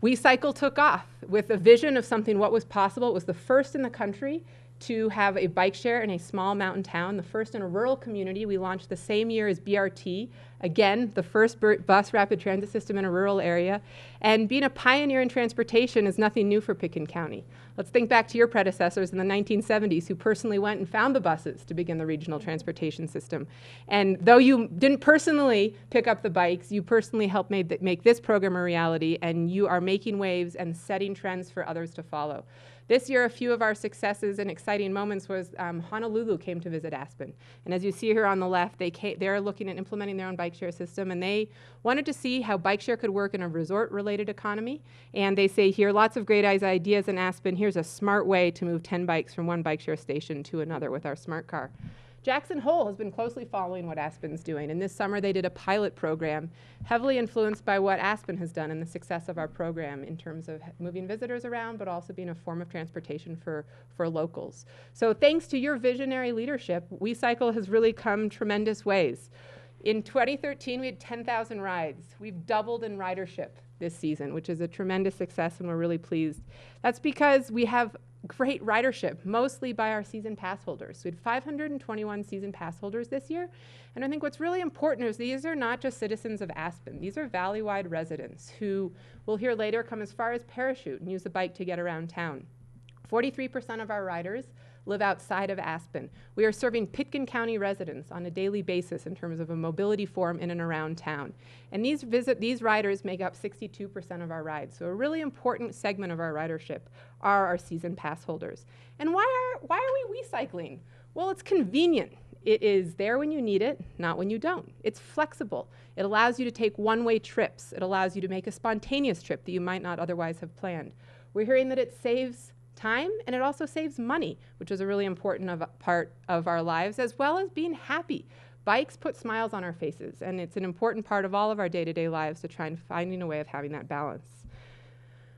WeCycle took off with a vision of something what was possible. It was the first in the country to have a bike share in a small mountain town, the first in a rural community. We launched the same year as BRT, again, the first bus rapid transit system in a rural area. And being a pioneer in transportation is nothing new for PitkinCounty. Let's think back to your predecessors in the 1970s who personally went and found the buses to begin the regional transportation system. And though you didn't personally pick up the bikes, you personally helped make this program a reality, and you are making waves and setting trends for others to follow. This year, a few of our successes and exciting moments was Honolulu came to visit Aspen. And as you see here on the left, they're looking at implementing their own bike share system, and they wanted to see how bike share could work in a resort-related economy. And they say here, lots of great ideas in Aspen. Here's a smart way to move 10 bikes from one bike share station to another with our smart car. Jackson Hole has been closely following what Aspen's doing, and this summer they did a pilot program heavily influenced by what Aspen has done and the success of our program in terms of moving visitors around, but also being a form of transportation for locals. So thanks to your visionary leadership, WeCycle has really come tremendous ways. In 2013, we had 10,000 rides. We've doubled in ridership this season, which is a tremendous success, and we're really pleased. That's because we have great ridership, mostly by our season pass holders. We had 521 season pass holders this year. And I think what's really important is these are not just citizens of Aspen. These are valley-wide residents who, we'll hear later, come as far as Parachute and use a bike to get around town. 43% of our riders live outside of Aspen. We are serving Pitkin County residents on a daily basis in terms of a mobility forum in and around town. And these riders make up 62% of our rides. So a really important segment of our ridership are our season pass holders. And why are we WeCycling? Well, it's convenient. It is there when you need it, not when you don't. It's flexible. It allows you to take one-way trips. It allows you to make a spontaneous trip that you might not otherwise have planned. We're hearing that it saves time, and it also saves money, which is a really important part of our lives, as well as being happy. Bikes put smiles on our faces, and it's an important part of all of our day-to-day lives to try and finding a way of having that balance.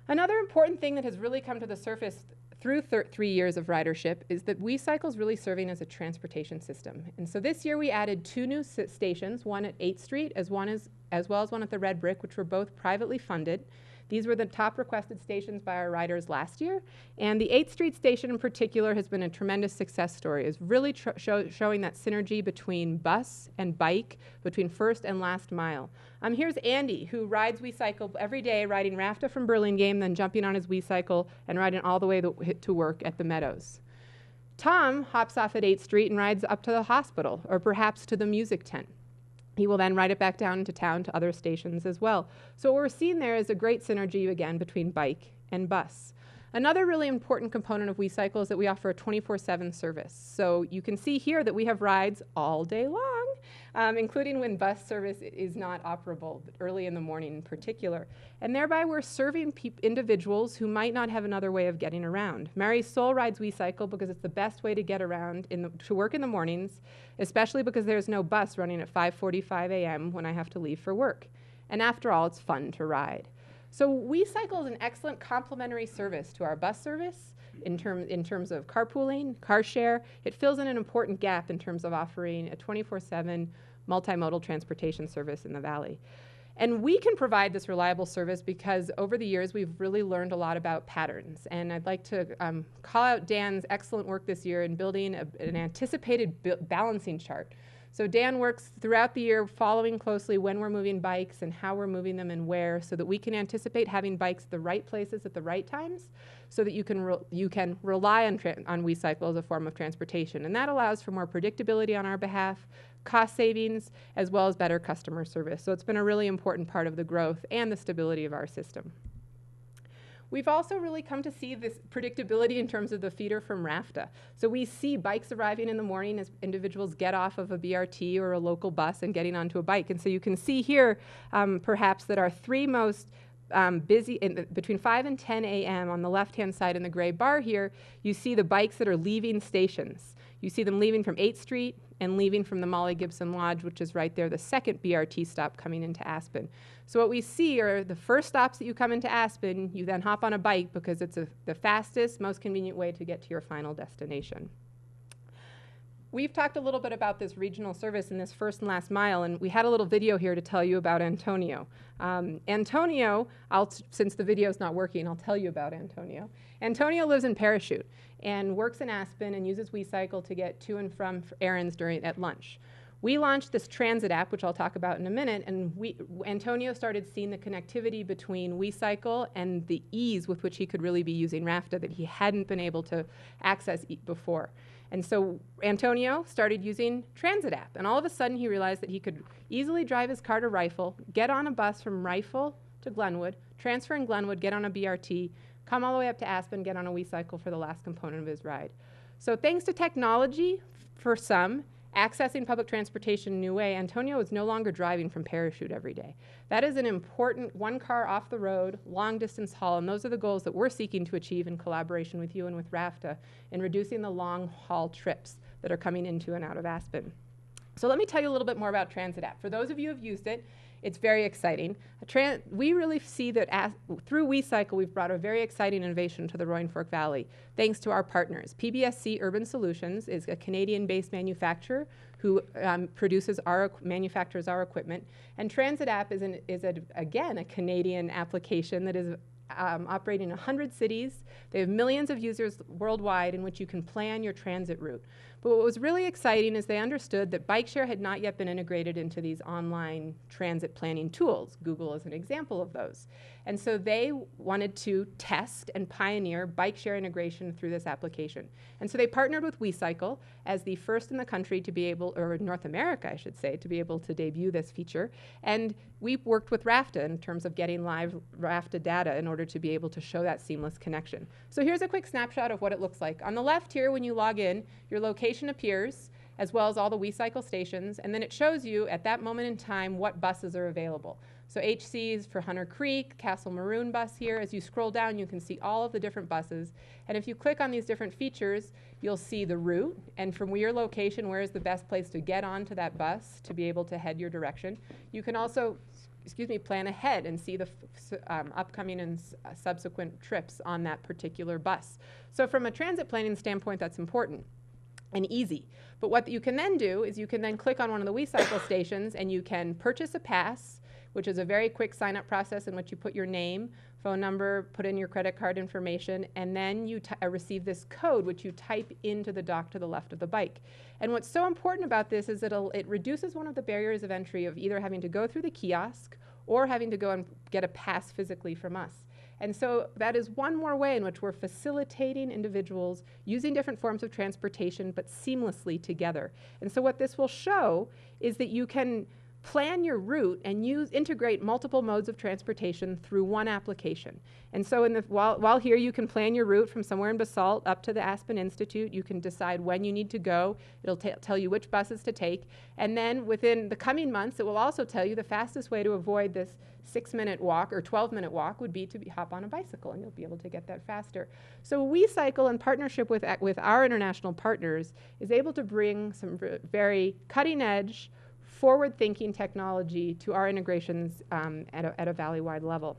Another important thing that has really come to the surface through 3 years of ridership is that WeCycle is really serving as a transportation system. And so this year we added 2 new stations, one at 8th Street as well as one at the Red Brick, which were both privately funded. These were the top requested stations by our riders last year. And the 8th Street station in particular has been a tremendous success story. It's really showing that synergy between bus and bike, between first and last mile. Here's Andy, who rides WeCycle every day, riding Rafta from Burlingame, then jumping on his WeCycle and riding all the way to work at the Meadows. Tom hops off at 8th Street and rides up to the hospital, or perhaps to the music tent. He will then ride it back down into town to other stations as well. So what we're seeing there is a great synergy, again, between bike and bus. Another really important component of WeCycle is that we offer a 24/7 service. So you can see here that we have rides all day long, including when bus service is not operable, early in the morning in particular. And thereby we're serving individuals who might not have another way of getting around. Mary Soul rides WeCycle because it's the best way to get around to work in the mornings, especially because there's no bus running at 5:45 a.m. when I have to leave for work. And after all, it's fun to ride. So WeCycle is an excellent complementary service to our bus service in terms of carpooling, car share. It fills in an important gap in terms of offering a 24/7 multimodal transportation service in the Valley. And we can provide this reliable service because over the years we've really learned a lot about patterns. And I'd like to call out Dan's excellent work this year in building an anticipated balancing chart. So Dan works throughout the year following closely when we're moving bikes and how we're moving them and where, so that we can anticipate having bikes at the right places at the right times, so that you can rely on WeCycle as a form of transportation. And that allows for more predictability on our behalf, cost savings, as well as better customer service. So it's been a really important part of the growth and the stability of our system. We've also really come to see this predictability in terms of the feeder from RAFTA. So we see bikes arriving in the morning as individuals get off of a BRT or a local bus and getting onto a bike. And so you can see here, perhaps, that our three most busy, between 5 and 10 a.m. on the left-hand side in the gray bar here, you see the bikes that are leaving stations. You see them leaving from 8th Street and leaving from the Molly Gibson Lodge, which is right there, the second BRT stop coming into Aspen. So what we see are the first stops that you come into Aspen, you then hop on a bike because it's the fastest, most convenient way to get to your final destination. We've talked a little bit about this regional service in this first and last mile, and we had a little video here to tell you about Antonio. Antonio, since the video's not working, I'll tell you about Antonio. Antonio lives in Parachute and works in Aspen and uses WeCycle to get to and from errands at lunch. We launched this transit app, which I'll talk about in a minute, and Antonio started seeing the connectivity between WeCycle and the ease with which he could really be using RAFTA that he hadn't been able to access before. And so Antonio started using transit app, and all of a sudden he realized that he could easily drive his car to Rifle, get on a bus from Rifle to Glenwood, transfer in Glenwood, get on a BRT, come all the way up to Aspen, get on a WeCycle for the last component of his ride. So thanks to technology, for some, accessing public transportation in a new way, Antonio is no longer driving from Parachute every day. That is an important one car off the road, long distance haul, and those are the goals that we're seeking to achieve in collaboration with you and with RAFTA in reducing the long haul trips that are coming into and out of Aspen. So let me tell you a little bit more about Transit App. For those of you who have used it, it's very exciting. We really see that through WeCycle, we've brought a very exciting innovation to the Roaring Fork Valley, thanks to our partners. PBSC Urban Solutions is a Canadian-based manufacturer who manufactures our equipment. And Transit App is again, a Canadian application that is operating in 100 cities. They have millions of users worldwide in which you can plan your transit route. But what was really exciting is they understood that bike share had not yet been integrated into these online transit planning tools. Google is an example of those. And so they wanted to test and pioneer bike share integration through this application. And so they partnered with WeCycle as the first in the country to be able, or North America, I should say, to be able to debut this feature. And we worked with RAFTA in terms of getting live RAFTA data in order to be able to show that seamless connection. So here's a quick snapshot of what it looks like. On the left here, when you log in, your location appears, as well as all the WeCycle stations, and then it shows you at that moment in time what buses are available. So HC's for Hunter Creek, Castle Maroon bus here. As you scroll down, you can see all of the different buses. And if you click on these different features, you'll see the route, and from your location, where is the best place to get onto that bus to be able to head your direction. You can also, plan ahead and see the upcoming and subsequent trips on that particular bus. So from a transit planning standpoint, that's important and easy. But what you can then do is you can then click on one of the WeCycle stations and you can purchase a pass, which is a very quick sign-up process in which you put your name, phone number, put in your credit card information, and then you receive this code, which you type into the dock to the left of the bike. And what's so important about this is that it reduces one of the barriers of entry of either having to go through the kiosk or having to go and get a pass physically from us. And so that is one more way in which we're facilitating individuals using different forms of transportation, but seamlessly together. And so what this will show is that you can plan your route and integrate multiple modes of transportation through one application. And so while here you can plan your route from somewhere in Basalt up to the Aspen Institute. You can decide when you need to go. It'll tell you which buses to take. And then within the coming months, it will also tell you the fastest way to avoid this 6-minute walk or 12-minute walk would be to hop on a bicycle, and you'll be able to get that faster. So WeCycle, in partnership with our international partners, is able to bring some very cutting-edge, forward-thinking technology to our integrations at a valley-wide level.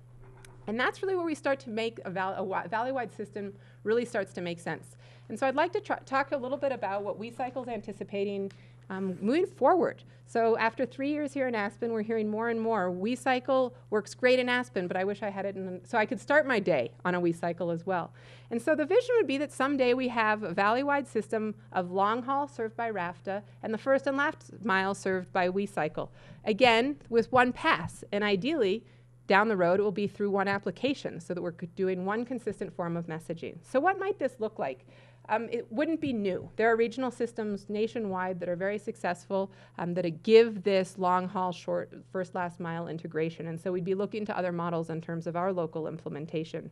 And that's really where we start to make a valley-wide system really starts to make sense. And so I'd like to talk a little bit about what WeCycle is anticipating moving forward. So after 3 years here in Aspen, we're hearing more and more. WeCycle works great in Aspen, but I wish I had it so I could start my day on a WeCycle as well. And so the vision would be that someday we have a valley-wide system of long haul served by RAFTA and the first and last mile served by WeCycle. Again, with one pass, and ideally, down the road, it will be through one application so that we're doing one consistent form of messaging. So what might this look like? It wouldn't be new. There are regional systems nationwide that are very successful that give this long-haul, short, first, last mile integration. And so we'd be looking to other models in terms of our local implementation.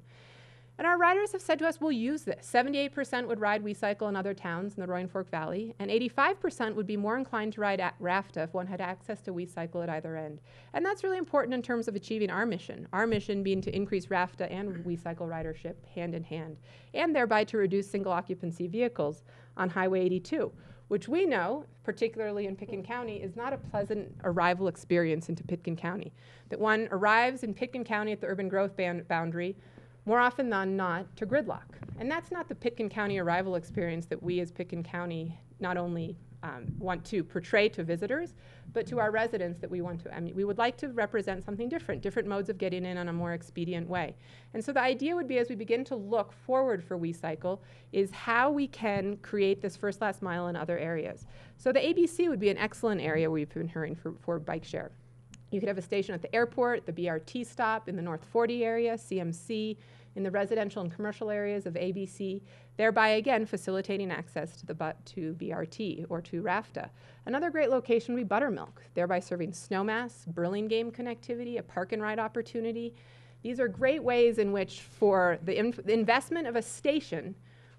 And our riders have said to us, we'll use this. 78% would ride WeCycle in other towns in the Roaring Fork Valley, and 85% would be more inclined to ride RAFTA if one had access to WeCycle at either end. And that's really important in terms of achieving our mission being to increase RAFTA and WeCycle ridership hand in hand, and thereby to reduce single occupancy vehicles on Highway 82, which we know, particularly in PitkinCounty, is not a pleasant arrival experience into Pitkin County. That one arrives in Pitkin County at the urban growth boundary, more often than not, to gridlock. And that's not the Pitkin County arrival experience that we as Pitkin County not only want to portray to visitors, but to our residents that we want to, we would like to represent something different modes of getting in on a more expedient way. And so the idea would be, as we begin to look forward for WeCycle, is how we can create this first last mile in other areas. So the ABC would be an excellent area we've been hearing for bike share. You could have a station at the airport, the BRT stop in the North 40 area, CMC, in the residential and commercial areas of ABC, thereby again facilitating access to BRT or to RAFTA. Another great location would be Buttermilk, thereby serving Snowmass, Burlingame connectivity, a park and ride opportunity. These are great ways in which, for the investment of a station,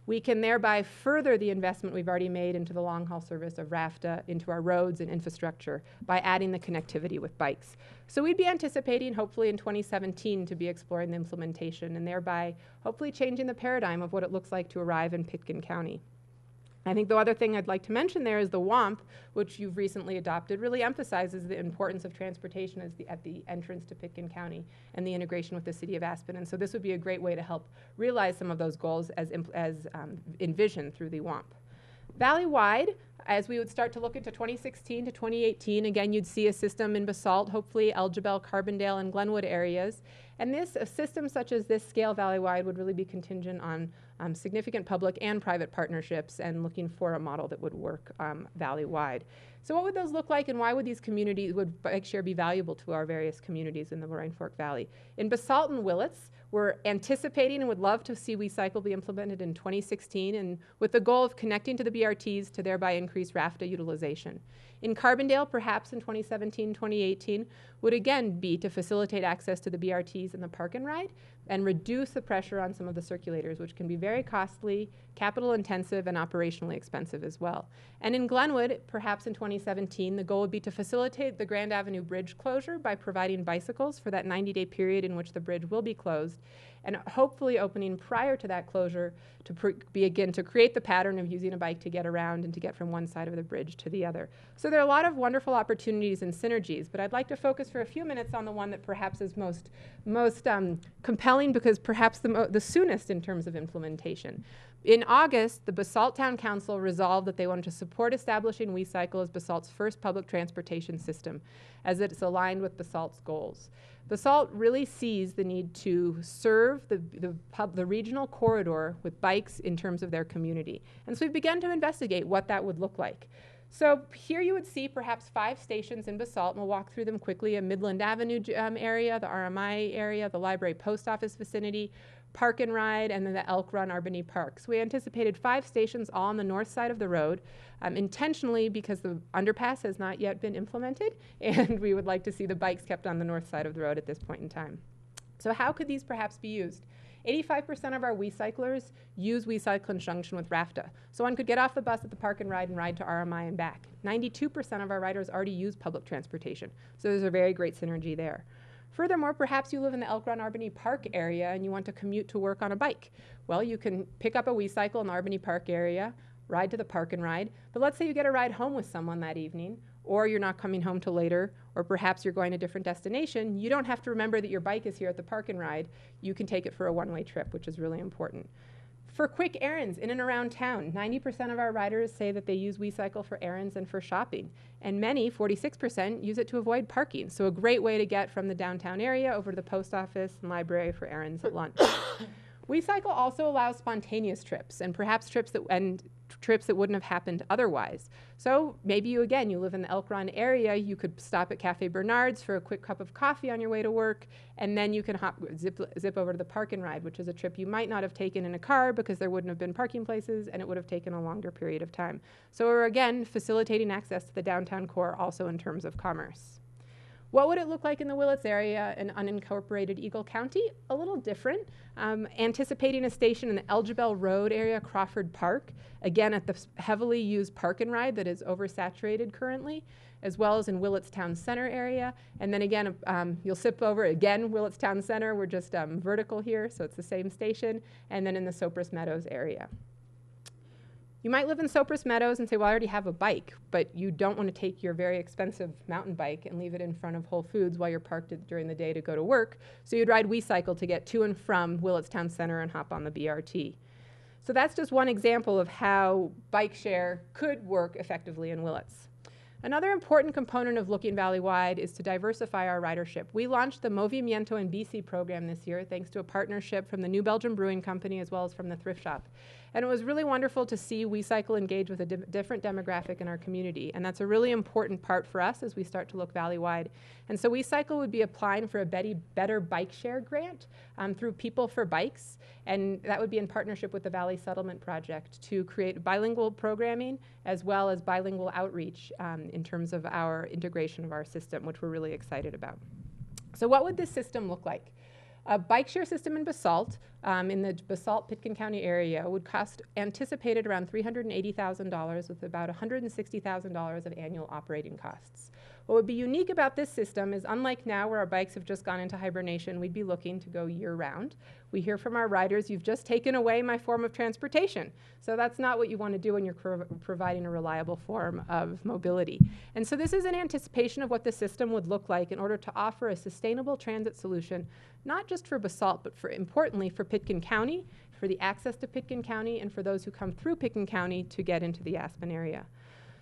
we can thereby further the investment we've already made into the long-haul service of RAFTA, into our roads and infrastructure, by adding the connectivity with bikes. So we'd be anticipating, hopefully in 2017, to be exploring the implementation and thereby hopefully changing the paradigm of what it looks like to arrive in Pitkin County. I think the other thing I'd like to mention there is the WOMP, which you've recently adopted, really emphasizes the importance of transportation at the entrance to Pitkin County and the integration with the city of Aspen. And so this would be a great way to help realize some of those goals as envisioned through the WOMP. Valley-wide, as we would start to look into 2016 to 2018, again, you'd see a system in Basalt, hopefully Elgibel, Carbondale, and Glenwood areas. And a system such as this scale valley-wide would really be contingent on significant public and private partnerships and looking for a model that would work valley-wide. So what would those look like, and why would these communities, would bike share be valuable to our various communities in the Roaring Fork Valley? In Basalt and Willits, we're anticipating and would love to see WeCycle be implemented in 2016, and with the goal of connecting to the BRTs to thereby increase RAFTA utilization. In Carbondale, perhaps in 2017, 2018, would again be to facilitate access to the BRTs and the park and ride and reduce the pressure on some of the circulators, which can be very costly, capital intensive, and operationally expensive as well. And in Glenwood, perhaps in 2017, the goal would be to facilitate the Grand Avenue Bridge closure by providing bicycles for that 90-day period in which the bridge will be closed, and hopefully opening prior to that closure to begin to create the pattern of using a bike to get around and to get from one side of the bridge to the other. So there are a lot of wonderful opportunities and synergies, but I'd like to focus for a few minutes on the one that perhaps is most compelling, because perhaps the soonest in terms of implementation. In August, the Basalt Town Council resolved that they wanted to support establishing WeCycle as Basalt's first public transportation system, as it's aligned with Basalt's goals. Basalt really sees the need to serve the regional corridor with bikes in terms of their community. And so we've begun to investigate what that would look like. So here you would see perhaps 5 stations in Basalt, and we'll walk through them quickly: a Midland Avenue area, the RMI area, the Library Post Office vicinity, Park and Ride, and then the Elk Run Albany Park. So we anticipated 5 stations all on the north side of the road, intentionally because the underpass has not yet been implemented, and we would like to see the bikes kept on the north side of the road at this point in time. So how could these perhaps be used? 85% of our WeCyclers use WeCycle in conjunction with RAFTA. So one could get off the bus at the Park and Ride to RMI and back. 92% of our riders already use public transportation. So there's a very great synergy there. Furthermore, perhaps you live in the Elk Run Albany Park area and you want to commute to work on a bike. Well, you can pick up a WeCycle in the Albany Park area, ride to the Park and Ride, but let's say you get a ride home with someone that evening, or you're not coming home till later, or perhaps you're going to a different destination. You don't have to remember that your bike is here at the Park and Ride. You can take it for a one-way trip, which is really important. For quick errands in and around town, 90% of our riders say that they use WeCycle for errands and for shopping. And many, 46%, use it to avoid parking. So a great way to get from the downtown area over to the post office and library for errands at lunch. WeCycle also allows spontaneous trips, and perhaps trips that wouldn't have happened otherwise. So maybe you live in the Elk Run area, you could stop at Cafe Bernard's for a quick cup of coffee on your way to work, and then you can zip over to the Park and Ride, which is a trip you might not have taken in a car because there wouldn't have been parking places and it would have taken a longer period of time. So we're again facilitating access to the downtown core also in terms of commerce. What would it look like in the Willits area in unincorporated Eagle County? A little different. Anticipating a station in the Elgibel Road area, Crawford Park, again at the heavily used Park and Ride that is oversaturated currently, as well as in Willits Town Center area. And then again, you'll sip over again Willits Town Center. We're just vertical here, so it's the same station. And then in the Sopris Meadows area. You might live in Sopris Meadows and say, well, I already have a bike, but you don't want to take your very expensive mountain bike and leave it in front of Whole Foods while you're parked during the day to go to work. So you'd ride WeCycle to get to and from Willits Town Center and hop on the BRT. So that's just one example of how bike share could work effectively in Willits. Another important component of looking valley-wide is to diversify our ridership. We launched the Movimiento in BC program this year thanks to a partnership from the New Belgium Brewing Company as well as from the Thrift Shop. And it was really wonderful to see WeCycle engage with a different demographic in our community. And that's a really important part for us as we start to look valley-wide. And so WeCycle would be applying for a Better Bike Share grant through People for Bikes. And that would be in partnership with the Valley Settlement Project to create bilingual programming as well as bilingual outreach in terms of our integration of our system, which we're really excited about. So what would this system look like? A bike share system in Basalt, in the Basalt-Pitkin area, would cost anticipated around $380,000 with about $160,000 of annual operating costs. What would be unique about this system is, unlike now where our bikes have just gone into hibernation, we'd be looking to go year-round. We hear from our riders, you've just taken away my form of transportation. So that's not what you want to do when you're providing a reliable form of mobility. And so this is an anticipation of what the system would look like in order to offer a sustainable transit solution, not just for Basalt, but importantly for Pitkin County, for the access to Pitkin County, and for those who come through Pitkin County to get into the Aspen area.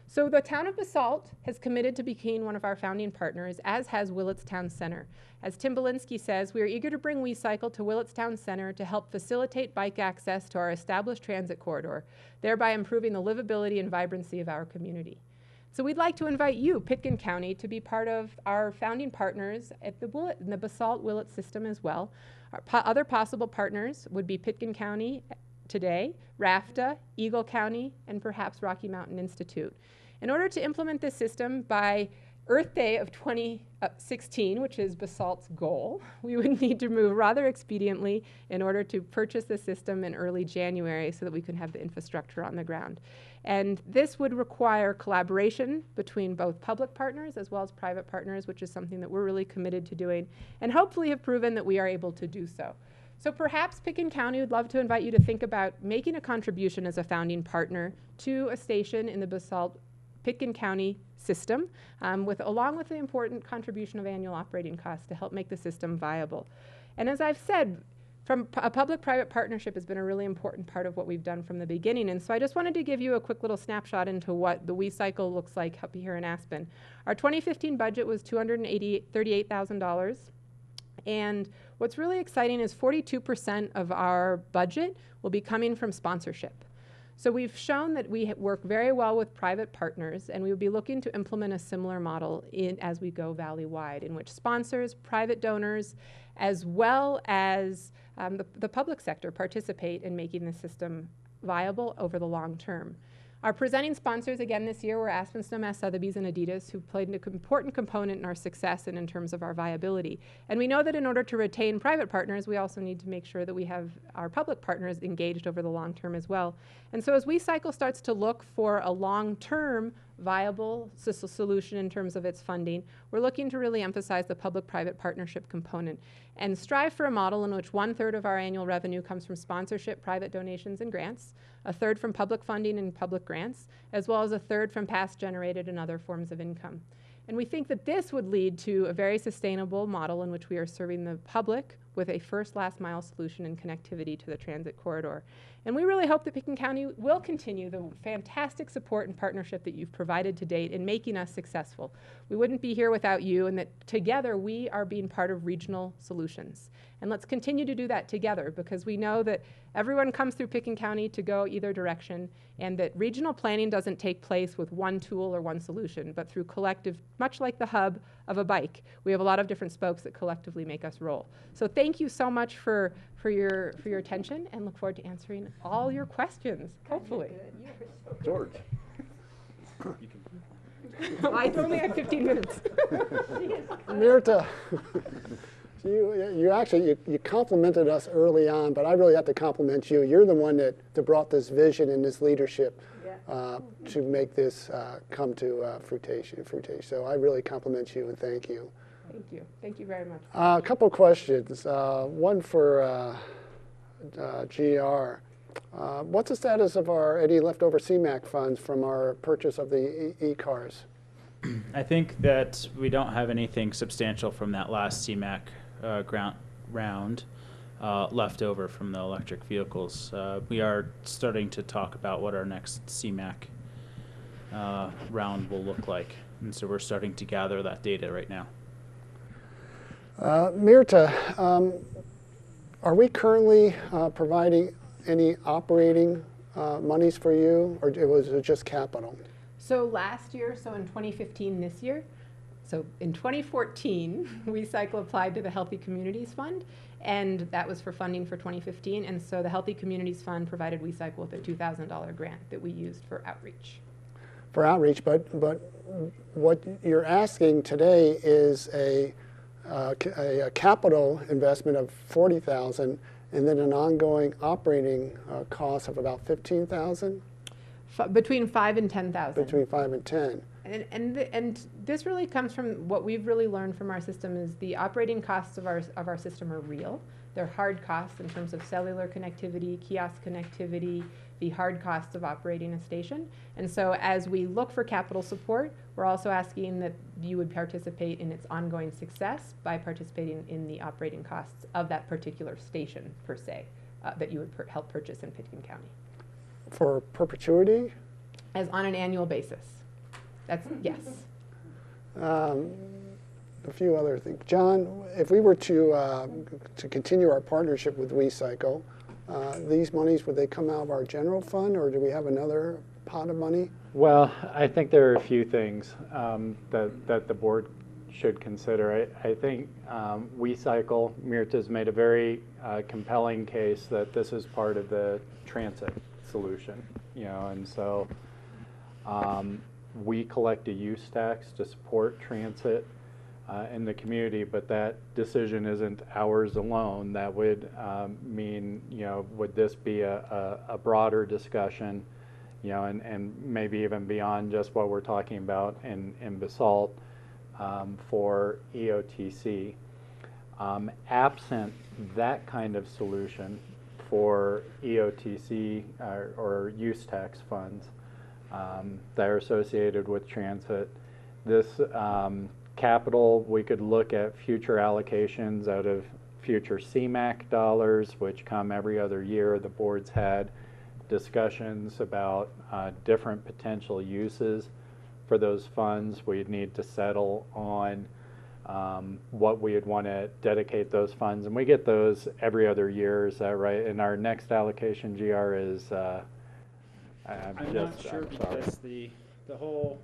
So the town of Basalt has committed to becoming one of our founding partners, as has Willits Town Center. As Tim Belinsky says, we are eager to bring WeCycle to Willits Town Center to help facilitate bike access to our established transit corridor, thereby improving the livability and vibrancy of our community. So we'd like to invite you, Pitkin County, to be part of our founding partners at in the Basalt-Willits system as well. Our other possible partners would be Pitkin County today, RAFTA, Eagle County, and perhaps Rocky Mountain Institute. In order to implement this system by Earth Day of 2016, which is Basalt's goal, we would need to move rather expediently in order to purchase the system in early January so that we can have the infrastructure on the ground. And this would require collaboration between both public partners as well as private partners, which is something that we're really committed to doing, and hopefully have proven that we are able to do so. So perhaps Pitkin County would love to invite you to think about making a contribution as a founding partner to a station in the Basalt-Pitkin County system, along with the important contribution of annual operating costs to help make the system viable. And as I've said, a public-private partnership has been a really important part of what we've done from the beginning. And so I just wanted to give you a quick little snapshot into what the WeCycle looks like up here in Aspen. Our 2015 budget was $238,000. And what's really exciting is 42% of our budget will be coming from sponsorship. So we've shown that we work very well with private partners, and we would be looking to implement a similar model as we go valley-wide, in which sponsors, private donors, as well as the public sector participate in making the system viable over the long term. Our presenting sponsors again this year were Aspen, Snowmass, Sotheby's, and Adidas, who played an important component in our success and in terms of our viability. And we know that in order to retain private partners, we also need to make sure that we have our public partners engaged over the long term as well. And so as WeCycle starts to look for a long-term viable solution in terms of its funding, we're looking to really emphasize the public-private partnership component and strive for a model in which 1/3 of our annual revenue comes from sponsorship, private donations, and grants, 1/3 from public funding and public grants, as well as 1/3 from past generated and other forms of income. And we think that this would lead to a very sustainable model in which we are serving the public with a first last mile solution and connectivity to the transit corridor. And we really hope that Pitkin County will continue the fantastic support and partnership that you've provided to date in making us successful. We wouldn't be here without you, and that together we are being part of regional solutions. And let's continue to do that together, because we know that everyone comes through Pitkin County to go either direction, and that regional planning doesn't take place with one tool or one solution, but through collective, much like the hub of a bike. We have a lot of different spokes that collectively make us roll. So thank you so much for your attention, and look forward to answering all your questions, hopefully. George. I only have 15 minutes. Mirta, you complimented us early on, but I really have to compliment you. You're the one that brought this vision and this leadership to make this come to fruition. So I really compliment you and thank you. Thank you. Thank you very much. A couple questions. One for GR. What's the status of any leftover CMAQ funds from our purchase of the e-cars? I think that we don't have anything substantial from that last CMAQ round left over from the electric vehicles. We are starting to talk about what our next CMAQ round will look like, and so we're starting to gather that data right now. Mirta, are we currently providing any operating monies for you, or was it just capital? So last year, so in 2015 this year, so in 2014, WeCycle applied to the Healthy Communities Fund, and that was for funding for 2015, and so the Healthy Communities Fund provided WeCycle with a $2,000 grant that we used for outreach. For outreach, but what you're asking today is a capital investment of $40,000 and then an ongoing operating cost of about $15,000? Between 5 and 10,000. Between 5 and 10. And this really comes from what we've really learned from our system is the operating costs of our system are real. They're hard costs in terms of cellular connectivity, kiosk connectivity, the hard costs of operating a station. And so as we look for capital support, we're also asking that you would participate in its ongoing success by participating in the operating costs of that particular station per se, that you would help purchase in Pitkin County. For perpetuity? As on an annual basis. That's, yes. A few other things. John, if we were to continue our partnership with WeCycle, these monies, would they come out of our general fund, or do we have another pot of money? Well, I think there are a few things that the board should consider. I think WeCycle, Mirta's made a very compelling case that this is part of the transit solution, and so we collect a use tax to support transit in the community, but that decision isn't ours alone. That would mean, would this be a broader discussion, and maybe even beyond just what we're talking about in Basalt for EOTC. Absent that kind of solution for EOTC or use tax funds that are associated with transit, this capital, we could look at future allocations out of future CMAQ dollars, which come every other year. The board's had discussions about different potential uses for those funds. We'd need to settle on what we would want to dedicate those funds, and we get those every other year. Is that right? And our next allocation, GR, is I'm I'm just, not sure I'm sorry. because the whole,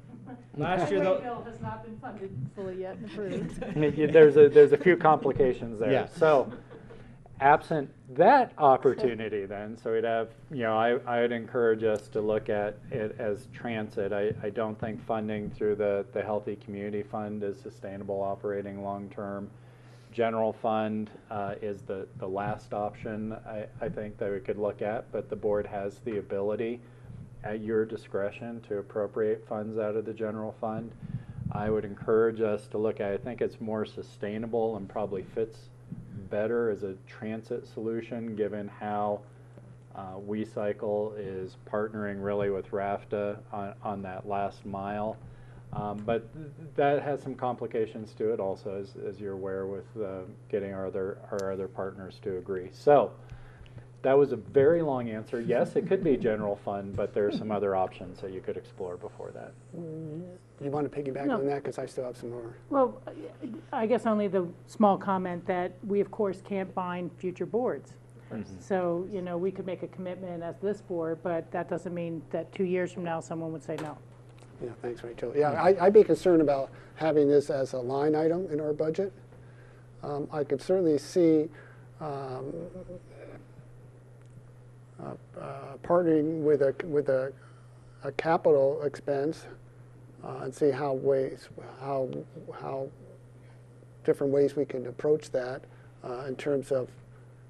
last year, Highway the, bill has not been funded fully yet and approved. There's a few complications there. Yeah. So, absent that opportunity then, so we'd have, I would encourage us to look at it as transit. I don't think funding through the Healthy Community Fund is sustainable operating long-term. General fund is the last option I think that we could look at, but the board has the ability at your discretion to appropriate funds out of the general fund. I would encourage us to look at, I think it's more sustainable and probably fits better as a transit solution given how WeCycle is partnering really with RAFTA on that last mile. But that has some complications to it also, as you're aware, with getting our other partners to agree. So that was a very long answer. Yes, it could be general fund, but there are some other options that you could explore before that. You want to piggyback No. on that? Because I still have some more. Well, I guess only the small comment that we, of course, can't bind future boards. So, we could make a commitment as this board, but that doesn't mean that 2 years from now, someone would say no. Yeah, thanks, Rachel. Yeah, I'd be concerned about having this as a line item in our budget. I could certainly see partnering with a capital expense and see how different ways we can approach that in terms of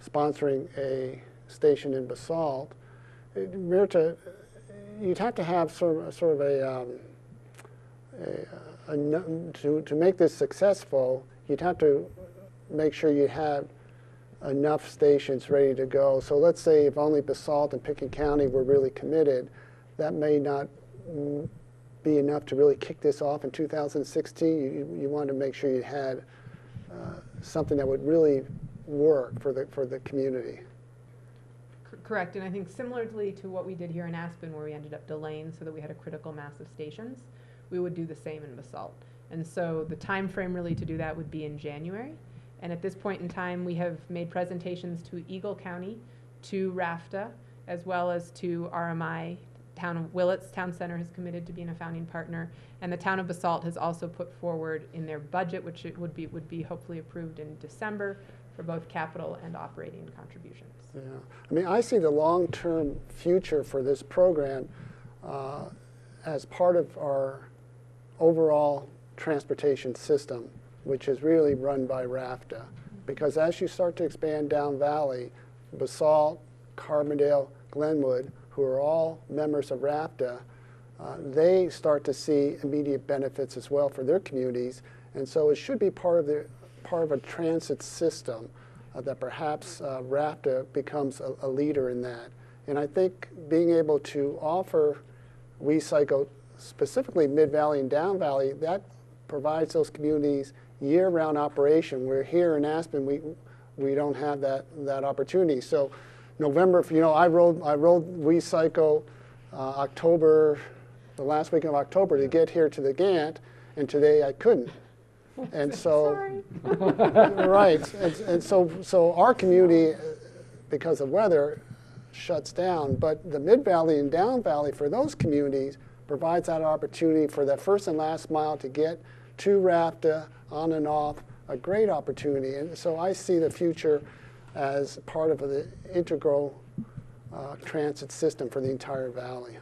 sponsoring a station in Basalt. Mirta, you'd have to have sort of to make this successful, you'd have to make sure you had enough stations ready to go. So let's say if only Basalt and PitkinCounty were really committed, that may not be enough to really kick this off in 2016. You want to make sure you had something that would really work for the community. Correct, and I think similarly to what we did here in Aspen, where we ended up delaying so that we had a critical mass of stations, we would do the same in Basalt. And so the time frame really to do that would be in January. And at this point in time, we have made presentations to Eagle County, to RAFTA, as well as to RMI. Town of Willits Town Center has committed to being a founding partner, and the town of Basalt has also put forward in their budget, which it would be hopefully approved in December, for both capital and operating contributions. Yeah, I mean, I see the long-term future for this program as part of our overall transportation system, which is really run by RAFTA. Because as you start to expand down valley, Basalt, Carbondale, Glenwood, who are all members of RAFTA, they start to see immediate benefits as well for their communities. And so it should be part of a transit system that perhaps RAFTA becomes a leader in that. And I think being able to offer WeCycle, specifically Mid-Valley and Down Valley, that provides those communities year-round operation, where here in Aspen we don't have that opportunity. So November, I rode WeCycle the last week of October to get here to the Gantt, and today I couldn't. And so, right, and so our community, because of weather, shuts down. But the Mid-Valley and Down Valley, for those communities, provides that opportunity for that first and last mile to get to RAFTA, on and off, a great opportunity. And so I see the future as part of the integral transit system for the entire valley.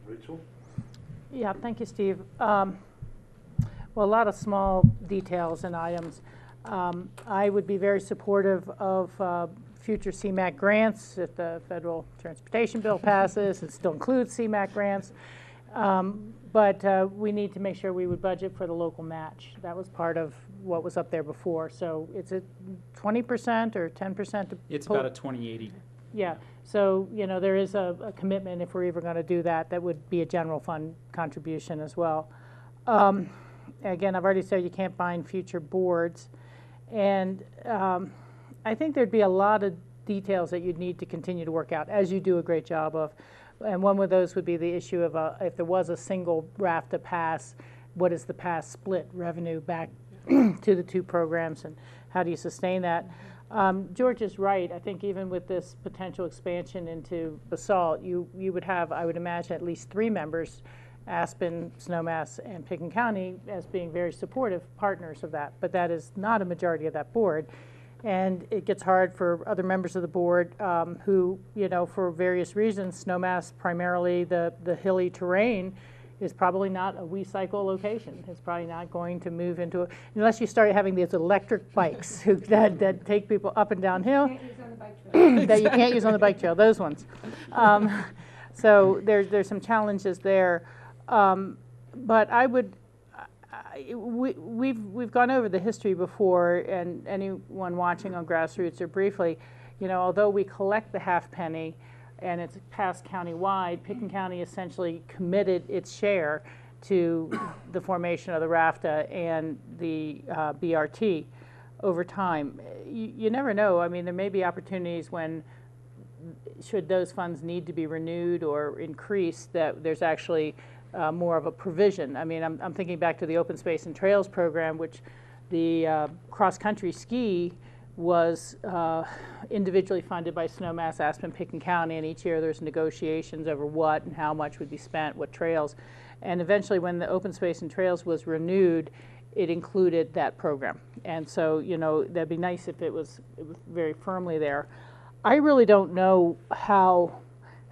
Rachel? Yeah, thank you, Steve. Well, a lot of small details and items. I would be very supportive of future CMAQ grants if the federal transportation bill passes. It still includes CMAQ grants. But we need to make sure we would budget for the local match. That was part of what was up there before. So it's a 20% or 10%? it's about a 20/80. Yeah, so, there is a commitment if we're even going to do that. That would be a general fund contribution as well. Again, I've already said you can't bind future boards. And I think there'd be a lot of details that you'd need to continue to work out, as you do a great job of. And one of those would be the issue of if there was a single RAFTA pass, what is the pass split revenue back to the two programs, and how do you sustain that? George is right. I think even with this potential expansion into Basalt, you would have, I would imagine, at least 3 members, Aspen, Snowmass, and Pitkin County, as being very supportive partners of that. But that is not a majority of that board. And it gets hard for other members of the board who, for various reasons, Snowmass, primarily the hilly terrain, is probably not a WeCycle location. It's probably not going to move into unless you start having these electric bikes that take people up and down hill. That you can't use on the bike trail, those ones. So there's some challenges there. But I would, we've gone over the history before, and anyone watching on Grassroots or briefly, although we collect the half penny and it's passed county-wide, Pitkin County essentially committed its share to the formation of the RAFTA and the BRT over time. You never know. I mean, there may be opportunities when, should those funds need to be renewed or increased, that there's actually more of a provision. I mean, I'm thinking back to the Open Space and Trails program, which the cross-country ski was individually funded by Snowmass, Aspen, Pitkin County, and each year there's negotiations over what and how much would be spent, what trails. And eventually when the Open Space and Trails was renewed, it included that program. And so, that'd be nice if it was very firmly there. I really don't know how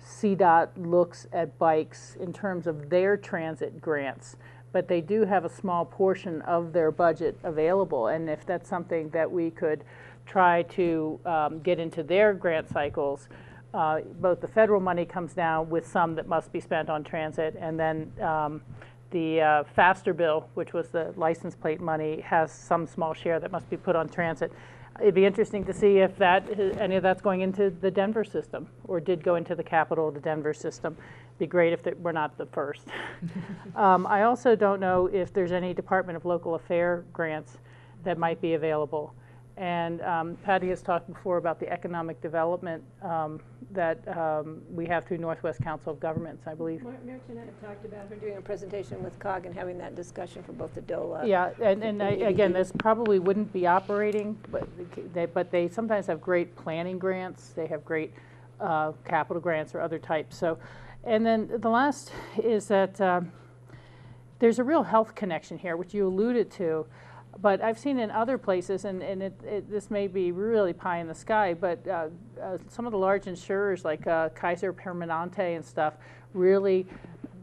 CDOT looks at bikes in terms of their transit grants, but they do have a small portion of their budget available. And if that's something that we could try to get into their grant cycles, both the federal money comes down with some that must be spent on transit, and then the FASTER bill, which was the license plate money, has some small share that must be put on transit. It'd be interesting to see if any of that's going into the Denver system, or did go into the capital of the Denver system. It'd be great if we're not the first. I also don't know if there's any Department of Local Affairs grants that might be available. And Patty has talked before about the economic development that we have through Northwest Council of Governments, I believe. Mary and I have talked about her doing a presentation with COG and having that discussion for both the DOLA. Yeah, and again, this probably wouldn't be operating, but they sometimes have great planning grants. They have great capital grants or other types. So, and then the last is that there's a real health connection here, which you alluded to. But I've seen in other places, and this may be really pie in the sky, but some of the large insurers like Kaiser Permanente and stuff really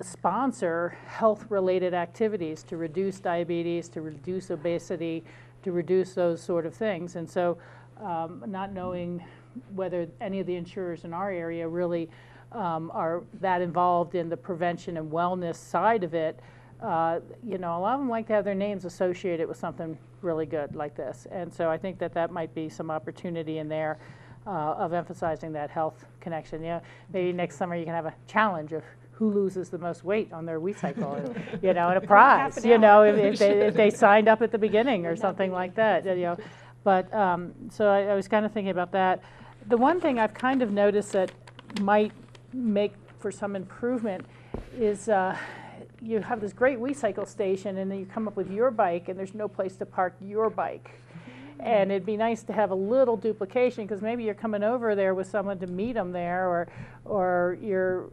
sponsor health-related activities to reduce diabetes, to reduce obesity, to reduce those sort of things. And so not knowing whether any of the insurers in our area really are that involved in the prevention and wellness side of it, a lot of them like to have their names associated with something really good like this. And so I think that might be some opportunity in there of emphasizing that health connection. Maybe next summer you can have a challenge of who loses the most weight on their WeCycle, and a prize, if they signed up at the beginning or something like that, But so I was kind of thinking about that. The one thing I've kind of noticed that might make for some improvement is you have this great WeCycle station, and then you come up with your bike, and there's no place to park your bike. And it'd be nice to have a little duplication, because maybe you're coming over there with someone to meet them there, or you're,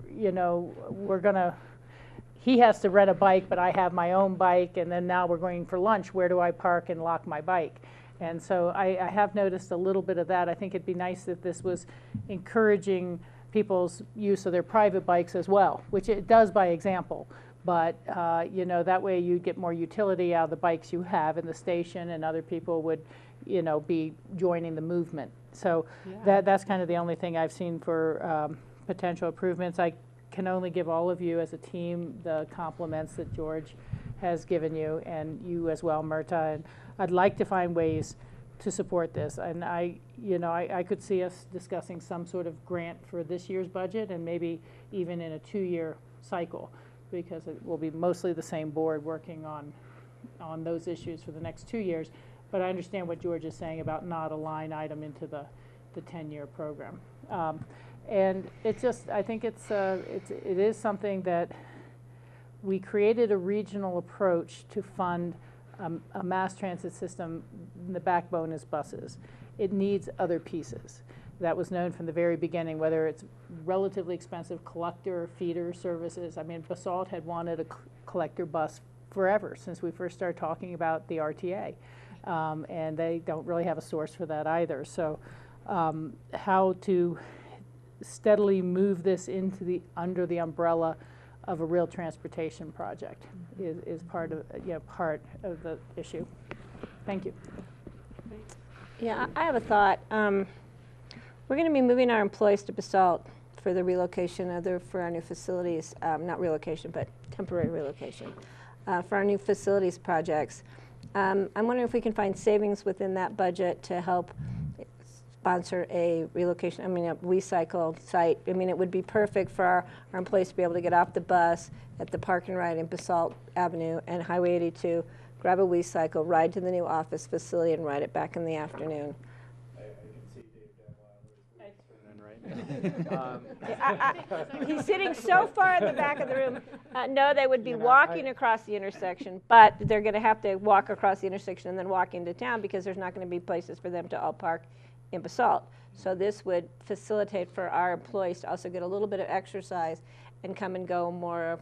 he has to rent a bike, but I have my own bike, and then now we're going for lunch. Where do I park and lock my bike? And so I have noticed a little bit of that. I think it'd be nice if this was encouraging people's use of their private bikes as well, which it does by example. But, that way you get more utility out of the bikes you have in the station, and other people would, be joining the movement. So that's kind of the only thing I've seen for potential improvements. I can only give all of you as a team the compliments that George has given you, and you as well, Myrta. And I'd like to find ways to support this. And I could see us discussing some sort of grant for this year's budget, and maybe even in a 2-year cycle, because it will be mostly the same board working on those issues for the next 2 years. But I understand what George is saying about not a line item into the 10-year program. And it's just, I think it is something that we created a regional approach to fund a mass transit system. The backbone is buses. it needs other pieces. That was known from the very beginning, whether it's relatively expensive collector, feeder services. I mean, Basalt had wanted a collector bus forever, since we first started talking about the RTA. And they don't really have a source for that either. So how to steadily move this into under the umbrella of a real transportation project is part of the issue. Thank you. Yeah, I have a thought. We're going to be moving our employees to Basalt for the relocation for our new facilities, not relocation, but temporary relocation, for our new facilities projects. I'm wondering if we can find savings within that budget to help sponsor a relocation, a recycle site. I mean, it would be perfect for our employees to be able to get off the bus at the park and ride in Basalt Avenue and Highway 82, grab a recycle, ride to the new office facility, and ride it back in the afternoon. He's sitting so far in the back of the room. No, they would be walking across the intersection, but they're going to have to walk across the intersection and then walk into town because there's not going to be places for them to all park in Basalt. So this would facilitate for our employees to also get a little bit of exercise and come and go more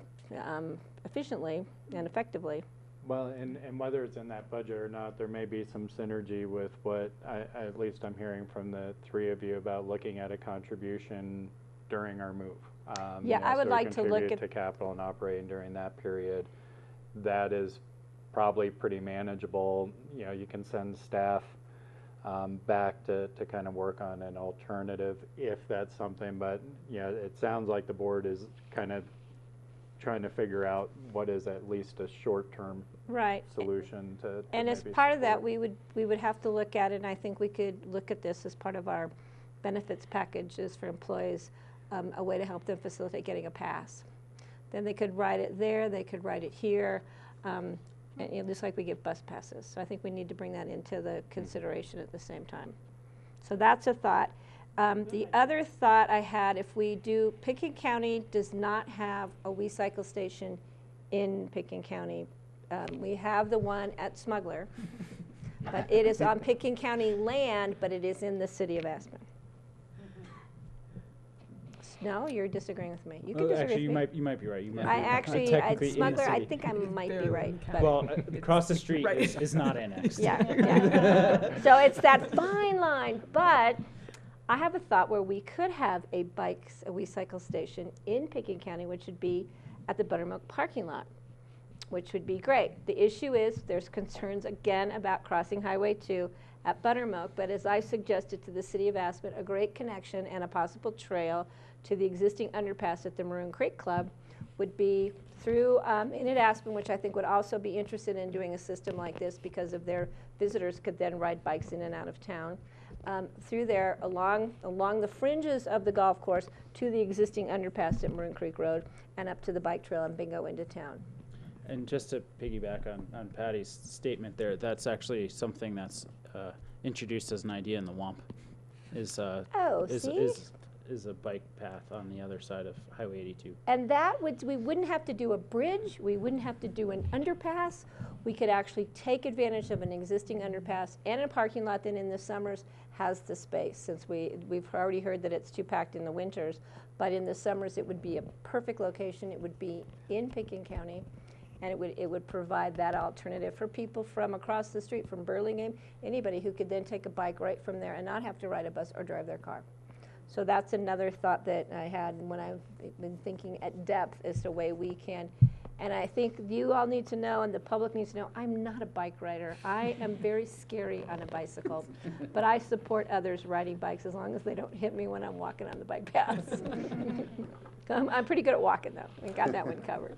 efficiently and effectively. Well, and whether it's in that budget or not, there may be some synergy with what at least I'm hearing from the three of you about looking at a contribution during our move. Yeah, I would like to look at to capital and operating during that period. That is probably pretty manageable. You know, you can send staff back to kind of work on an alternative if that's something. But you know, it sounds like the board is kind of trying to figure out what is at least a short-term solution to and as part of that, we would have to look at it, and I think we could look at this as part of our benefits packages for employees, a way to help them facilitate getting a pass. Then they could ride it there, they could ride it here, and, you know, just like we give bus passes. So I think we need to bring that into the consideration at the same time. So that's a thought. The other thought I had, if we do, Pitkin County does not have a recycle station in Pitkin County. We have the one at Smuggler, but it is on Pitkin County land, but it is in the city of Aspen. No, you're disagreeing with me. You can disagree actually, with me. you might be right. You might I be actually, at Smuggler, I think I might be right. But well, across the street is not annexed. Yeah. So it's that fine line, but I have a thought where we could have a recycle station in Pitkin County, which would be at the Buttermilk parking lot, which would be great. The issue is there's concerns again about crossing Highway 2 at Buttermilk, but as I suggested to the city of Aspen, a great connection and a possible trail to the existing underpass at the Maroon Creek Club would be through in at Aspen, which I think would also be interested in doing a system like this because of their visitors could then ride bikes in and out of town. Through there, along the fringes of the golf course to the existing underpass at Maroon Creek Road and up to the bike trail and bingo into town. And just to piggyback on Patty's statement there, that's actually something that's introduced as an idea in the WOMP. Is a bike path on the other side of Highway 82. And that we wouldn't have to do a bridge, we wouldn't have to do an underpass. We could actually take advantage of an existing underpass and a parking lot that in the summers has the space, since we've already heard that it's too packed in the winters, but in the summers it would be a perfect location. It would be in Pitkin County, and it would provide that alternative for people from across the street, from Burlingame, anybody who could then take a bike right from there and not have to ride a bus or drive their car. So that's another thought that I had when I've been thinking at depth as to a way we can. And I think you all need to know, and the public needs to know, I'm not a bike rider. I am very scary on a bicycle, but I support others riding bikes as long as they don't hit me when I'm walking on the bike paths. I'm pretty good at walking, though. We got that one covered.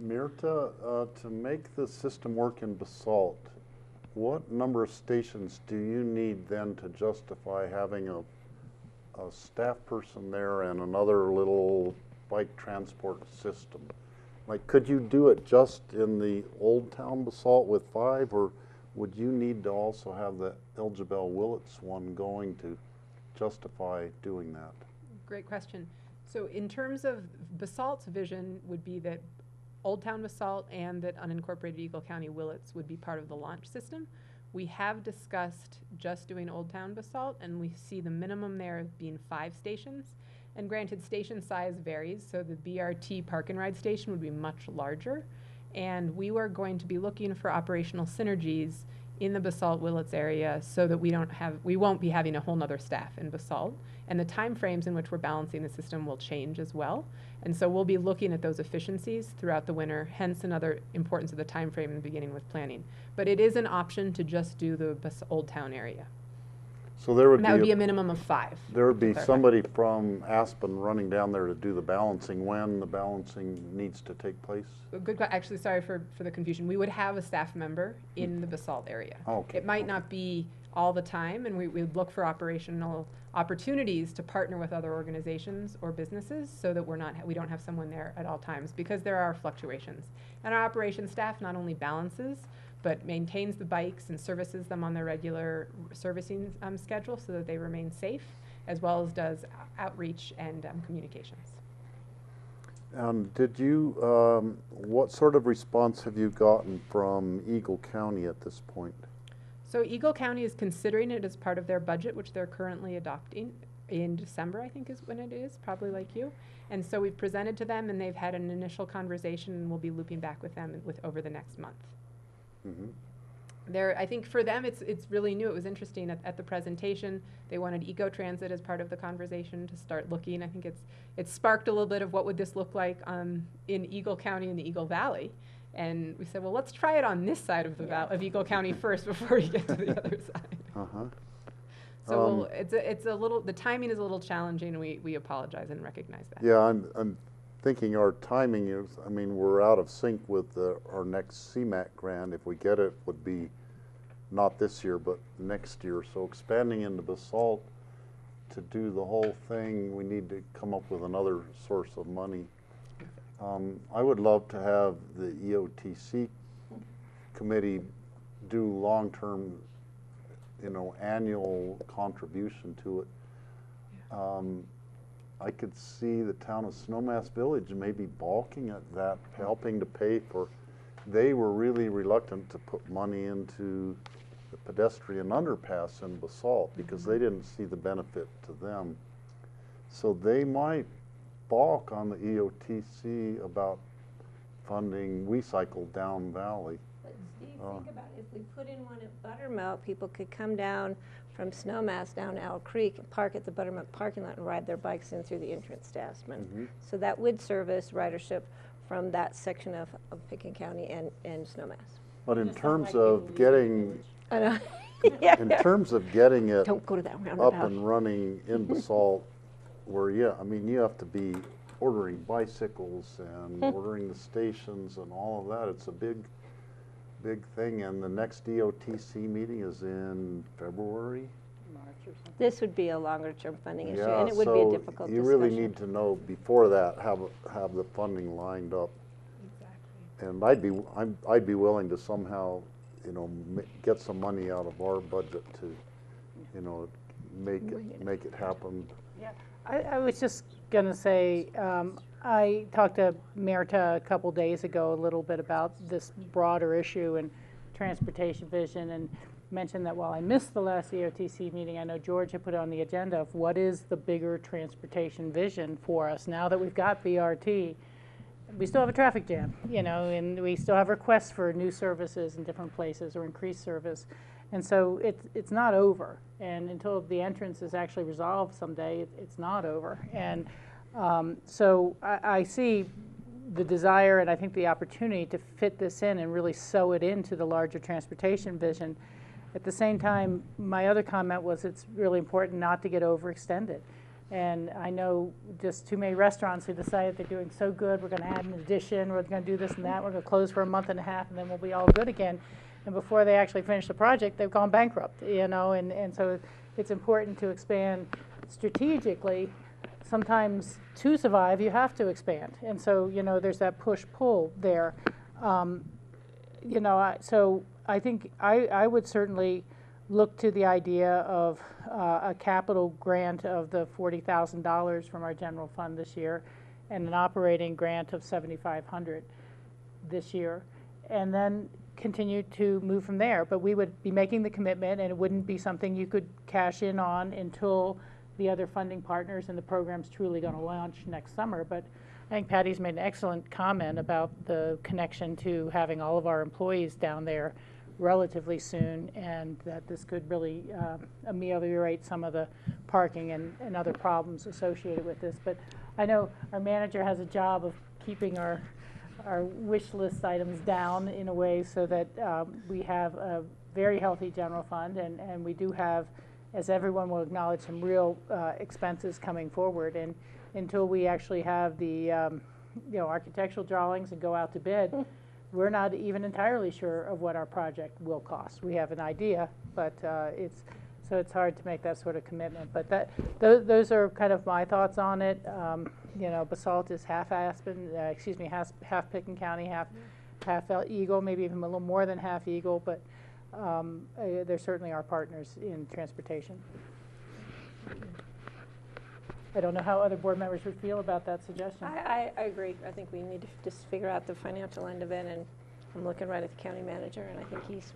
Mirta, to make the system work in Basalt, what number of stations do you need then to justify having a staff person there and another little bike transport system? Like, could you do it just in the Old Town Basalt with 5, or would you need to also have the Elgibel Willits one going to justify doing that? Great question. So in terms of Basalt's vision would be that Old Town Basalt and that unincorporated Eagle County Willits would be part of the launch system. We have discussed just doing Old Town Basalt, and we see the minimum there as being 5 stations. And granted, station size varies, so the BRT park and ride station would be much larger. And we were going to be looking for operational synergies in the Basalt Willits area so that we won't be having a whole nother staff in Basalt. And the timeframes in which we're balancing the system will change as well. And so we'll be looking at those efficiencies throughout the winter, hence another importance of the timeframe in the beginning with planning. But it is an option to just do the Old Town area. So there would And that would be a minimum of 5. There would be to clarify. somebody from Aspen running down there to do the balancing when the balancing needs to take place? Actually, sorry for the confusion. We would have a staff member in the Basalt area. Okay, It might not be all the time, and we would look for operational opportunities to partner with other organizations or businesses so that we don't have someone there at all times, because there are fluctuations. And our operations staff not only balances, but maintains the bikes and services them on their regular servicing schedule so that they remain safe, as well as does outreach and communications. Did you, what sort of response have you gotten from Eagle County at this point? So Eagle County is considering it as part of their budget, which they're currently adopting in December, I think is when it is, probably like you. And so we've presented to them, and they've had an initial conversation, and we'll be looping back with them over the next month. I think for them, it's really new. It was interesting at the presentation. They wanted eco-transit as part of the conversation to start looking. I think it's sparked a little bit of what would this look like in Eagle County and the Eagle Valley. And we said, well, let's try it on this side of of Eagle County first before we get to the other side. So it's a little, the timing is a little challenging, and we apologize and recognize that. Yeah, I'm thinking our timing is, I mean, we're out of sync with our next CMAQ grant. If we get it, would be not this year, but next year. So expanding into Basalt to do the whole thing, we need to come up with another source of money. I would love to have the EOTC committee do long-term, annual contribution to it. I could see the town of Snowmass Village maybe balking at that, helping to pay for. They were really reluctant to put money into the pedestrian underpass in Basalt because they didn't see the benefit to them. So they might balk on the EOTC about funding WeCycle down valley. But Steve, think about it. If we put in one at Buttermilk, people could come down from Snowmass down to Owl Creek and park at the Buttermilk parking lot and ride their bikes in through the entrance to Aspen. So that would service ridership from that section of PitkinCounty and Snowmass. But in terms of getting, I know. in terms of getting it Don't go to that up roundabout. and running in Basalt, where, I mean, you have to be ordering bicycles and ordering the stations and all of that. It's a big thing. And the next DOTC meeting is in February. March or something. This would be a longer term funding issue, Yeah, and it would be a difficult you discussion. really need to know before that, have the funding lined up. Exactly. And I'd be willing to somehow, get some money out of our budget to, make it happen. Yeah, I was just going to say, I talked to Merita a couple days ago a little bit about this broader issue and transportation vision, and mentioned that while I missed the last EOTC meeting, I know George had put on the agenda of what is the bigger transportation vision for us now that we've got BRT. We still have a traffic jam, and we still have requests for new services in different places or increased service. And so it's not over. And until the entrance is actually resolved someday, it's not over. And so I see the desire and I think the opportunity to fit this in and really sew it into the larger transportation vision. At the same time, my other comment was it's really important not to get overextended. And I know just too many restaurants who decided they're doing so good, we're going to add an addition, we're going to do this and that, we're going to close for a month and a half, and then we'll be all good again. And before they actually finish the project, they've gone bankrupt, and so it's important to expand strategically. Sometimes to survive, you have to expand. And so, there's that push-pull there. So I think I would certainly look to the idea of a capital grant of the $40,000 from our general fund this year and an operating grant of $7,500 this year. And then continue to move from there. But we would be making the commitment, and it wouldn't be something you could cash in on until the other funding partners and the program's truly going to launch next summer. But I think Patty's made an excellent comment about the connection to having all of our employees down there relatively soon, and that this could really ameliorate some of the parking and other problems associated with this. But I know our manager has a job of keeping our wish list items down in a way so that we have a very healthy general fund, and we do have, as everyone will acknowledge, some real expenses coming forward. And until we actually have the architectural drawings and go out to bid, we're not even entirely sure of what our project will cost. We have an idea, but it's hard to make that sort of commitment. But those are kind of my thoughts on it. Basalt is half Aspen, half PitkinCounty, half Eagle, maybe even a little more than half Eagle, but they're certainly our partners in transportation. I don't know how other board members would feel about that suggestion. I agree. I think we need to just figure out the financial end of it, and I'm looking right at the county manager, and I think he's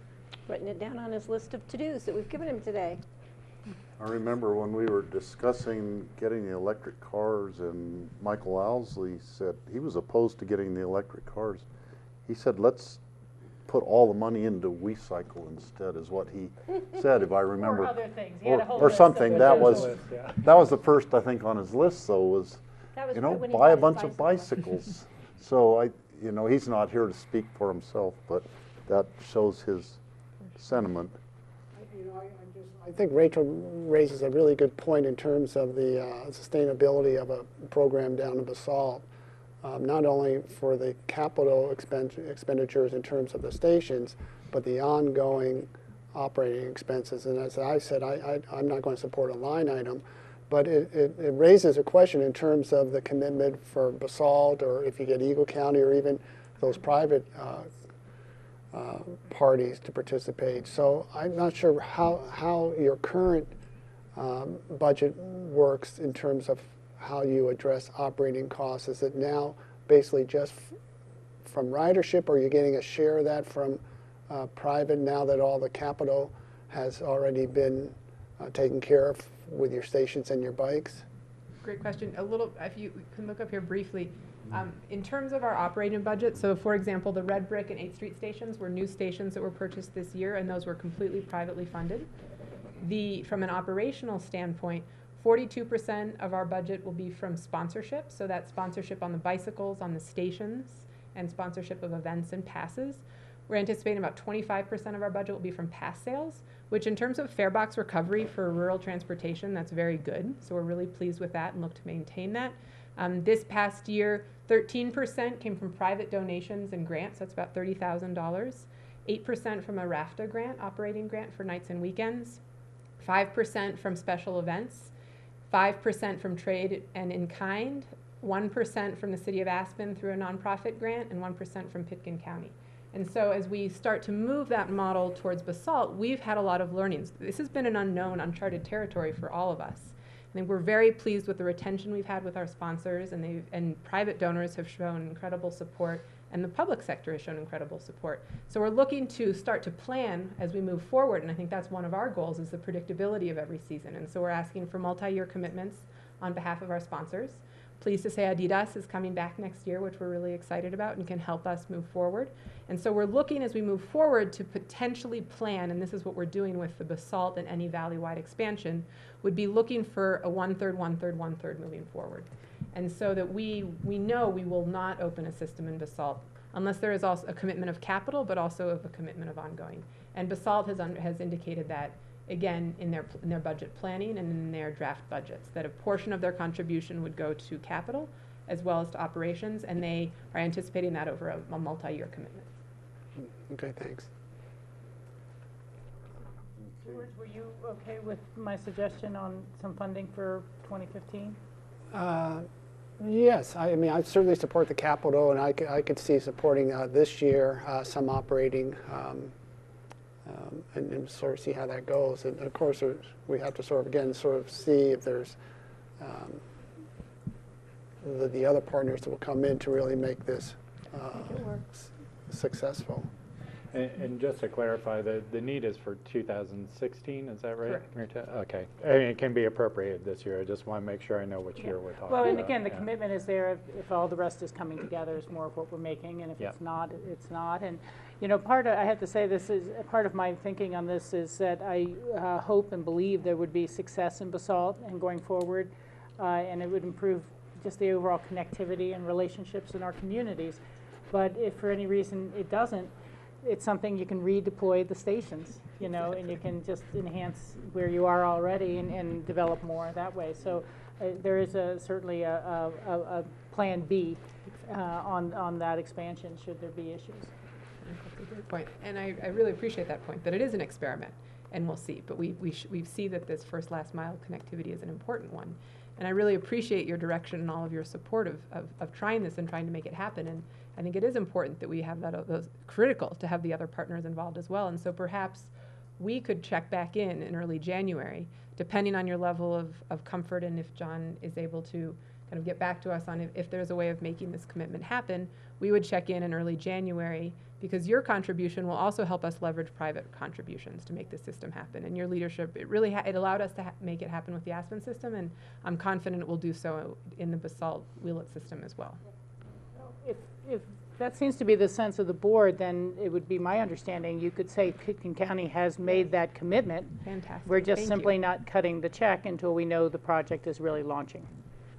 written it down on his list of to-dos that we've given him today. I remember when we were discussing getting the electric cars, and Michael Owsley said he was opposed to getting the electric cars. He said, let's put all the money into WeCycle instead, is what he said, if I remember. Or other things. He had a whole or list something. of That those. was the first, I think, on his list, though, was when he buy a bought his bunch of bicycles. So he's not here to speak for himself, but that shows his sentiment. I think Rachel raises a really good point in terms of the sustainability of a program down in Basalt. Not only for the capital expenditures in terms of the stations, but the ongoing operating expenses. And as I said, I'm not going to support a line item, but it raises a question in terms of the commitment for Basalt, or if you get Eagle County, or even those private parties to participate. So I'm not sure how your current budget works in terms of how you address operating costs. Is it now basically just from ridership, or are you getting a share of that from private now that all the capital has already been taken care of with your stations and your bikes? Great question. If you can look up here briefly, in terms of our operating budget, so for example, the Red Brick and 8th Street stations were new stations that were purchased this year, and those were completely privately funded. From an operational standpoint, 42% of our budget will be from sponsorship, so that's sponsorship on the bicycles, on the stations, and sponsorship of events and passes. We're anticipating about 25% of our budget will be from pass sales, which in terms of fare box recovery for rural transportation, that's very good. So we're really pleased with that and look to maintain that. This past year, 13% came from private donations and grants, that's about $30,000. 8% from a RAFTA grant, operating grant for nights and weekends. 5% from special events. 5% from trade and in kind, 1% from the city of Aspen through a nonprofit grant, and 1% from PitkinCounty. And so as we start to move that model towards Basalt, we've had a lot of learnings. This has been an unknown, uncharted territory for all of us. I think we're very pleased with the retention we've had with our sponsors, and private donors have shown incredible support, and the public sector has shown incredible support. So we're looking to start to plan as we move forward, and I think that's one of our goals, is the predictability of every season. And so we're asking for multi-year commitments on behalf of our sponsors. Pleased to say Adidas is coming back next year, which we're really excited about and can help us move forward. And so we're looking as we move forward to potentially plan, and this is what we're doing with the Basalt and any valley-wide expansion, would be looking for a 1/3, 1/3, 1/3 moving forward. And so that we know we will not open a system in Basalt unless there is also a commitment of capital, but also of a commitment of ongoing. And Basalt has indicated that, again, in their budget planning and in their draft budgets, that a portion of their contribution would go to capital as well as to operations, and they are anticipating that over a multi-year commitment. Okay, thanks. George, were you okay with my suggestion on some funding for 2015? Yes, I mean, I certainly support the capital, and I could see supporting this year some operating, and sort of see how that goes. And of course, we have to sort of see if there's the other partners that will come in to really make this successful. And just to clarify, the need is for 2016, is that right? Correct. Mirta? Okay. I mean, it can be appropriated this year. I just want to make sure I know which year we're talking Well, about. and again, the Yeah. commitment is there if all the rest is coming together is more of what we're making, and if Yep. it's not, it's not. And, you know, I have to say this is, part of my thinking on this is that I hope and believe there would be success in Basalt and going forward, and it would improve just the overall connectivity and relationships in our communities. But if for any reason it doesn't, it's something you can redeploy the stations, you know, and you can just enhance where you are already and develop more that way. So there is certainly a plan B on that expansion should there be issues. That's a great point. And I really appreciate that point, that it is an experiment, and we'll see. But we see that this first last mile connectivity is an important one. And I really appreciate your direction and all of your support of trying this and trying to make it happen. And I think it is important that we have those critical to have the other partners involved as well. And so perhaps we could check back in early January, depending on your level of comfort, and if John is able to kind of get back to us on if there's a way of making this commitment happen. We would check in early January, because your contribution will also help us leverage private contributions to make this system happen. And your leadership, it really it allowed us to make it happen with the Aspen system, and I'm confident it will do so in the Basalt Wheelet system as well. If that seems to be the sense of the board, then it would be my understanding you could say Pitkin County has made that commitment. Fantastic. We're just Thank simply you. not cutting the check until we know the project is really launching.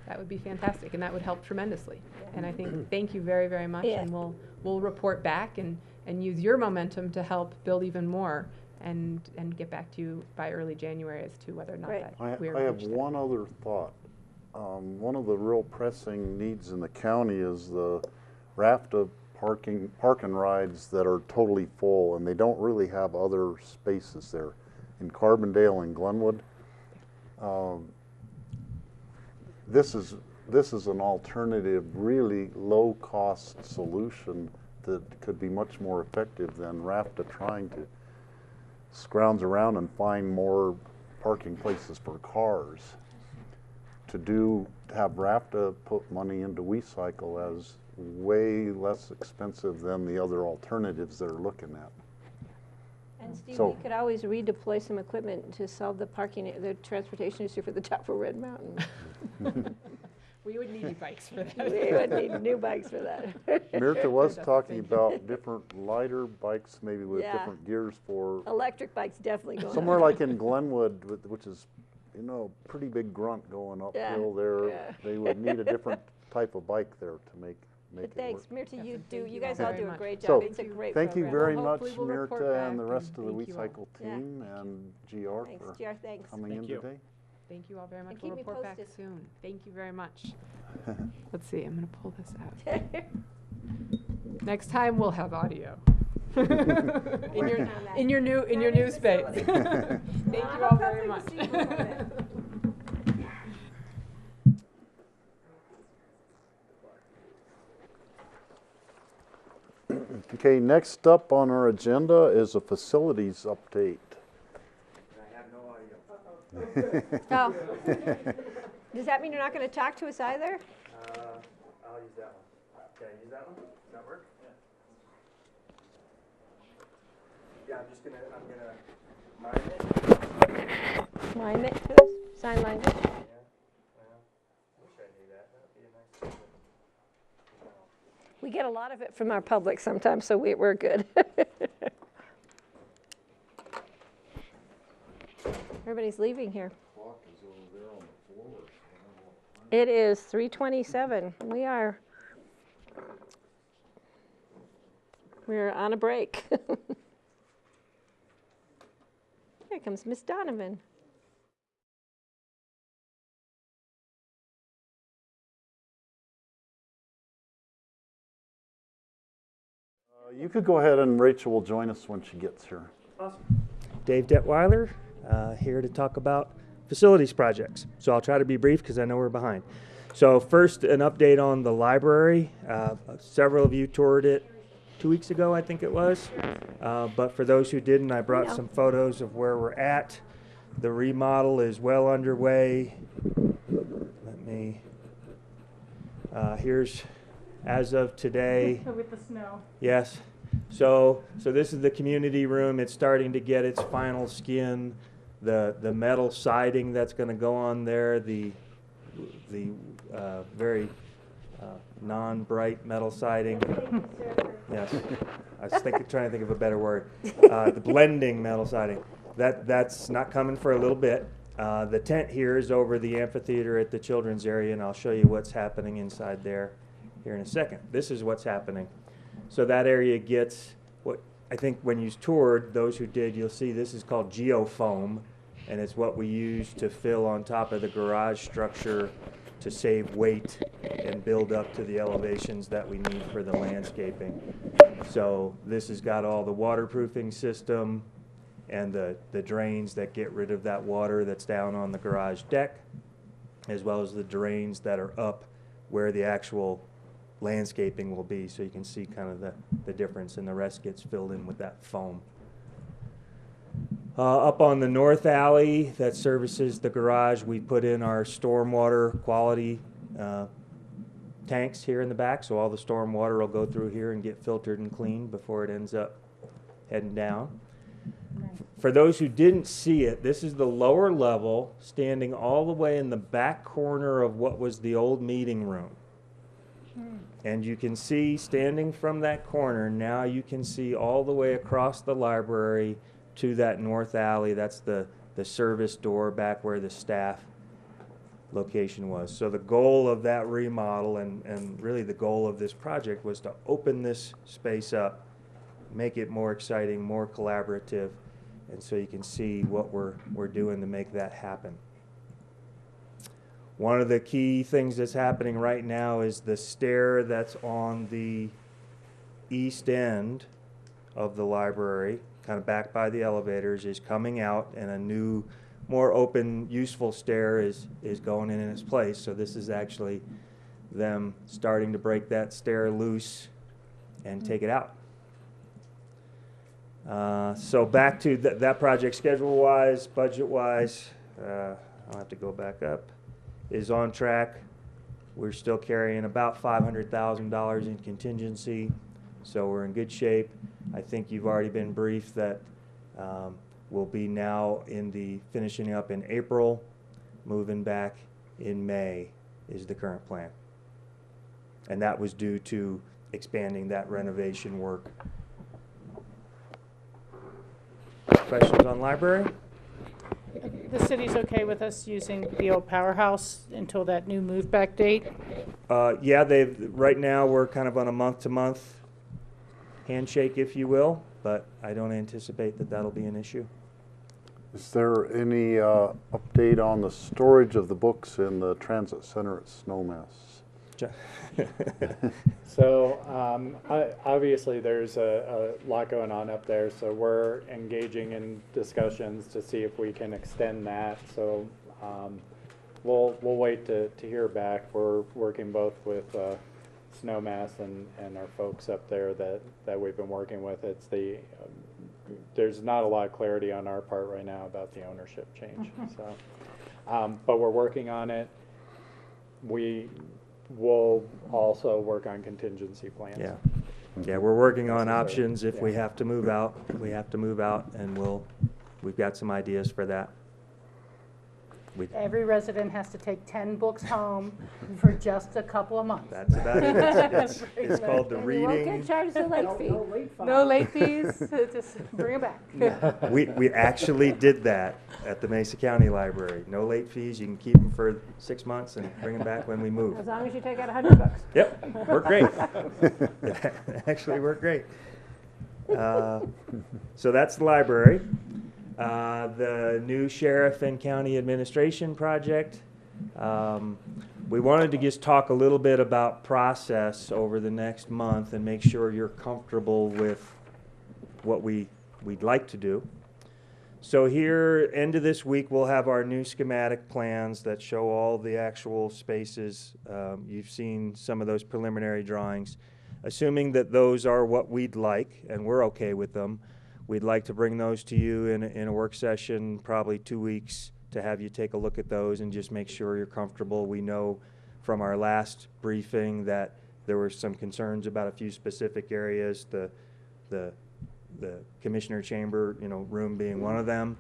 That would be fantastic, and that would help tremendously. And I think, thank you very, very much, Yeah. and we'll report back and use your momentum to help build even more and get back to you by early January as to whether or not Right. that we are I have reached there. one other thought. One of the real pressing needs in the county is the raft of park and rides that are totally full, and they don't really have other spaces there. In Carbondale and Glenwood, this is an alternative, really low-cost solution that could be much more effective than RAFTA trying to scrounge around and find more parking places for cars. To have RAFTA put money into WeCycle as way less expensive than the other alternatives they're looking at. And Steve, So- we could always redeploy some equipment to solve the transportation issue for the top of Red Mountain. We would need e-bikes for that. We would need new bikes for that. Mirta was talking about different lighter bikes, maybe with Yeah. different gears for, Electric bikes definitely going somewhere up. like in Glenwood, which is, pretty big grunt going Yeah, uphill there. yeah. They would need a different type of bike there to make But it work. thanks, Mirta, you Thank you guys all all very do a much. great So, job. It's a great Thank you program. very Well, much, hopefully we'll report Mirta, and back, the rest of the and thank you all. WeCycle Yeah. team and GR Thanks, for GR, thanks. coming in Thank you. today. Thank you all very much. And We'll keep me report back posted. soon. Thank you very much. Let's see, I'm going to pull this out. Next time we'll have audio. in your new space. Thank you all very much. Okay, next up on our agenda is a facilities update. Oh. Does that mean you're not going to talk to us either? I'll use that one. Can I use that one? Does that work? Yeah, I'm gonna mime it. Mime it to us, sign language. Yeah, well, I wish I knew that. That'd be a nice thing. We get a lot of it from our public sometimes, so we're good. Everybody's leaving here. It is 3:27. We're on a break. Here comes Miss Donovan. You could go ahead and Rachel will join us when she gets here. Awesome. Dave Detweiler, here to talk about facilities projects. So I'll try to be brief because I know we're behind. So first, an update on the library. Several of you toured it 2 weeks ago, I think it was. But for those who didn't, I brought some photos of where we're at. The remodel is well underway. Here's, as of today. With the snow. Yes. So this is the community room. It's starting to get its final skin. The metal siding that's going to go on there, the very non-bright metal siding. Yes, I was trying to think of a better word. The blending metal siding. That's not coming for a little bit. The tent here is over the amphitheater at the children's area, and I'll show you what's happening inside there here in a second. This is what's happening. So that area gets what I think when you toured, those who did, you'll see this is called geofoam, and it's what we use to fill on top of the garage structure to save weight and build up to the elevations that we need for the landscaping. So this has got all the waterproofing system and the drains that get rid of that water that's down on the garage deck, as well as the drains that are up where the actual landscaping will be, so you can see kind of the difference, and the rest gets filled in with that foam. Up on the north alley that services the garage, we put in our stormwater quality tanks here in the back, so all the storm water will go through here and get filtered and cleaned before it ends up heading down. For those who didn't see it, this is the lower level, standing all the way in the back corner of what was the old meeting room. And you can see, standing from that corner, now you can see all the way across the library to that north alley. That's the service door back where the staff location was. So the goal of that remodel, and really the goal of this project, was to open this space up, make it more exciting, more collaborative, and so you can see what we're doing to make that happen. One of the key things that's happening right now is the stair that's on the east end of the library, kind of back by the elevators, is coming out, and a new, more open, useful stair is going in its place. So this is actually them starting to break that stair loose and take it out. So back to that project, schedule-wise, budget-wise, I'll have to go back up, is on track. We're still carrying about $500,000 in contingency, so we're in good shape. I think you've already been briefed that we'll be now in the finishing up in April, moving back in May is the current plan. And that was due to expanding that renovation work. Questions on library? The city's okay with us using the old powerhouse until that new move back date? Yeah, right now we're kind of on a month-to-month handshake, if you will, but I don't anticipate that that'll be an issue. Is there any update on the storage of the books in the transit center at Snowmass? So obviously there's a lot going on up there, so we're engaging in discussions to see if we can extend that. So we'll wait to hear back. We're working both with Snowmass and our folks up there that we've been working with. It's there's not a lot of clarity on our part right now about the ownership change. So, but we're working on it. We will also work on contingency plans. Yeah, we're working on options. If we have to move out, we have to move out, and we've got some ideas for that. Every resident has to take 10 books home for just a couple of months. That's about it. It's called the reading. You won't get charged a late fee. No late fees, just bring it back. We actually did that at the Mesa County Library. No late fees. You can keep them for 6 months and bring them back when we move. As long as you take out $100. Yep, worked great. It actually worked great. So that's the library. The new sheriff and county administration project. We wanted to just talk a little bit about process over the next month and make sure you're comfortable with what we'd like to do. So here, end of this week, we'll have our new schematic plans that show all the actual spaces. You've seen some of those preliminary drawings. Assuming that those are what we'd like and we're okay with them, we'd like to bring those to you in a work session, probably 2 weeks, to have you take a look at those and just make sure you're comfortable. We know from our last briefing that there were some concerns about a few specific areas. The the commissioner chamber, room being one of them.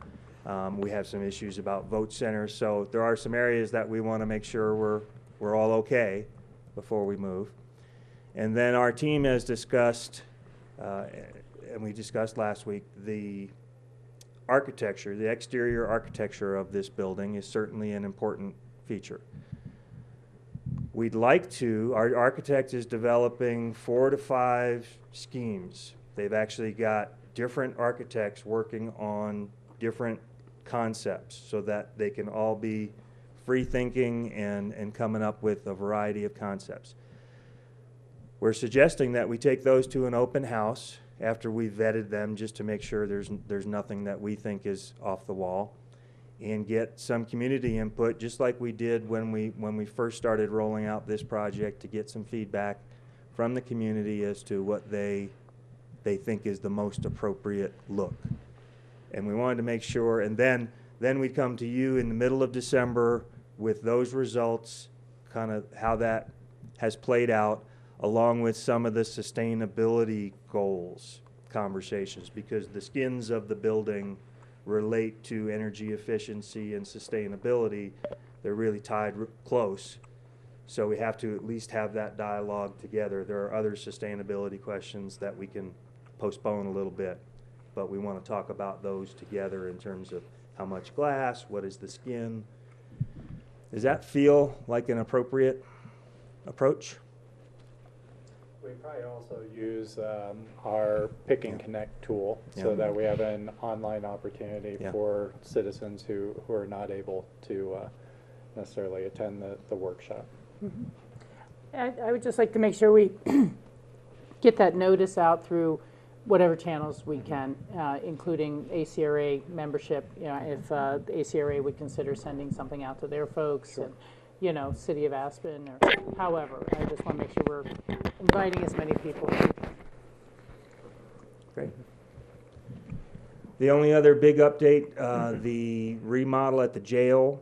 We have some issues about vote centers, so there are some areas that we want to make sure we're all okay before we move. And then our team has discussed, and we discussed last week, the architecture, the exterior architecture of this building is certainly an important feature. We'd like to, our architect is developing 4 to 5 schemes. They've actually got different architects working on different concepts so that they can all be free thinking and coming up with a variety of concepts. We're suggesting that we take those to an open house after we've vetted them, just to make sure there's nothing that we think is off the wall, and get some community input, just like we did when we first started rolling out this project, to get some feedback from the community as to what they think is the most appropriate look. And we wanted to make sure, and then we come to you in the middle of December with those results, kind of how that has played out, along with some of the sustainability goals conversations, because the skins of the building relate to energy efficiency and sustainability. They're really tied close. So we have to at least have that dialogue together. There are other sustainability questions that we can postpone a little bit, but we want to talk about those together in terms of how much glass, what is the skin. Does that feel like an appropriate approach? We probably also use our PitkinConnect tool so that we have an online opportunity for citizens who are not able to necessarily attend the workshop. Mm-hmm. I would just like to make sure we get that notice out through whatever channels we can, including ACRA membership. If the ACRA would consider sending something out to their folks, and City of Aspen, or however. I just want to make sure we're inviting as many people. Great. The only other big update, the remodel at the jail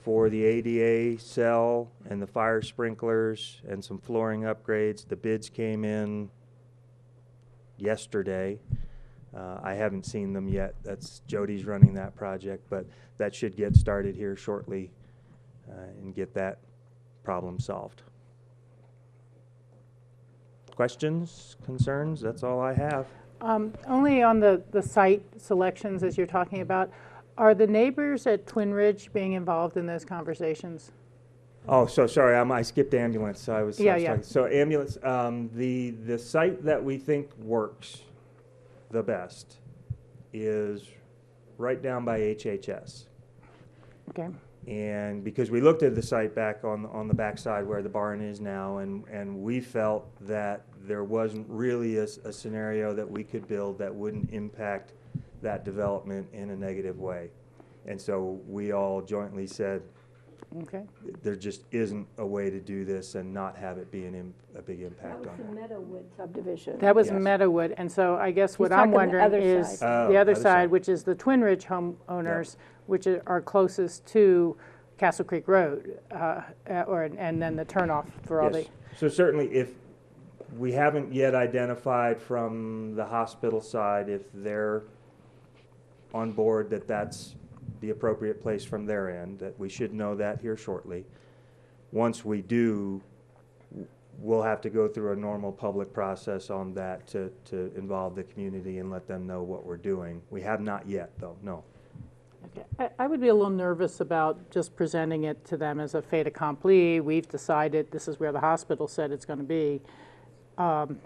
for the ADA cell and the fire sprinklers and some flooring upgrades. The bids came in yesterday. I haven't seen them yet. That's Jody's running that project, but that should get started here shortly and get that problem solved. Questions, concerns? That's all I have. Only on the site selections, as you're talking about, are the neighbors at Twin Ridge being involved in those conversations? Oh, so sorry, I skipped ambulance. So I was talking. So ambulance, the site that we think works the best is right down by HHS. Okay. And because we looked at the site back on the backside where the barn is now, and we felt that there wasn't really a scenario that we could build that wouldn't impact that development in a negative way. And so we all jointly said, okay, there just isn't a way to do this and not have it be a big impact on it. That was the Meadowwood subdivision. That was Meadowwood, and so I guess what I'm wondering is the other side, which is the Twin Ridge homeowners, which are closest to Castle Creek Road, and then the turnoff for all the. So certainly, if we haven't yet identified from the hospital side if they're on board that that's the appropriate place from their end, that we should know that here shortly. Once we do, we'll have to go through a normal public process on that to involve the community and let them know what we're doing. We have not yet, though, no. Okay. I would be a little nervous about just presenting it to them as a fait accompli. We've decided this is where the hospital said it's going to be. And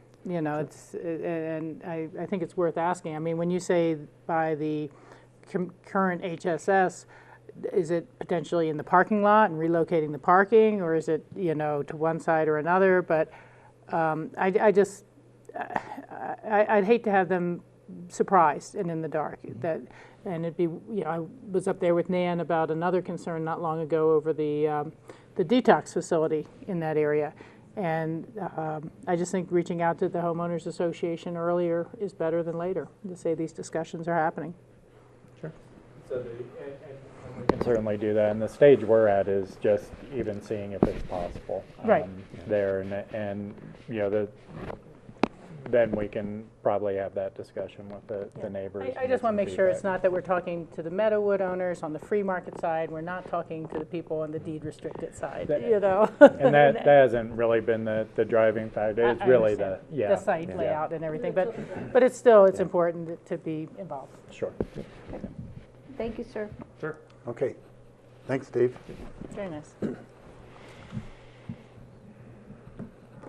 I think it's worth asking. I mean, when you say by the current HSS, is it potentially in the parking lot and relocating the parking, or is it, to one side or another? But I'd hate to have them surprised and in the dark. And it'd be, I was up there with Nan about another concern not long ago over the detox facility in that area. And I just think reaching out to the homeowners association earlier is better than later to say these discussions are happening. Sure. So and we can certainly do that. And the stage we're at is just even seeing if it's possible. Right. There and then we can probably have that discussion with the neighbors. I and just get want to some make sure it's feedback. not that we're talking to the Meadowwood owners on the free market side, we're not talking to the people on the deed restricted side, you know? And that hasn't really been the driving factor. It's I really understand. the site yeah. layout and everything, but it's still, it's important to be involved. Sure. Thank you, sir. Sure. Okay, thanks, Dave. Very nice.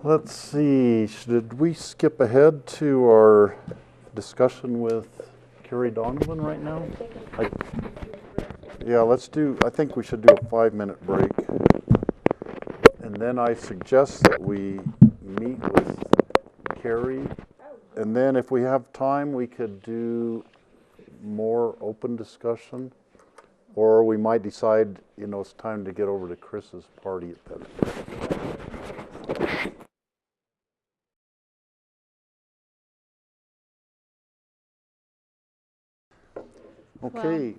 Let's see, did we skip ahead to our discussion with Carrie Donovan right now? Yeah, I think we should do a 5-minute break. And then I suggest that we meet with Carrie. And then if we have time, we could do more open discussion. Or we might decide, it's time to get over to Chris's party at that. Okay,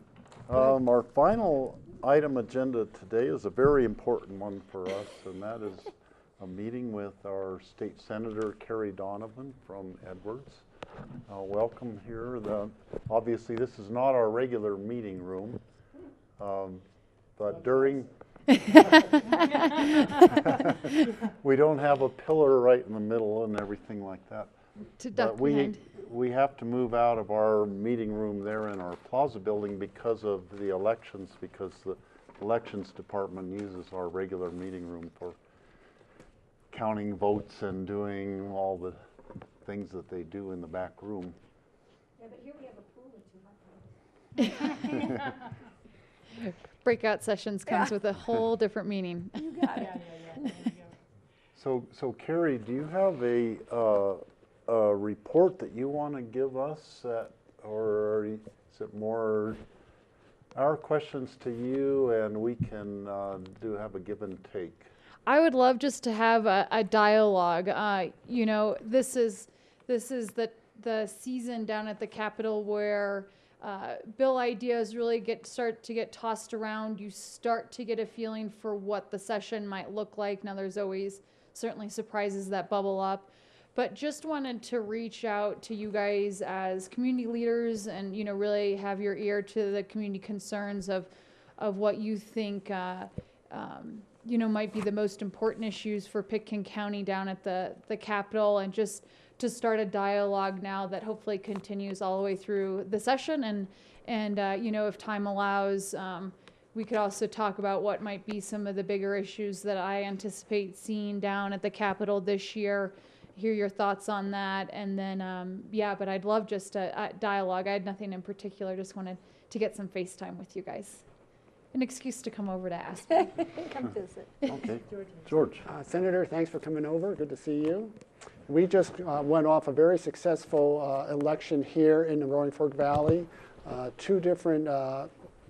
our final item agenda today is a very important one for us, and that is a meeting with our state senator, Carrie Donovan from Edwards. Welcome here. Obviously, this is not our regular meeting room, but during... we don't have a pillar right in the middle and everything like that. To duck But behind. we have to move out of our meeting room there in our plaza building because of the elections, because the elections department uses our regular meeting room for counting votes and doing all the things that they do in the back room. Yeah, but here we have a pool with 2 hot tubs. Breakout sessions comes with a whole different meaning. You got it. So Carrie, do you have a report that you want to give us, or is it more our questions to you, and we can have a give and take? I would love just to have a dialogue. This is the season down at the Capitol where bill ideas really start to get tossed around. You start to get a feeling for what the session might look like. Now, there's always certainly surprises that bubble up, but just wanted to reach out to you guys as community leaders and, really have your ear to the community concerns of what you think, might be the most important issues for Pitkin County down at the Capitol, and just to start a dialogue now that hopefully continues all the way through the session. And if time allows, we could also talk about what might be some of the bigger issues that I anticipate seeing down at the Capitol this year. Hear your thoughts on that. And then, but I'd love just a dialogue. I had nothing in particular, just wanted to get some FaceTime with you guys. An excuse to come over to Aspen. Come visit. Okay, George. Senator, thanks for coming over. Good to see you. We just went off a very successful election here in the Roaring Fork Valley. 2 different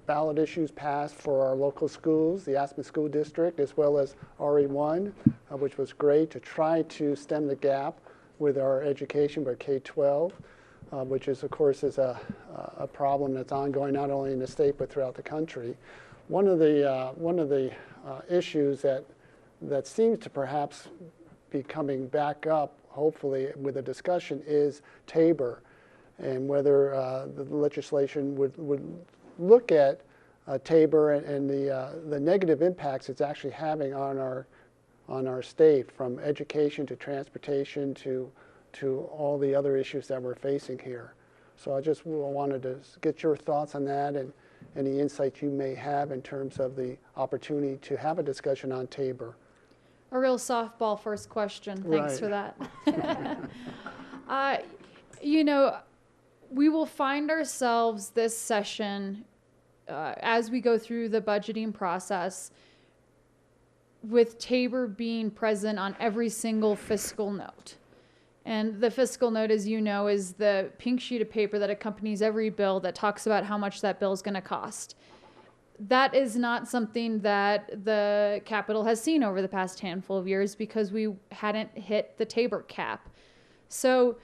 ballot issues passed for our local schools, the Aspen School District, as well as RE1, which was great to try to stem the gap with our education by K-12, which is, of course, is a problem that's ongoing not only in the state but throughout the country. One of the issues that seems to perhaps be coming back up, hopefully, with a discussion is Tabor, and whether the legislation would look at Tabor and the negative impacts it's actually having on our state, from education to transportation to all the other issues that we're facing here. So I just wanted to get your thoughts on that and any insights you may have in terms of the opportunity to have a discussion on Tabor. A real softball first question. Thanks for that. We will find ourselves this session as we go through the budgeting process with Tabor being present on every single fiscal note. And the fiscal note, as you know, is the pink sheet of paper that accompanies every bill that talks about how much that bill is going to cost. That is not something that the Capitol has seen over the past handful of years because we hadn't hit the Tabor cap. So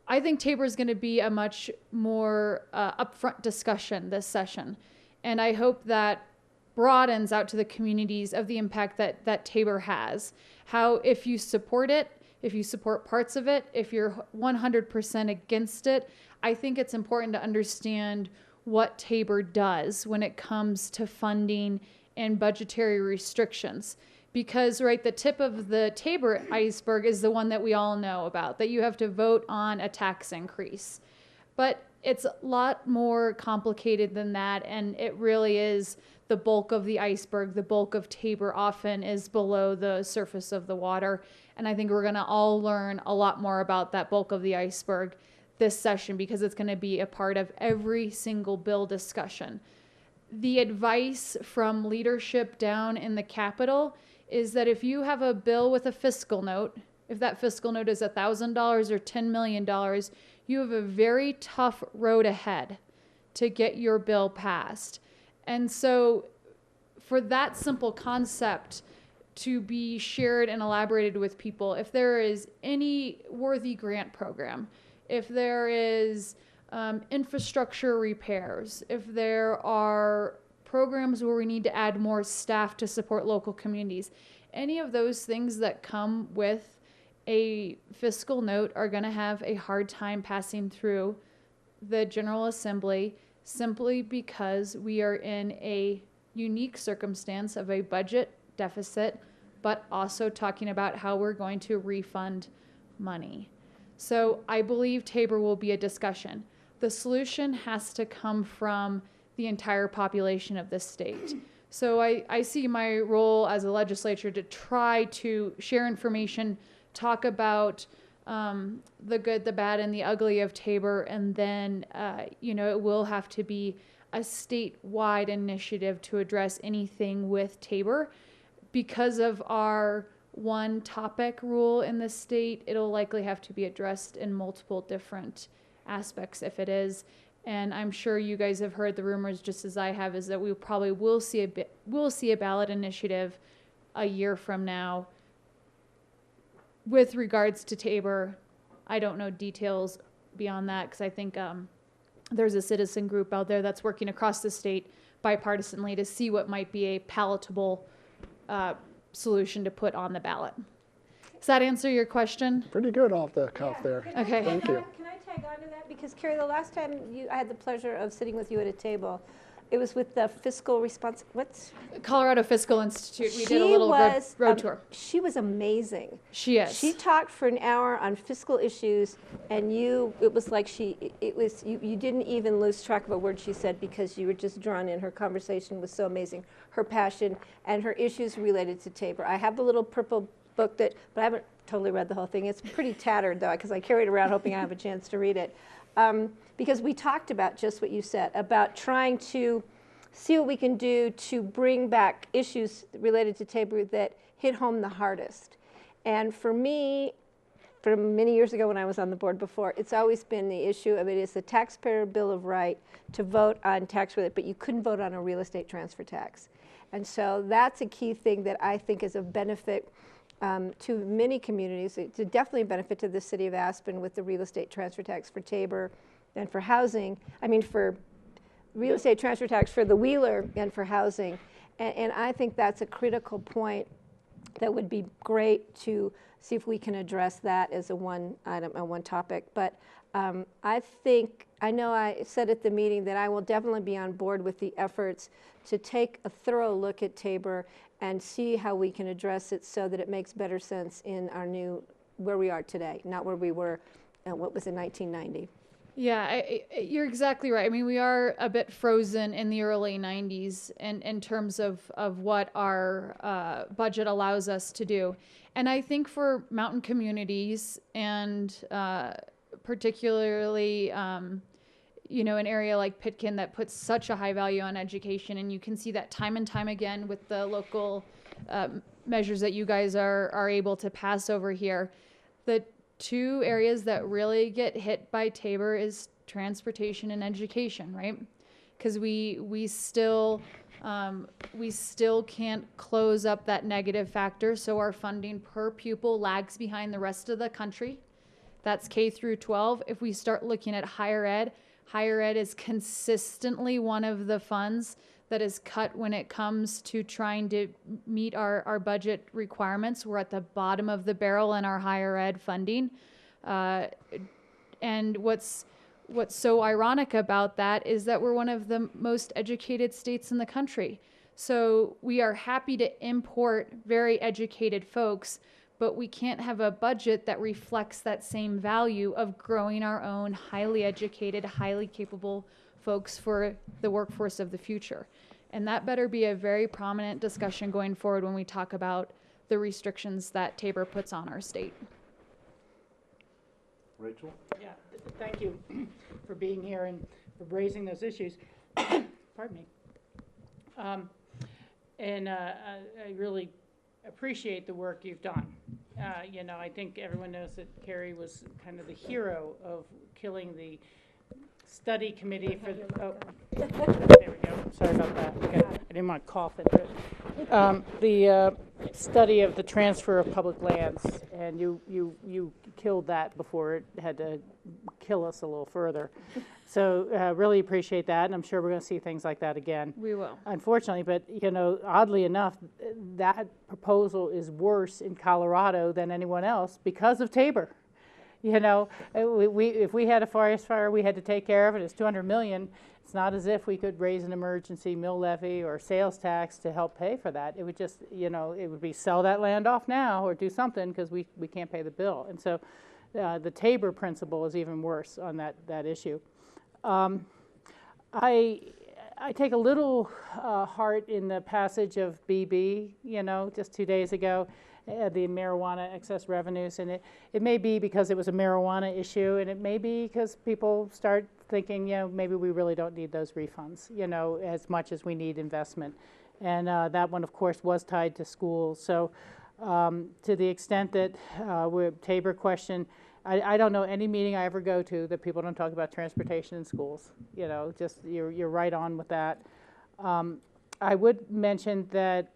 I think Tabor is going to be a much more upfront discussion this session. And I hope that broadens out to the communities of the impact that Tabor has. How, if you support it, if you support parts of it, if you're 100% against it. I think it's important to understand what Tabor does when it comes to funding and budgetary restrictions. Because, right, the tip of the Tabor iceberg is the one that we all know about, that you have to vote on a tax increase. But it's a lot more complicated than that, and it really is the bulk of the iceberg. The bulk of Tabor often is below the surface of the water, and I think we're going to all learn a lot more about that bulk of the iceberg this session, because it's going to be a part of every single bill discussion. The advice from leadership down in the Capitol is that if you have a bill with a fiscal note, if that fiscal note is $1,000 or $10 million, you have a very tough road ahead to get your bill passed. And so for that simple concept to be shared and elaborated with people, if there is any worthy grant program, if there is infrastructure repairs, if there are programs where we need to add more staff to support local communities, any of those things that come with a fiscal note are going to have a hard time passing through the General Assembly, simply because we are in a unique circumstance of a budget deficit, but also talking about how we're going to refund money. So I believe Tabor will be a discussion. The solution has to come from the entire population of this state. So I see my role as a legislature to try to share information, talk about the good, the bad, and the ugly of Tabor, and then it will have to be a statewide initiative to address anything with Tabor. Because of our one topic rule in the state, it'll likely have to be addressed in multiple different aspects if it is. And I'm sure you guys have heard the rumors, just as I have, is that we probably will see a ballot initiative a year from now with regards to Tabor. I don't know details beyond that, because I think there's a citizen group out there that's working across the state bipartisanly to see what might be a palatable solution to put on the ballot. Does that answer your question? Pretty good off the cuff there. Okay. Thank you. Can I tag on to that? Because, Carrie, the last time I had the pleasure of sitting with you at a table, it was with the fiscal response. What's Colorado Fiscal Institute. We did a little road tour. She was amazing. She is. She talked for an hour on fiscal issues, and it was like you didn't even lose track of a word she said, because you were just drawn in. Her conversation was so amazing. Her passion and her issues related to Tabor. I have the little purple book but I haven't totally read the whole thing. It's pretty tattered, though, because I carried it around hoping I have a chance to read it. Because we talked about just what you said, about trying to see what we can do to bring back issues related to Tabor that hit home the hardest. And for me, from many years ago when I was on the board before, it's always been the issue of it is the taxpayer bill of right to vote on tax relief, but you couldn't vote on a real estate transfer tax. And so that's a key thing that I think is of benefit to many communities. It's definitely a benefit to the city of Aspen with the real estate transfer tax for Tabor and for housing. I mean, for real estate transfer tax for the Wheeler and for housing. And I think that's a critical point that would be great to see if we can address that as a one item, a one topic. But I know I said at the meeting that I will definitely be on board with the efforts to take a thorough look at Tabor and see how we can address it so that it makes better sense in our where we are today, not where we were, what was in 1990. Yeah, you're exactly right. I mean, we are a bit frozen in the early 90s in terms of what our budget allows us to do. And I think for mountain communities and particularly, an area like Pitkin that puts such a high value on education, and you can see that time and time again with the local measures that you guys are able to pass over here. The two areas that really get hit by Tabor is transportation and education, right? Because we still can't close up that negative factor, so our funding per pupil lags behind the rest of the country. That's K through 12. If we start looking at higher ed is consistently one of the funds that is cut when it comes to trying to meet our budget requirements. We're at the bottom of the barrel in our higher ed funding. And what's so ironic about that is that we're one of the most educated states in the country. So we are happy to import very educated folks, but we can't have a budget that reflects that same value of growing our own highly educated, highly capable folks for the workforce of the future. And that better be a very prominent discussion going forward when we talk about the restrictions that Tabor puts on our state. Rachel? Yeah, thank you for being here and for raising those issues. Pardon me. I really appreciate the work you've done. You know, I think everyone knows that Carrie was kind of the hero of killing the study committee for the, oh, there we go. Sorry about that. Okay. I didn't want to cough into it. The study of the transfer of public lands, and you killed that before it had to kill us a little further. So really appreciate that, and I'm sure we're going to see things like that again. We will. Unfortunately, but you know, oddly enough, that proposal is worse in Colorado than anyone else because of Tabor. You know, if we had a forest fire, we had to take care of it. It's $200 million. It's not as if we could raise an emergency mill levy or sales tax to help pay for that. It would just, you know, it would be sell that land off now or do something because we can't pay the bill. And so the Tabor principle is even worse on that issue. I take a little heart in the passage of BB, you know, just 2 days ago, the marijuana excess revenues, and it may be because it was a marijuana issue, and it may be because people start thinking, you know, maybe we really don't need those refunds, you know, as much as we need investment. And that one, of course, was tied to schools. So to the extent that with Tabor question, I don't know any meeting I ever go to that people don't talk about transportation in schools. You know, just you're right on with that. I would mention that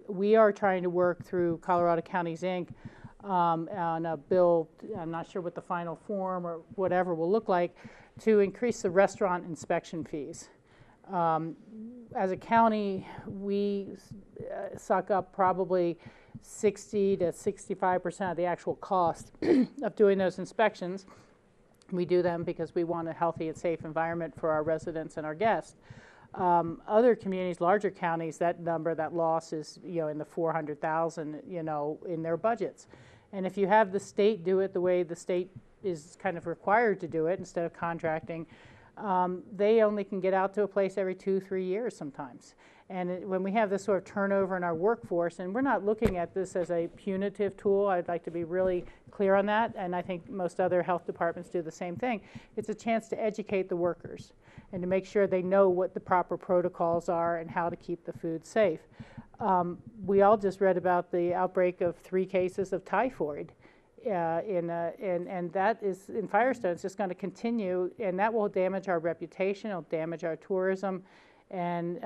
we are trying to work through Colorado Counties Inc. On a bill, I'm not sure what the final form or whatever will look like, to increase the restaurant inspection fees. As a county, we suck up probably 60 to 65% of the actual cost of doing those inspections. We do them because we want a healthy and safe environment for our residents and our guests. Other communities, larger counties, that number, that loss is, you know, in the 400,000, you know, in their budgets. And if you have the state do it the way the state is kind of required to do it instead of contracting, they only can get out to a place every 2-3 years sometimes. And when we have this sort of turnover in our workforce, and we're not looking at this as a punitive tool, I'd like to be really clear on that, and I think most other health departments do the same thing. It's a chance to educate the workers and to make sure they know what the proper protocols are and how to keep the food safe. We all just read about the outbreak of 3 cases of typhoid. And that is in Firestone. It's just going to continue, and that will damage our reputation. It'll damage our tourism, and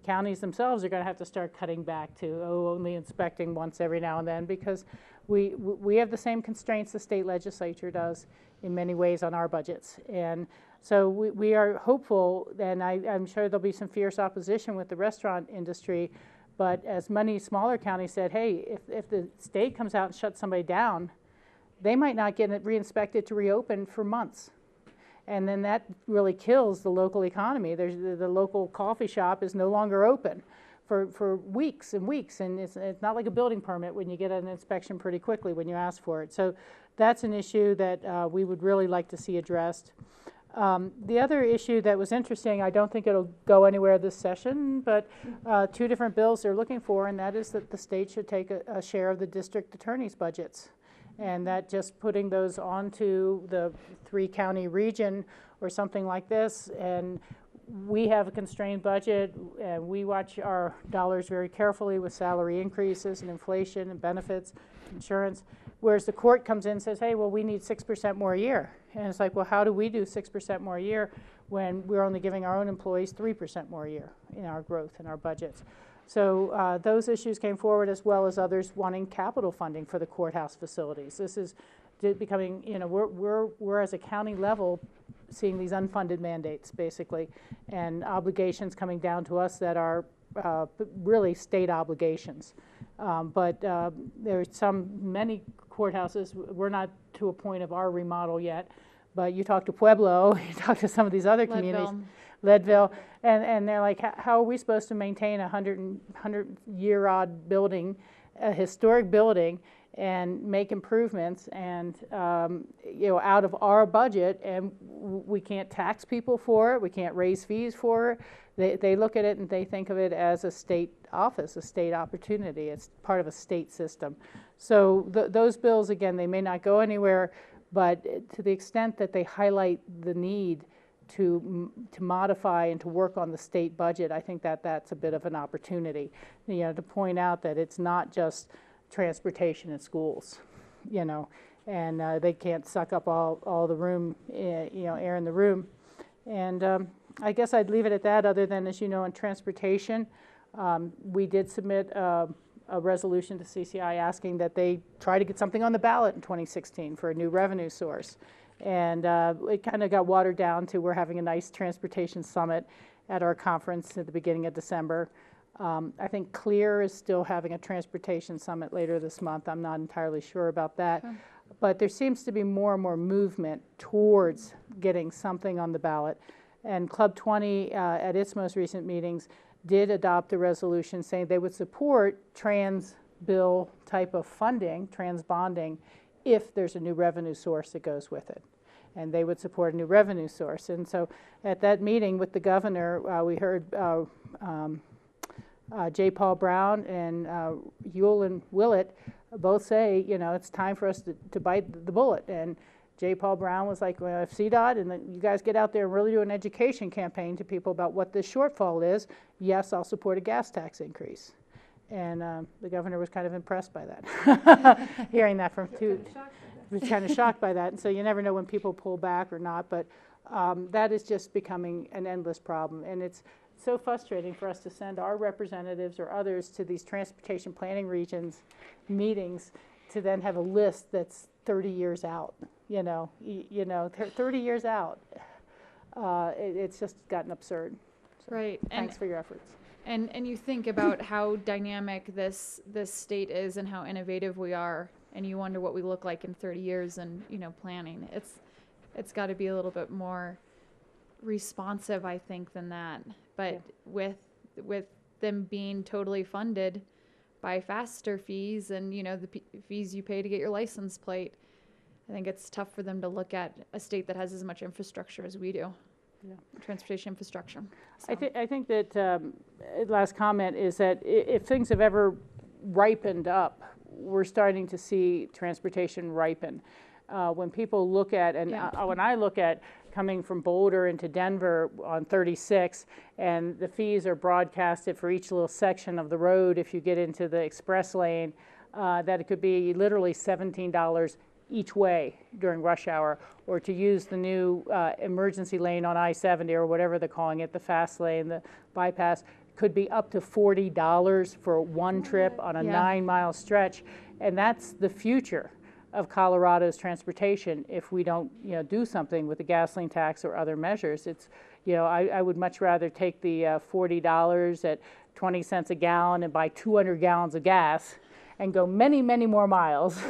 counties themselves are going to have to start cutting back to only inspecting once every now and then, because we have the same constraints the state legislature does in many ways on our budgets. And so we are hopeful, and I'm sure there'll be some fierce opposition with the restaurant industry. But as many smaller counties said, hey, if the state comes out and shuts somebody down, they might not get it re-inspected to reopen for months. And then that really kills the local economy. The local coffee shop is no longer open for weeks and weeks. And it's not like a building permit when you get an inspection pretty quickly when you ask for it. So that's an issue that we would really like to see addressed. The other issue that was interesting, I don't think it'll go anywhere this session, but 2 different bills they're looking for, and that is that the state should take a share of the district attorney's budgets. And that just putting those onto the 3-county region or something like this. And we have a constrained budget, and we watch our dollars very carefully with salary increases and inflation and benefits, insurance, whereas the court comes in and says, hey, well, we need 6% more a year. And it's like, well, how do we do 6% more a year when we're only giving our own employees 3% more a year in our growth in our budgets? So those issues came forward, as well as others wanting capital funding for the courthouse facilities. This is becoming, you know, we're as a county level seeing these unfunded mandates, basically, and obligations coming down to us that are really state obligations. But there's many courthouses, we're not to a point of our remodel yet, but you talk to Pueblo, you talk to some of these other communities, Leadville, and they're like, how are we supposed to maintain a 100-year-old building, a historic building, and make improvements and out of our budget, and we can't tax people for it, we can't raise fees for it. They look at it and they think of it as a state office, a state opportunity. It's part of a state system. So those bills, again, they may not go anywhere, but to the extent that they highlight the need to modify and to work on the state budget, I think that that's a bit of an opportunity, to point out that it's not just transportation in schools, and they can't suck up all the room, air in the room. And I guess I'd leave it at that, other than, as you know, in transportation, we did submit a resolution to CCI asking that they try to get something on the ballot in 2016 for a new revenue source. And it kind of got watered down to we're having a nice transportation summit at our conference at the beginning of December. I think Clear is still having a transportation summit later this month. I'm not entirely sure about that. Sure. But there seems to be more and more movement towards getting something on the ballot. And Club 20, at its most recent meetings, did adopt a resolution saying they would support trans bill type of funding, trans bonding, if there's a new revenue source that goes with it. And they would support a new revenue source. And so at that meeting with the governor, we heard J. Paul Brown and Ewell and Willett both say, it's time for us to bite the bullet. And J. Paul Brown was like, well, if CDOT and you guys get out there and really do an education campaign to people about what this shortfall is, yes, I'll support a gas tax increase. And the governor was kind of impressed by that, hearing that from two. He was kind of shocked by that. And so you never know when people pull back or not, but that is just becoming an endless problem. And it's so frustrating for us to send our representatives or others to these transportation planning regions meetings to then have a list that's 30 years out, 30 years out. It's just gotten absurd. So right. Thanks for your efforts. And you think about how dynamic this state is and how innovative we are, and you wonder what we look like in 30 years and, planning. It's got to be a little bit more responsive, I think, than that. But with them being totally funded by faster fees and, the fees you pay to get your license plate, I think it's tough for them to look at a state that has as much infrastructure as we do. Yeah. Transportation infrastructure. So. I think that last comment is that if things have ever ripened up, we're starting to see transportation ripen. When people look at, and when I look at coming from Boulder into Denver on 36, and the fees are broadcasted for each little section of the road if you get into the express lane, that it could be literally $17 each way during rush hour, or to use the new emergency lane on I-70 or whatever they're calling it, the fast lane, the bypass, could be up to $40 for one trip on a 9-mile stretch. And that's the future of Colorado's transportation if we don't do something with the gasoline tax or other measures. It's I would much rather take the $40 at 20 cents a gallon and buy 200 gallons of gas and go many, many more miles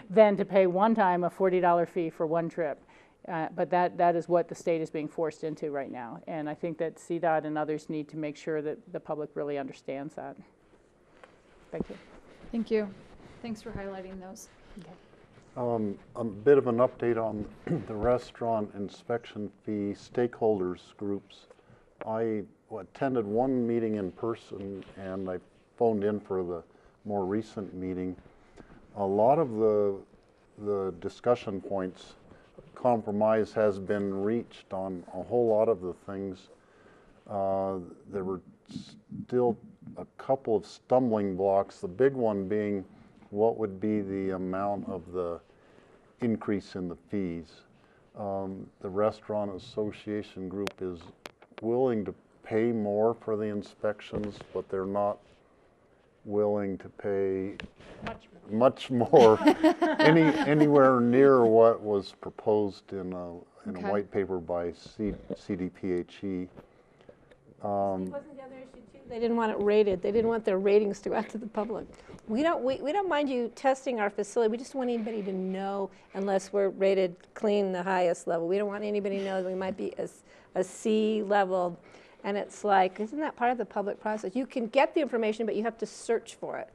than to pay one time a $40 fee for one trip. But that is what the state is being forced into right now. And I think that CDOT and others need to make sure that the public really understands that. Thank you. Thank you. Thanks for highlighting those. Okay. A bit of an update on the restaurant inspection fee stakeholders groups. I attended one meeting in person and I phoned in for the more recent meeting. A lot of the discussion points, compromise has been reached on a whole lot of the things. There were still a couple of stumbling blocks, the big one being what would be the amount of the increase in the fees. The Restaurant Association group is willing to pay more for the inspections, but they're not willing to pay much more, anywhere near what was proposed in a white paper by CDPHE. Wasn't the other issue too? They didn't want it rated. They didn't want their ratings to go out to the public. We don't mind you testing our facility. We just want anybody to know, unless we're rated clean, the highest level. We don't want anybody to know that we might be a C level. And it's like, isn't that part of the public process? You can get the information, but you have to search for it.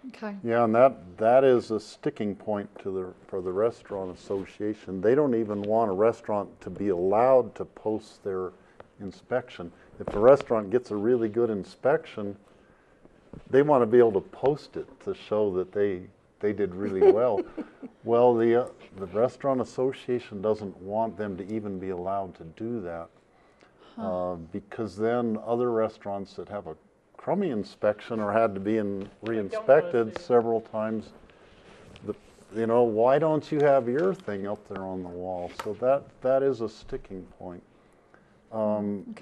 Okay. Yeah, and that is a sticking point for the restaurant association. They don't even want a restaurant to be allowed to post their inspection. If a restaurant gets a really good inspection, they want to be able to post it to show that they did really well. Well, the restaurant association doesn't want them to even be allowed to do that. Because then other restaurants that have a crummy inspection or had to be re-inspected several times, why don't you have your thing up there on the wall? So that is a sticking point.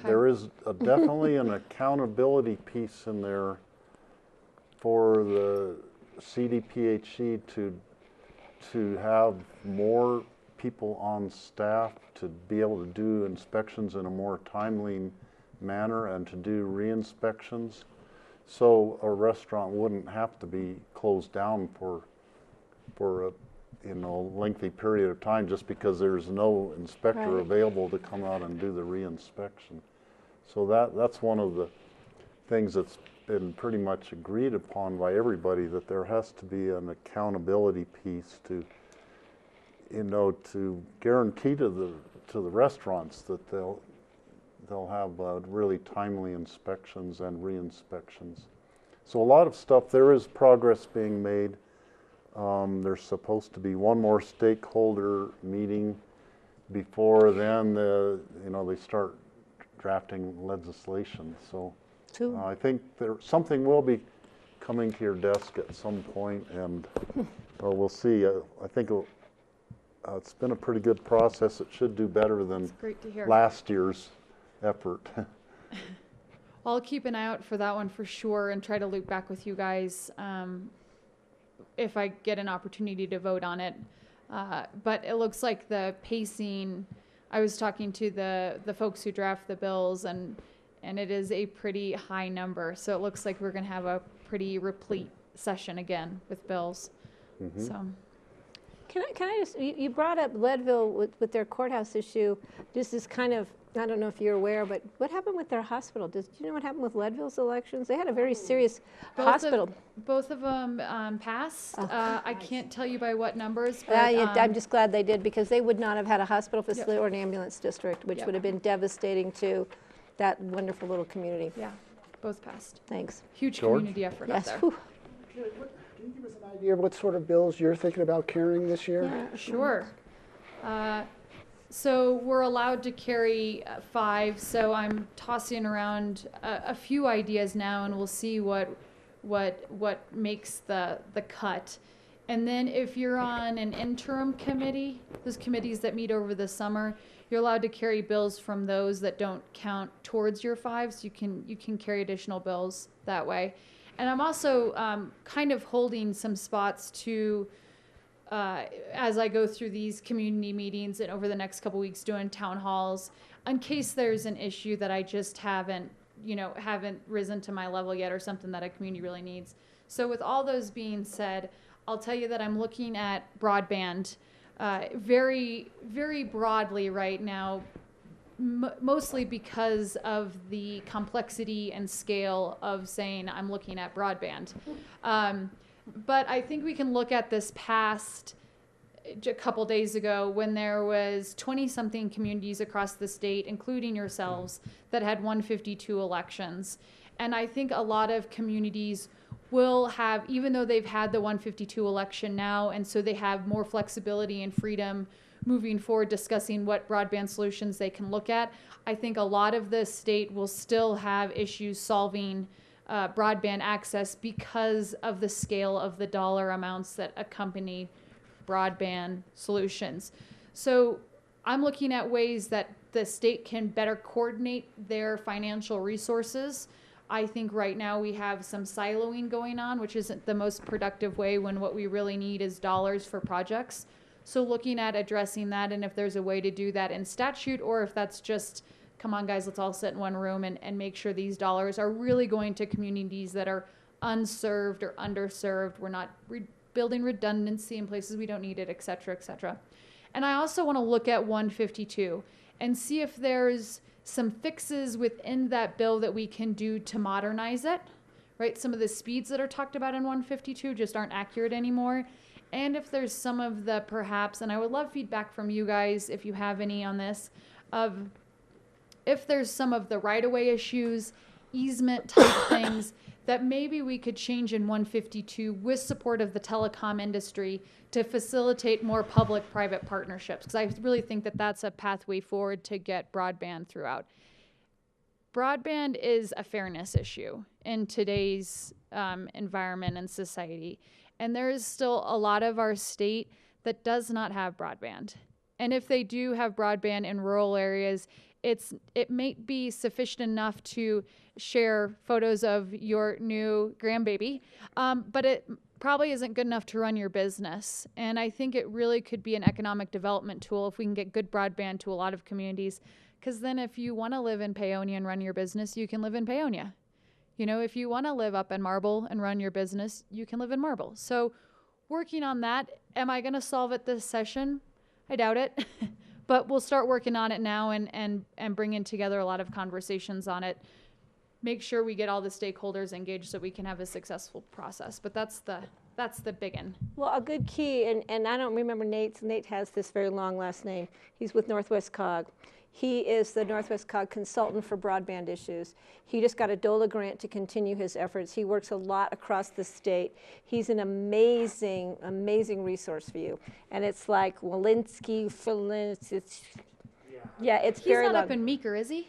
There is definitely an accountability piece in there for the CDPHE to have more people on staff to be able to do inspections in a more timely manner and to do re-inspections, so a restaurant wouldn't have to be closed down for a lengthy period of time just because there's no inspector available to come out and do the re-inspection. So that's one of the things that's been pretty much agreed upon by everybody, that there has to be an accountability piece to guarantee to the restaurants that they'll have really timely inspections and re-inspections. So a lot of stuff, there is progress being made. There's supposed to be one more stakeholder meeting before then they start drafting legislation. So I think something will be coming to your desk at some point, and we'll see. I think it's been a pretty good process. It should do better than last year's effort. I'll keep an eye out for that one for sure and try to loop back with you guys if I get an opportunity to vote on it. But it looks like the pacing, I was talking to the folks who draft the bills, and it is a pretty high number. So it looks like we're going to have a pretty replete session again with bills. Mm-hmm. So. Can I just, you brought up Leadville with their courthouse issue. This is kind of, I don't know if you're aware, but what happened with their hospital? Do you know what happened with Leadville's elections? They had a very serious hospital. Both of them passed. I can't tell you by what numbers. But, I'm just glad they did, because they would not have had a hospital facility or an ambulance district, which would have been devastating to that wonderful little community. Yeah, both passed. Thanks. Huge community effort up there. Can you give us an idea of what sort of bills you're thinking about carrying this year? Yeah, sure. So we're allowed to carry 5, so I'm tossing around a few ideas now, and we'll see what makes the cut. And then if you're on an interim committee, those committees that meet over the summer, you're allowed to carry bills from those that don't count towards your 5, so you can carry additional bills that way. And I'm also kind of holding some spots to, as I go through these community meetings and over the next couple weeks doing town halls, in case there's an issue that I just haven't risen to my level yet, or something that a community really needs. So with all those being said, I'll tell you that I'm looking at broadband very, very broadly right now, mostly because of the complexity and scale of saying I'm looking at broadband. But I think we can look at this past a couple days ago when there was 20-something communities across the state, including yourselves, that had 152 elections. And I think a lot of communities will have, even though they've had the 152 election now, and so they have more flexibility and freedom moving forward discussing what broadband solutions they can look at, I think a lot of the state will still have issues solving broadband access because of the scale of the dollar amounts that accompany broadband solutions. So I'm looking at ways that the state can better coordinate their financial resources I think right now we have some siloing going on, which isn't the most productive way when what we really need is dollars for projects. So looking at addressing that, and if there's a way to do that in statute, or if that's just, come on guys, let's all sit in one room and make sure these dollars are really going to communities that are unserved or underserved. We're not building redundancy in places we don't need it, et cetera, et cetera. And I also want to look at 152 and see if there's some fixes within that bill that we can do to modernize it, right? Some of the speeds that are talked about in 152 just aren't accurate anymore. And if there's some of the perhaps, and I would love feedback from you guys if you have any on this, of if there's some of the right-of-way issues, easement type things that maybe we could change in 152 with support of the telecom industry to facilitate more public-private partnerships, because I really think that that's a pathway forward to get broadband throughout. Broadband is a fairness issue in today's environment and society, and there is still a lot of our state that does not have broadband. And if they do have broadband in rural areas, it may be sufficient enough to share photos of your new grandbaby, but it probably isn't good enough to run your business. And I think it really could be an economic development tool if we can get good broadband to a lot of communities. Because then if you want to live in Paonia and run your business, you can live in Paonia. You know, if you want to live up in Marble and run your business, you can live in Marble. So working on that, am I going to solve it this session? I doubt it. But we'll start working on it now and bringing together a lot of conversations on it. Make sure we get all the stakeholders engaged so we can have a successful process. But that's the big one. Well, a good key, and I don't remember Nate's. Nate has this very long last name. He's with Northwest COG. He is the Northwest COG consultant for broadband issues. He just got a DOLA grant to continue his efforts. He works a lot across the state. He's an amazing, amazing resource for you. And it's like Walensky, it's He's very not long. up in Meeker, is he?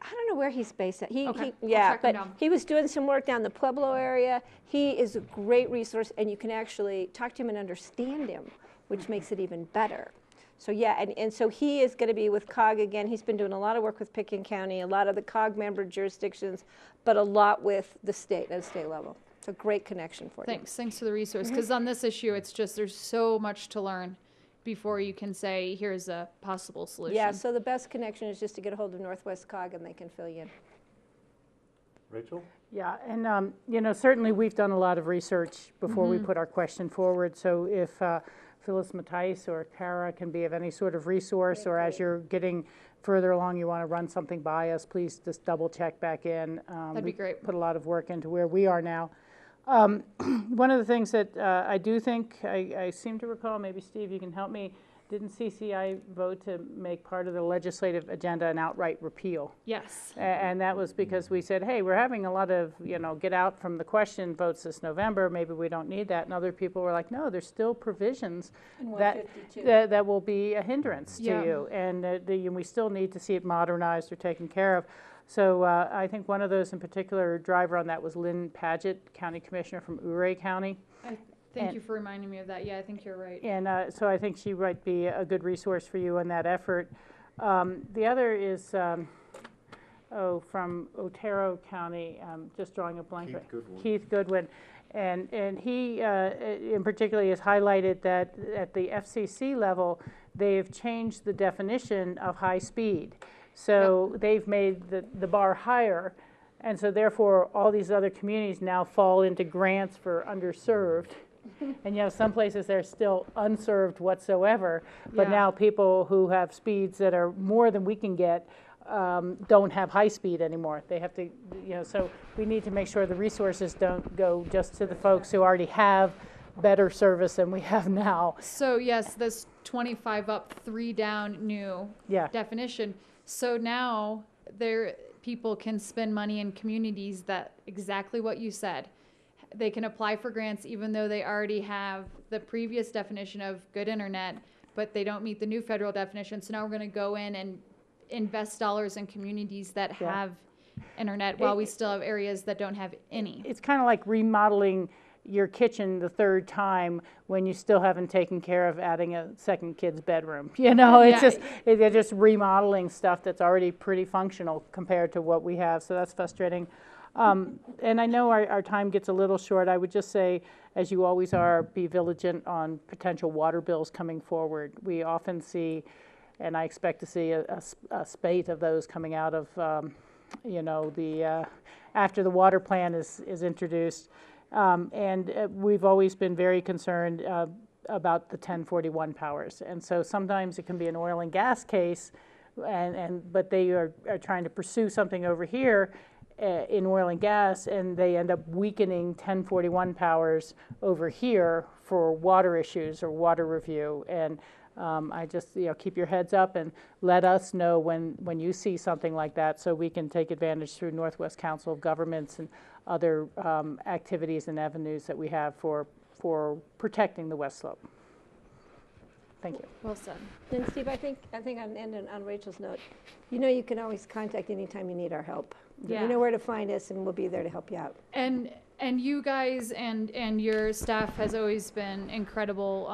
I don't know where he's based at. Okay, I'll track him But down. he was doing some work down the Pueblo area. He is a great resource, and you can actually talk to him and understand him, which makes it even better. So yeah, and so he is going to be with COG again. He's been doing a lot of work with Pitkin County, a lot of the COG member jurisdictions, but a lot with the state at the state level. It's a great connection for you. Thanks for the resource. Because on this issue, it's just there's so much to learn before you can say, here's a possible solution. Yeah, so the best connection is just to get a hold of Northwest COG and they can fill you in. Rachel? Yeah, and you know, certainly we've done a lot of research before we put our question forward. So if Phyllis Matthijs or Kara can be of any sort of resource, or as you're getting further along, you want to run something by us, please just double check back in. That'd be great. Put a lot of work into where we are now. One of the things that I do think, I seem to recall, maybe Steve, you can help me, didn't CCI vote to make part of the legislative agenda an outright repeal? Yes. And that was because we said, hey, we're having a lot of, get out from the question votes this November, maybe we don't need that. And other people were like, no, there's still provisions that will be a hindrance to you. And we still need to see it modernized or taken care of. So I think one of those in particular driver on that was Lynn Paget, County Commissioner from Ouray County. Thank you for reminding me of that. Yeah, I think you're right. And so I think she might be a good resource for you in that effort. The other is, from Otero County, just drawing a blank. Keith Goodwin. And he in particular has highlighted that at the FCC level, they've changed the definition of high speed. So they've made the bar higher. And so therefore, all these other communities now fall into grants for underserved. And you have some places that are still unserved whatsoever, but now people who have speeds that are more than we can get don't have high speed anymore. They have to, so we need to make sure the resources don't go just to the folks who already have better service than we have now. So yes, this 25 up, 3 down new definition. So now people can spend money in communities that exactly what you said. They can apply for grants even though they already have the previous definition of good internet, but they don't meet the new federal definition. So now we're going to go in and invest dollars in communities that have internet while we still have areas that don't have any. It's kind of like remodeling your kitchen the 3rd time when you still haven't taken care of adding a second kid's bedroom. It's they're just remodeling stuff that's already pretty functional compared to what we have. So that's frustrating. And I know our time gets a little short. I would just say, as you always are, be vigilant on potential water bills coming forward. We often see, and I expect to see a spate of those coming out of, after the water plan is introduced. We've always been very concerned about the 1041 powers. And so sometimes it can be an oil and gas case, but they are trying to pursue something over here in oil and gas, and they end up weakening 1041 powers over here for water issues or water review. And I just, keep your heads up and let us know when you see something like that, so we can take advantage through Northwest Council of Governments and other activities and avenues that we have for protecting the West Slope. Thank you. Well said. And Steve, I think I'm ending on Rachel's note. You can always contact anytime you need our help. Yeah. You know where to find us, and we'll be there to help you out. And you guys and your staff has always been incredible,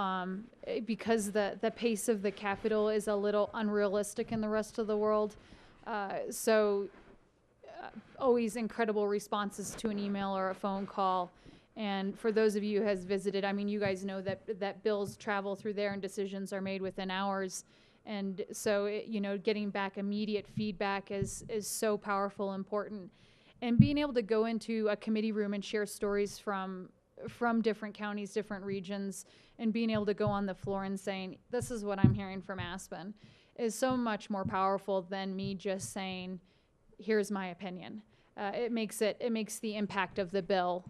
because the pace of the Capitol is a little unrealistic in the rest of the world. Always incredible responses to an email or a phone call. And for those of you who has visited, I mean, you guys know that bills travel through there and decisions are made within hours. And so, getting back immediate feedback is so powerful, important. And being able to go into a committee room and share stories from different counties, different regions, and being able to go on the floor and saying, this is what I'm hearing from Aspen, is so much more powerful than me just saying, here's my opinion. It makes the impact of the bill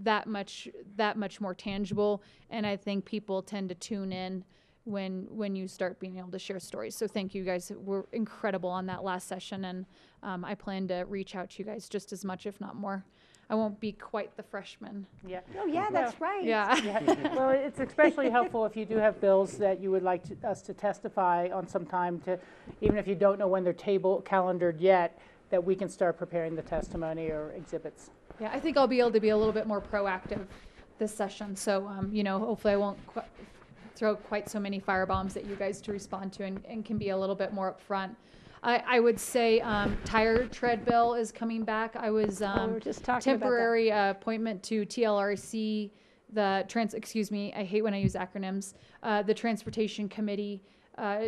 that much more tangible, and I think people tend to tune in when you start being able to share stories. So thank you guys. We're incredible on that last session, and I plan to reach out to you guys just as much, if not more. I won't be quite the freshman. Yeah. Oh, yeah, that's right. Yeah. Well, it's especially helpful if you do have bills that you would like us to testify on sometime, even if you don't know when they're calendared yet, that we can start preparing the testimony or exhibits. Yeah, I think I'll be able to be a little bit more proactive this session. So, hopefully I won't throw quite so many firebombs at you guys to respond to, and can be a little bit more upfront. I would say tire tread bill is coming back. I was we were just talking temporary appointment to TLRC, I hate when I use acronyms, the Transportation Committee,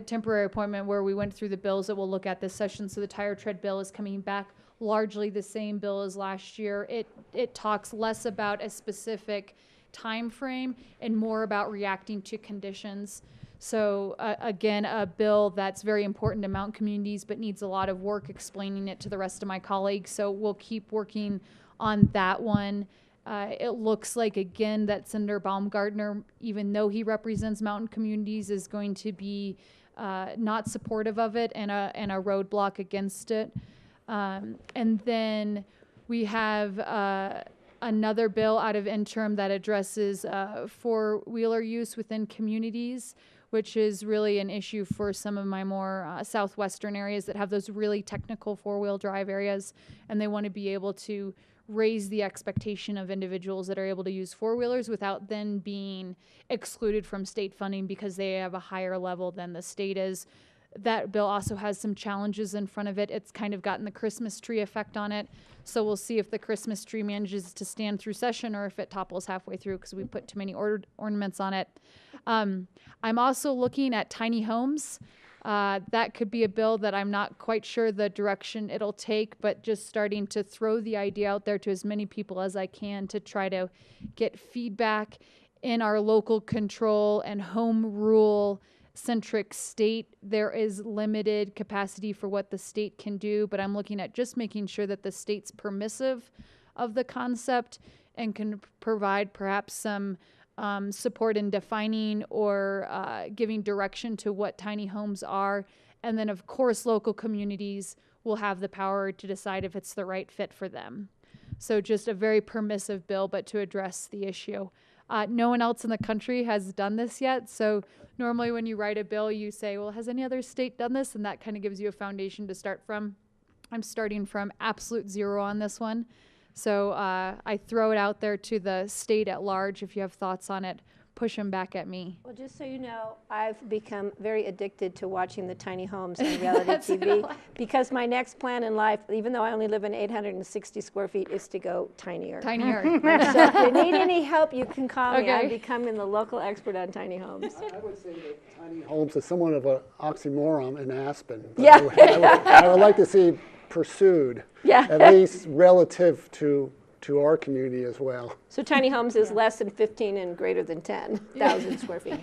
temporary appointment where we went through the bills that we'll look at this session. So the tire tread bill is coming back, largely the same bill as last year. It talks less about a specific time frame and more about reacting to conditions. So again, a bill that's very important to mountain communities, but needs a lot of work explaining it to the rest of my colleagues. So we'll keep working on that one. It looks like, again, that Senator Baumgartner, even though he represents mountain communities, is going to be not supportive of it and a roadblock against it. And then we have another bill out of interim that addresses four-wheeler use within communities, which is really an issue for some of my more southwestern areas that have those really technical four-wheel drive areas, and they want to be able to raise the expectation of individuals that are able to use four-wheelers without then being excluded from state funding because they have a higher level than the state is. That bill also has some challenges in front of it. It's kind of gotten the Christmas tree effect on it. So we'll see if the Christmas tree manages to stand through session or if it topples halfway through because we put too many ornaments on it. I'm also looking at tiny homes. That could be a bill that I'm not quite sure the direction it'll take, but just starting to throw the idea out there to as many people as I can to try to get feedback in our local control and home rule centric state. There is limited capacity for what the state can do, but I'm looking at just making sure that the state's permissive of the concept and can provide perhaps some support in defining or giving direction to what tiny homes are. And then, of course, local communities will have the power to decide if it's the right fit for them. So just a very permissive bill, but to address the issue. No one else in the country has done this yet. So normally when you write a bill, you say, well, has any other state done this? And that kind of gives you a foundation to start from. I'm starting from absolute zero on this one. So I throw it out there to the state at large if you have thoughts on it. push them back at me. Well, just so you know, I've become very addicted to watching the tiny homes on reality That's what I TV like. because my next plan in life, even though I only live in 860 square feet, is to go tinier. Tinier. So if you need any help, you can call me. I'm Okay. becoming the local expert on tiny homes. I would say that tiny homes is somewhat of an oxymoron in Aspen. But Yeah. I would like to see pursued, Yeah. at least relative to our community as well. So tiny homes is less than 15 and greater than 10,000 square feet.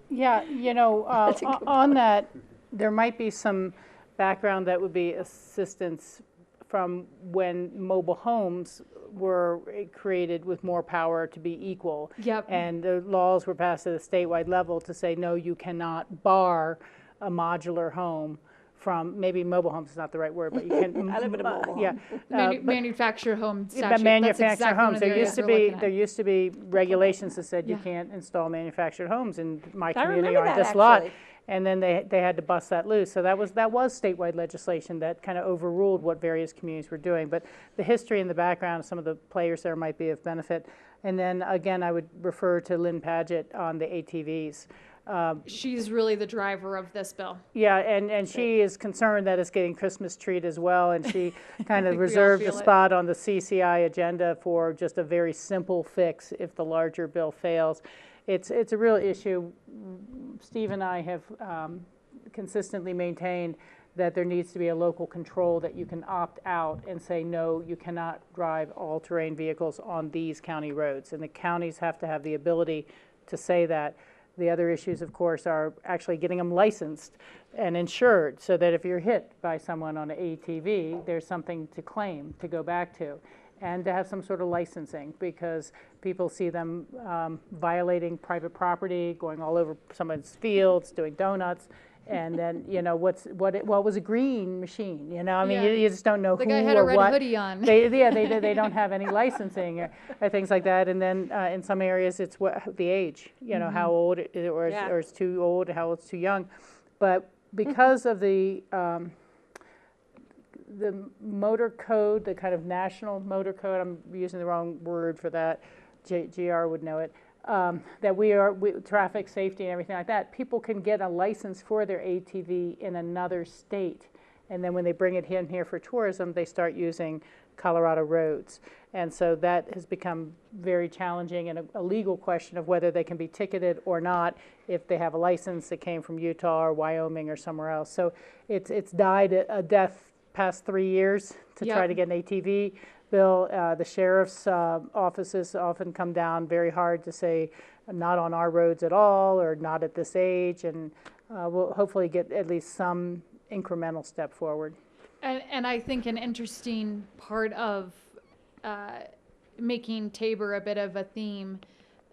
Yeah, you know, That's a good on that, there might be some background that would be assistance from when mobile homes were created with more power to be equal. Yep. And the laws were passed at a statewide level to say, no, you cannot bar a modular home from, maybe mobile homes is not the right word, but you can. I live in a mobile home. Yeah. but- Manufactured home yeah, statute. but manufactured That's exactly one homes, of the there areas used to we're be, looking at. there used to be regulations that said you Yeah. can't install manufactured homes in my I community remember or on that, this lot. actually. And then they had to bust that loose. So that was statewide legislation that kind of overruled what various communities were doing. But the history and the background of some of the players there might be of benefit. And then again, I would refer to Lynn Paget on the ATVs. She's really the driver of this bill. Yeah, and she is concerned that it's getting Christmas treat as well, and she kind of think we all reserved a feel it. spot on the CCI agenda for just a very simple fix if the larger bill fails. It's a real issue. Steve and I have consistently maintained that there needs to be a local control that you can opt out and say, no, you cannot drive all-terrain vehicles on these county roads. And the counties have to have the ability to say that. The other issues, of course, are actually getting them licensed and insured so that if you're hit by someone on an ATV, there's something to claim, to go back to, and to have some sort of licensing because people see them violating private property, going all over someone's fields, doing donuts. And then, you know, what was a green machine, you know? I mean, Yeah. you just don't know The who guy had a or red what. hoodie on. They don't have any licensing or things like that. And then in some areas, it's the age, you know, how old it, or it's too old, how it's too young. But because of the motor code, the kind of national motor code, I'm using the wrong word for that, GR would know it, that traffic safety and everything like that, people can get a license for their ATV in another state. And then when they bring it in here for tourism, they start using Colorado roads. And so that has become very challenging and a legal question of whether they can be ticketed or not if they have a license that came from Utah or Wyoming or somewhere else. So it's died a death past 3 years to try to get an ATV bill. The sheriff's offices often come down very hard to say not on our roads at all or not at this age, and we'll hopefully get at least some incremental step forward. And I think an interesting part of making Tabor a bit of a theme,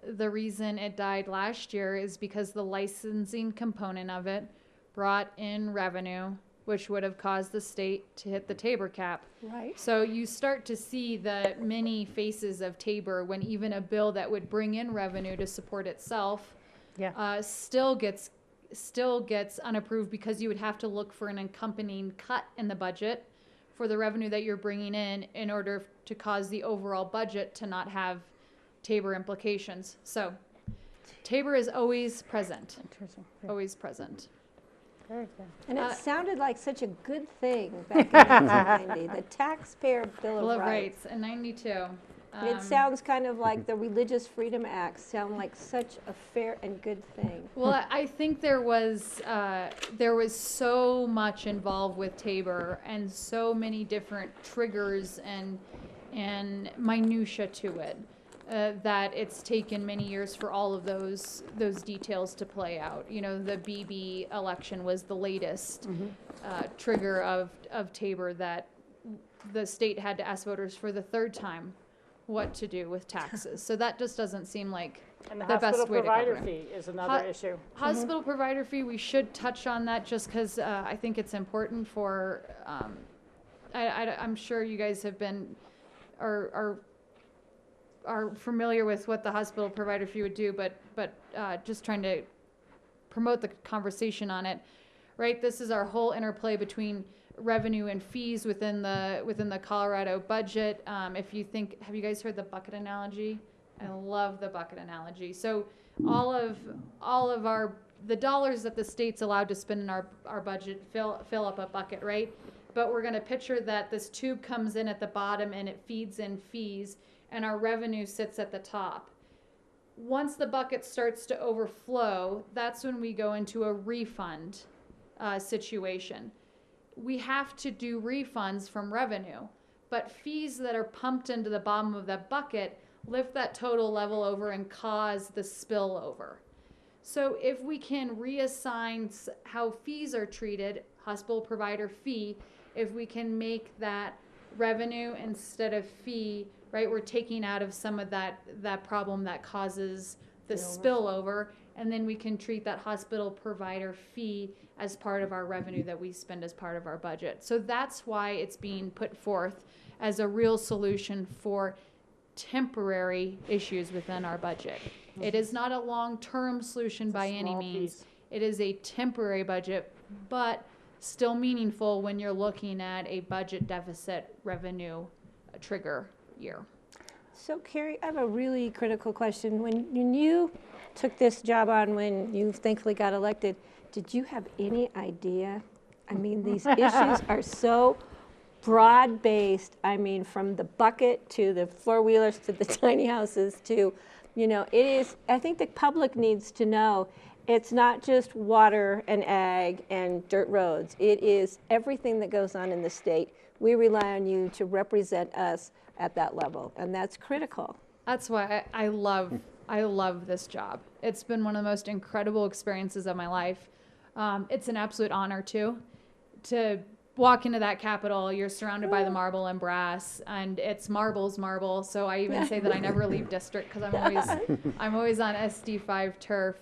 the reason it died last year is because the licensing component of it brought in revenue, which would have caused the state to hit the Tabor cap. Right. So you start to see the many faces of Tabor when even a bill that would bring in revenue to support itself still gets unapproved because you would have to look for an accompanying cut in the budget for the revenue that you're bringing in order to cause the overall budget to not have Tabor implications. So Tabor is always present. Interesting. Always present. Very good. And it sounded like such a good thing back in 1990, the Taxpayer Bill of Rights. In 92. It sounds kind of like the Religious Freedom Act sound like such a fair and good thing. Well, I think there was so much involved with Tabor and so many different triggers and minutia to it that it's taken many years for all of those details to play out. You know, the BB election was the latest trigger of Tabor that the state had to ask voters for the third time what to do with taxes. So that just doesn't seem like And the the best hospital way to provider cover it. fee is another issue. Hospital provider fee, we should touch on that just because I think it's important for, I'm sure you guys have been, are familiar with what the hospital provider fee would do, but just trying to promote the conversation on it, right? This is our whole interplay between revenue and fees within the Colorado budget. If you think, have you guys heard the bucket analogy? I love the bucket analogy. So all of the dollars that the state's allowed to spend in our budget fill up a bucket, right? But we're going to picture that this tube comes in at the bottom and it feeds in fees, and our revenue sits at the top. Once the bucket starts to overflow, that's when we go into a refund situation. We have to do refunds from revenue, but fees that are pumped into the bottom of that bucket lift that total level over and cause the spillover. So if we can reassign how fees are treated, hospital provider fee, if we can make that revenue instead of fee, right, we're taking out of some of that problem that causes the spillover, and then we can treat that hospital provider fee as part of our revenue that we spend as part of our budget. So that's why it's being put forth as a real solution for temporary issues within our budget. It is not a long-term solution by any means. It is a temporary budget, but still meaningful when you're looking at a budget deficit revenue trigger year. So Carrie, I have a really critical question. When you took this job on, when you thankfully got elected, did you have any idea? I mean, these issues are so broad-based. I mean, from the bucket to the four-wheelers to the tiny houses to, you know, it is, I think the public needs to know it's not just water and ag and dirt roads. It is everything that goes on in the state. We rely on you to represent us at that level, and that's critical. That's why I love this job. It's been one of the most incredible experiences of my life. It's an absolute honor too, to walk into that Capitol. You're surrounded by the marble and brass, and it's marble. So I even say that I never leave district because I'm always on SD5 turf.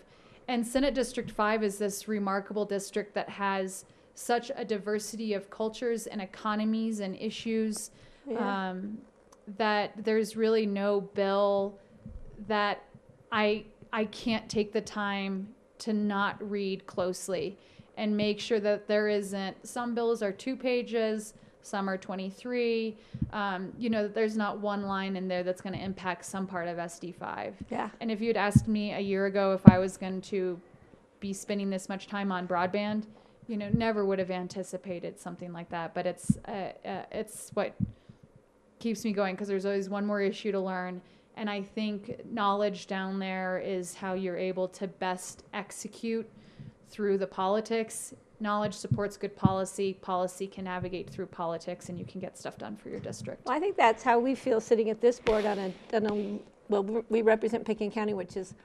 And Senate District 5 is this remarkable district that has such a diversity of cultures and economies and issues, that there's really no bill that I can't take the time to not read closely and make sure that there isn't, some bills are 2 pages, some are 23, you know, there's not one line in there that's going to impact some part of SD5. Yeah. And if you'd asked me a year ago if I was going to be spending this much time on broadband, you know, never would have anticipated something like that. But it's what keeps me going, because there's always one more issue to learn. And I think knowledge down there is how you're able to best execute through the politics. Knowledge supports good policy. Policy can navigate through politics, and you can get stuff done for your district. Well, I think that's how we feel sitting at this board well, we represent PitkinCounty, which is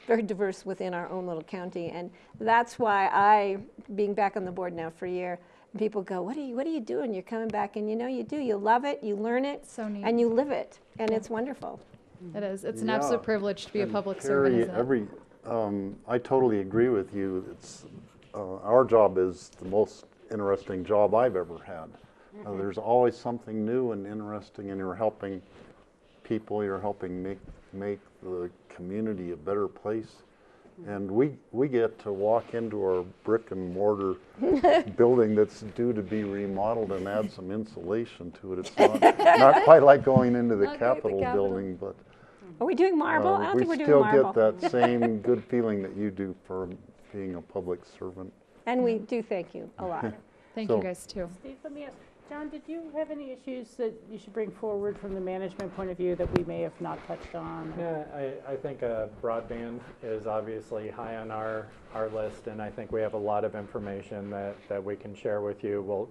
very diverse within our own little county. And that's why being back on the board now for a year, people go, what are you doing? You're coming back, and you know you do. You love it, you learn it, So neat. and you live it, and it's wonderful. It is. It's an absolute privilege to be a public servant, isn't it? I totally agree with you. It's our job is the most interesting job I've ever had. There's always something new and interesting, and you're helping people. You're helping make the community a better place. And we get to walk into our brick and mortar building that's due to be remodeled and add some insulation to it. It's not quite like going into the Capitol building, but are we doing marble? I don't think we're doing still marble. get that same good feeling that you do for being a public servant. And we do thank you a lot. Thank you guys too. Steve, let me ask, John, did you have any issues that you should bring forward from the management point of view that we may have not touched on? Yeah, I think broadband is obviously high on our list, and I think we have a lot of information that we can share with you. We'll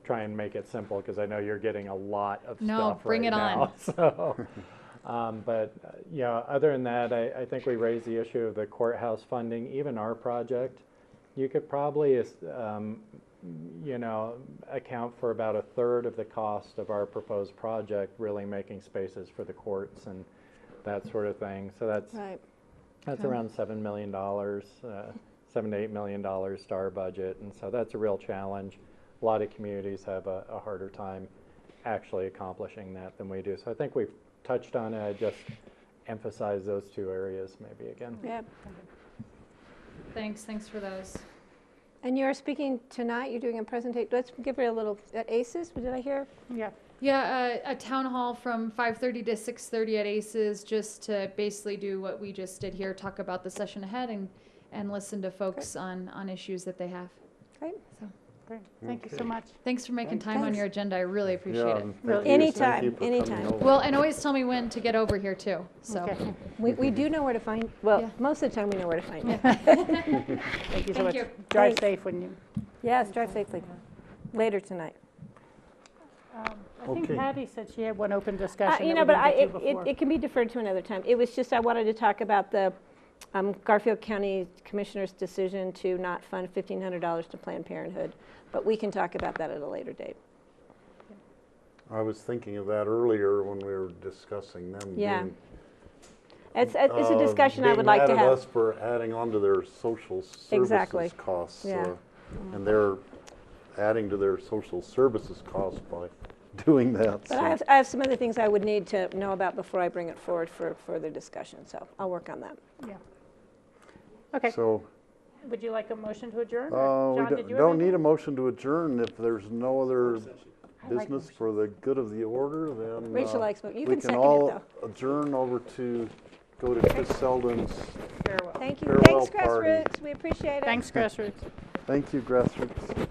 try and make it simple, because I know you're getting a lot of stuff bring right it now. on. So, but yeah, other than that, I think we raised the issue of the courthouse funding. Even our project, you could probably you know, account for about 1/3 of the cost of our proposed project, really making spaces for the courts and that sort of thing. So that's around $7 million, $7 to $8 million to our budget, and so that's a real challenge. A lot of communities have a harder time actually accomplishing that than we do. So I think we've touched on it. I just emphasize those 2 areas maybe again. Yeah. Thanks for those. And you're speaking tonight, you're doing a presentation, let's give her a little, at ACES, did I hear? Yeah. Yeah, a town hall from 5:30 to 6:30 at ACES, just to basically do what we just did here, talk about the session ahead and listen to folks on issues that they have. Great. So, Great. Thank you so much. thanks for making time on Thanks. your agenda. I really appreciate Yeah, it. and thank you. Anytime, Thank you for coming anytime. over. Well, and always tell me when to get over here too. So, Okay. We do know where to find, well, Yeah. most of the time we know where to find you. Thank you so much. you. Drive Thanks. safe when you. Yes, drive safely. Later tonight. I think Okay. Patty said she had one open discussion. You that know, we but didn't get to before. it can be deferred to another time. It was just, I wanted to talk about the Garfield County Commissioner's decision to not fund $1,500 to Planned Parenthood, but we can talk about that at a later date. I was thinking of that earlier when we were discussing them Yeah. being, It's a discussion I would like to being mad at us have. for adding on to their social Exactly. services costs. Yeah. And they're adding to their social services costs by doing that. But I have some other things I would need to know about before I bring it forward for further discussion, so I'll work on that. Yeah. Okay. So, Would you like a motion to adjourn? we John, did you have don't anything? need a motion to adjourn. If there's no other I like business for the good of the order, then Rachel likes, you we can can second all it, though. adjourn over to go to Chris Selden's. Farewell. Thank you. Farewell Thanks, party. Grassroots. We appreciate it. Thanks, Grassroots. Thank you, Grassroots.